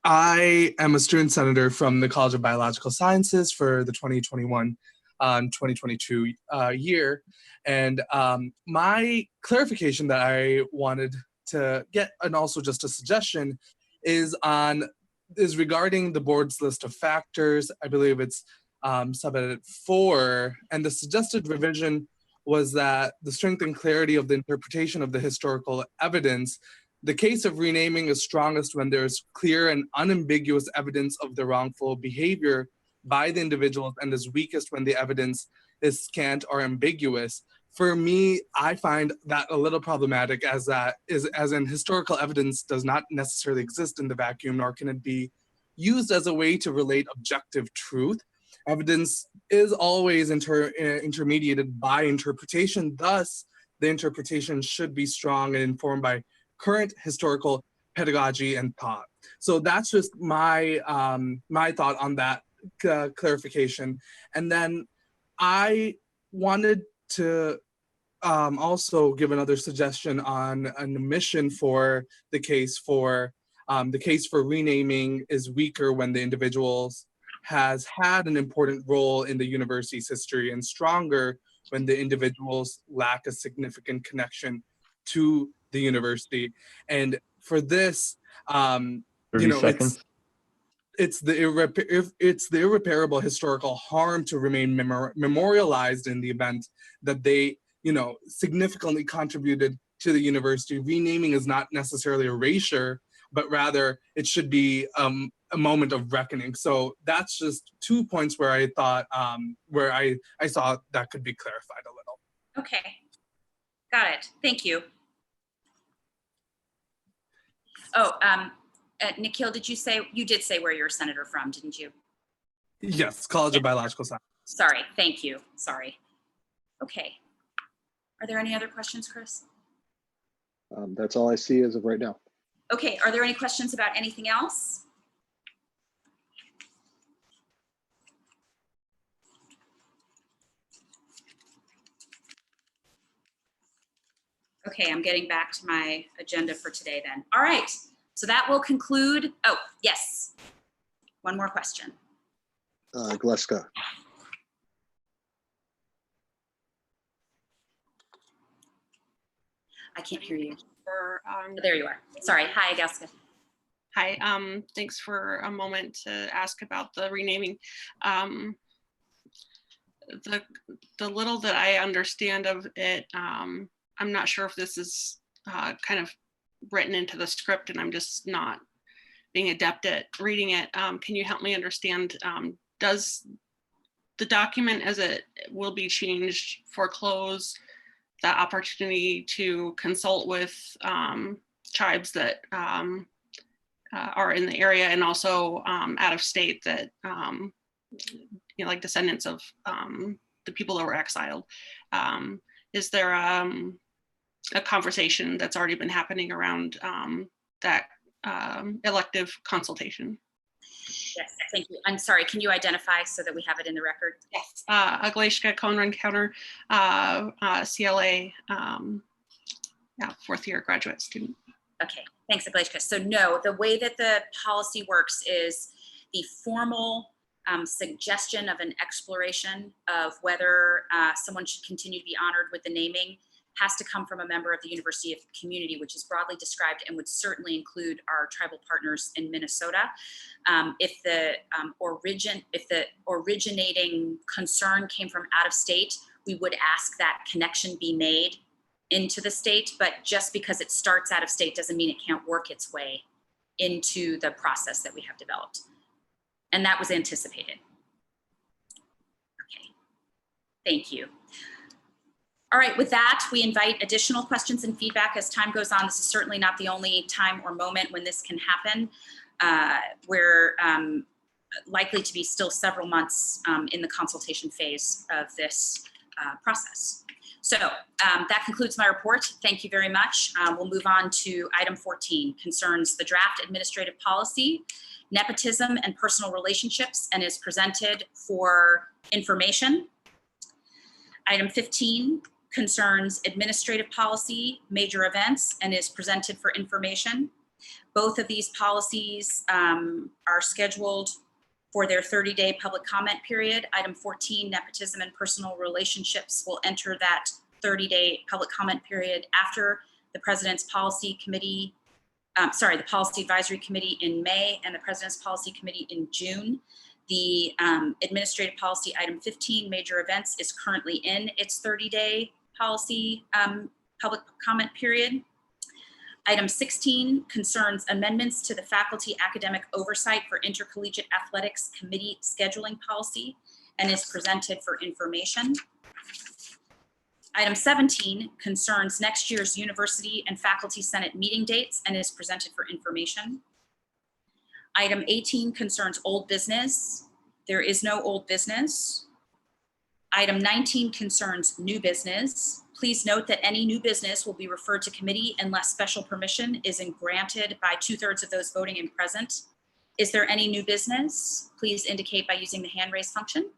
I am a student senator from the College of Biological Sciences for the 2021-2022 year. And my clarification that I wanted to get, and also just a suggestion, is regarding the board's list of factors. I believe it's subheaded 4, and the suggested revision was that the strength and clarity of the interpretation of the historical evidence. The case of renaming is strongest when there is clear and unambiguous evidence of the wrongful behavior by the individuals, and is weakest when the evidence is scant or ambiguous. For me, I find that a little problematic, as in historical evidence does not necessarily exist in the vacuum, nor can it be used as a way to relate objective truth. Evidence is always intermediated by interpretation. Thus, the interpretation should be strong and informed by current historical pedagogy and thought. So that's just my my thought on that clarification. And then I wanted to also give another suggestion on an omission for the case for renaming is weaker when the individuals has had an important role in the university's history, and stronger when the individuals lack a significant connection to the university. And for this, 30 seconds. It's the irreparable historical harm to remain memorialized in the event that they, significantly contributed to the university. Renaming is not necessarily erasure, but rather it should be a moment of reckoning. So that's just 2 points where I thought, where I saw that could be clarified a little. Okay, got it. Thank you. Oh, Nikhil, you did say where you're a senator from, didn't you? Yes, College of Biological Science. Sorry, thank you, sorry. Okay, are there any other questions, Chris? That's all I see as of right now. Okay, are there any questions about anything else? Okay, I'm getting back to my agenda for today then. All right, so that will conclude. Oh, yes. One more question. Gleska. I can't hear you. There you are. Sorry. Hi, Gleska. Hi, thanks for a moment to ask about the renaming. The little that I understand of it, I'm not sure if this is kind of written into the script and I'm just not being adept at reading it. Can you help me understand, does the document as it will be changed foreclose that opportunity to consult with tribes that are in the area and also out of state that, like descendants of the people that were exiled? Is there a conversation that's already been happening around that elective consultation? Yes, thank you. I'm sorry, can you identify so that we have it in the record? Yes. Agnieszka Conran-Counter, CLA, fourth year graduate student. Okay, thanks, Agnieszka. So no, the way that the policy works is the formal suggestion of an exploration of whether someone should continue to be honored with the naming has to come from a member of the University of Community, which is broadly described and would certainly include our tribal partners in Minnesota. If the originating concern came from out of state, we would ask that connection be made into the state, but just because it starts out of state doesn't mean it can't work its way into the process that we have developed. And that was anticipated. Okay, thank you. All right, with that, we invite additional questions and feedback as time goes on. This is certainly not the only time or moment when this can happen. We're likely to be still several months in the consultation phase of this process. So that concludes my report. Thank you very much. We'll move on to item 14, concerns the draft administrative policy, nepotism and personal relationships, and is presented for information. Item 15 concerns administrative policy, major events, and is presented for information. Both of these policies are scheduled for their 30-day public comment period. Item 14, nepotism and personal relationships, will enter that 30-day public comment period after the President's Policy Committee, the Policy Advisory Committee in May and the President's Policy Committee in June. The administrative policy item 15, major events, is currently in its 30-day policy public comment period. Item 16 concerns amendments to the faculty academic oversight for intercollegiate athletics committee scheduling policy and is presented for information. Item 17 concerns next year's university and faculty senate meeting dates and is presented for information. Item 18 concerns old business. There is no old business. Item 19 concerns new business. Please note that any new business will be referred to committee unless special permission is granted by 2/3 of those voting and present. Is there any new business? Please indicate by using the hand raise function.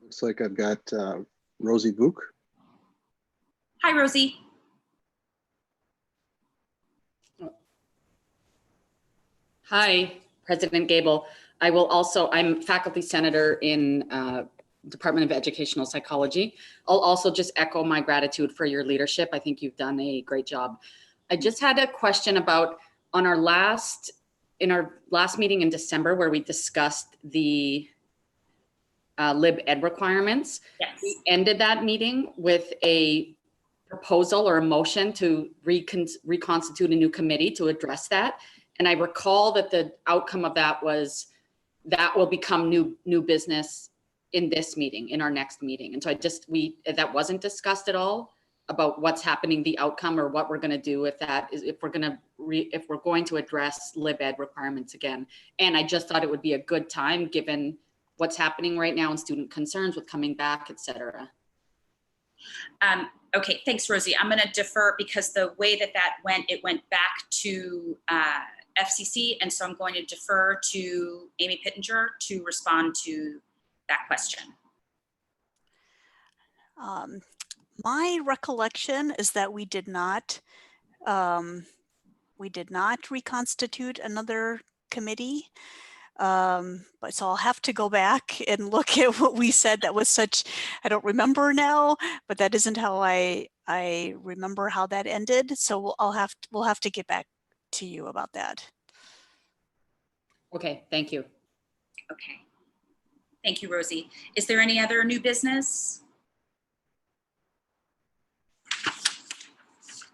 Looks like I've got Rosie Book. Hi, Rosie. Hi, President Gable. I'm faculty senator in Department of Educational Psychology. I'll also just echo my gratitude for your leadership. I think you've done a great job. I just had a question about in our last meeting in December where we discussed the lib ed requirements. Yes. We ended that meeting with a proposal or a motion to reconstitute a new committee to address that. And I recall that the outcome of that was that will become new business in this meeting, in our next meeting. And so that wasn't discussed at all about what's happening, the outcome, or what we're going to do if we're going to address lib ed requirements again. And I just thought it would be a good time given what's happening right now and student concerns with coming back, et cetera. Okay, thanks, Rosie. I'm going to defer because the way that went, it went back to FCC, and so I'm going to defer to Amy Pittenger to respond to that question. My recollection is that we did not reconstitute another committee. But so I'll have to go back and look at what we said. That was such, I don't remember now, but that isn't how I remember how that ended. So we'll have to get back to you about that. Okay, thank you. Okay. Thank you, Rosie. Is there any other new business?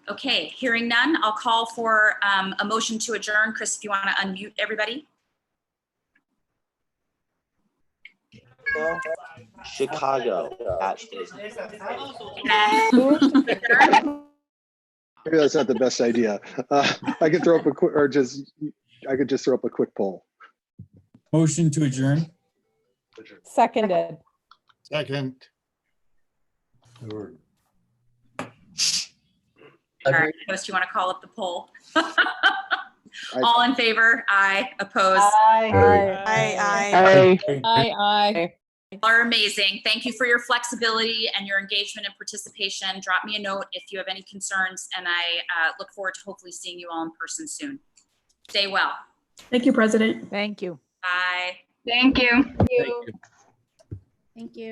Okay, hearing none, I'll call for a motion to adjourn. Chris, if you want to unmute everybody. Chicago at Maybe that's not the best idea. I could throw up I could just throw up a quick poll. Motion to adjourn. Seconded. Second. All right, host, you want to call up the poll? All in favor? Aye. Opposed? Aye. Aye. Aye. Aye. Are amazing. Thank you for your flexibility and your engagement and participation. Drop me a note if you have any concerns, and I look forward to hopefully seeing you all in person soon. Stay well. Thank you, President. Thank you. Bye. Thank you. Thank you. Thank you.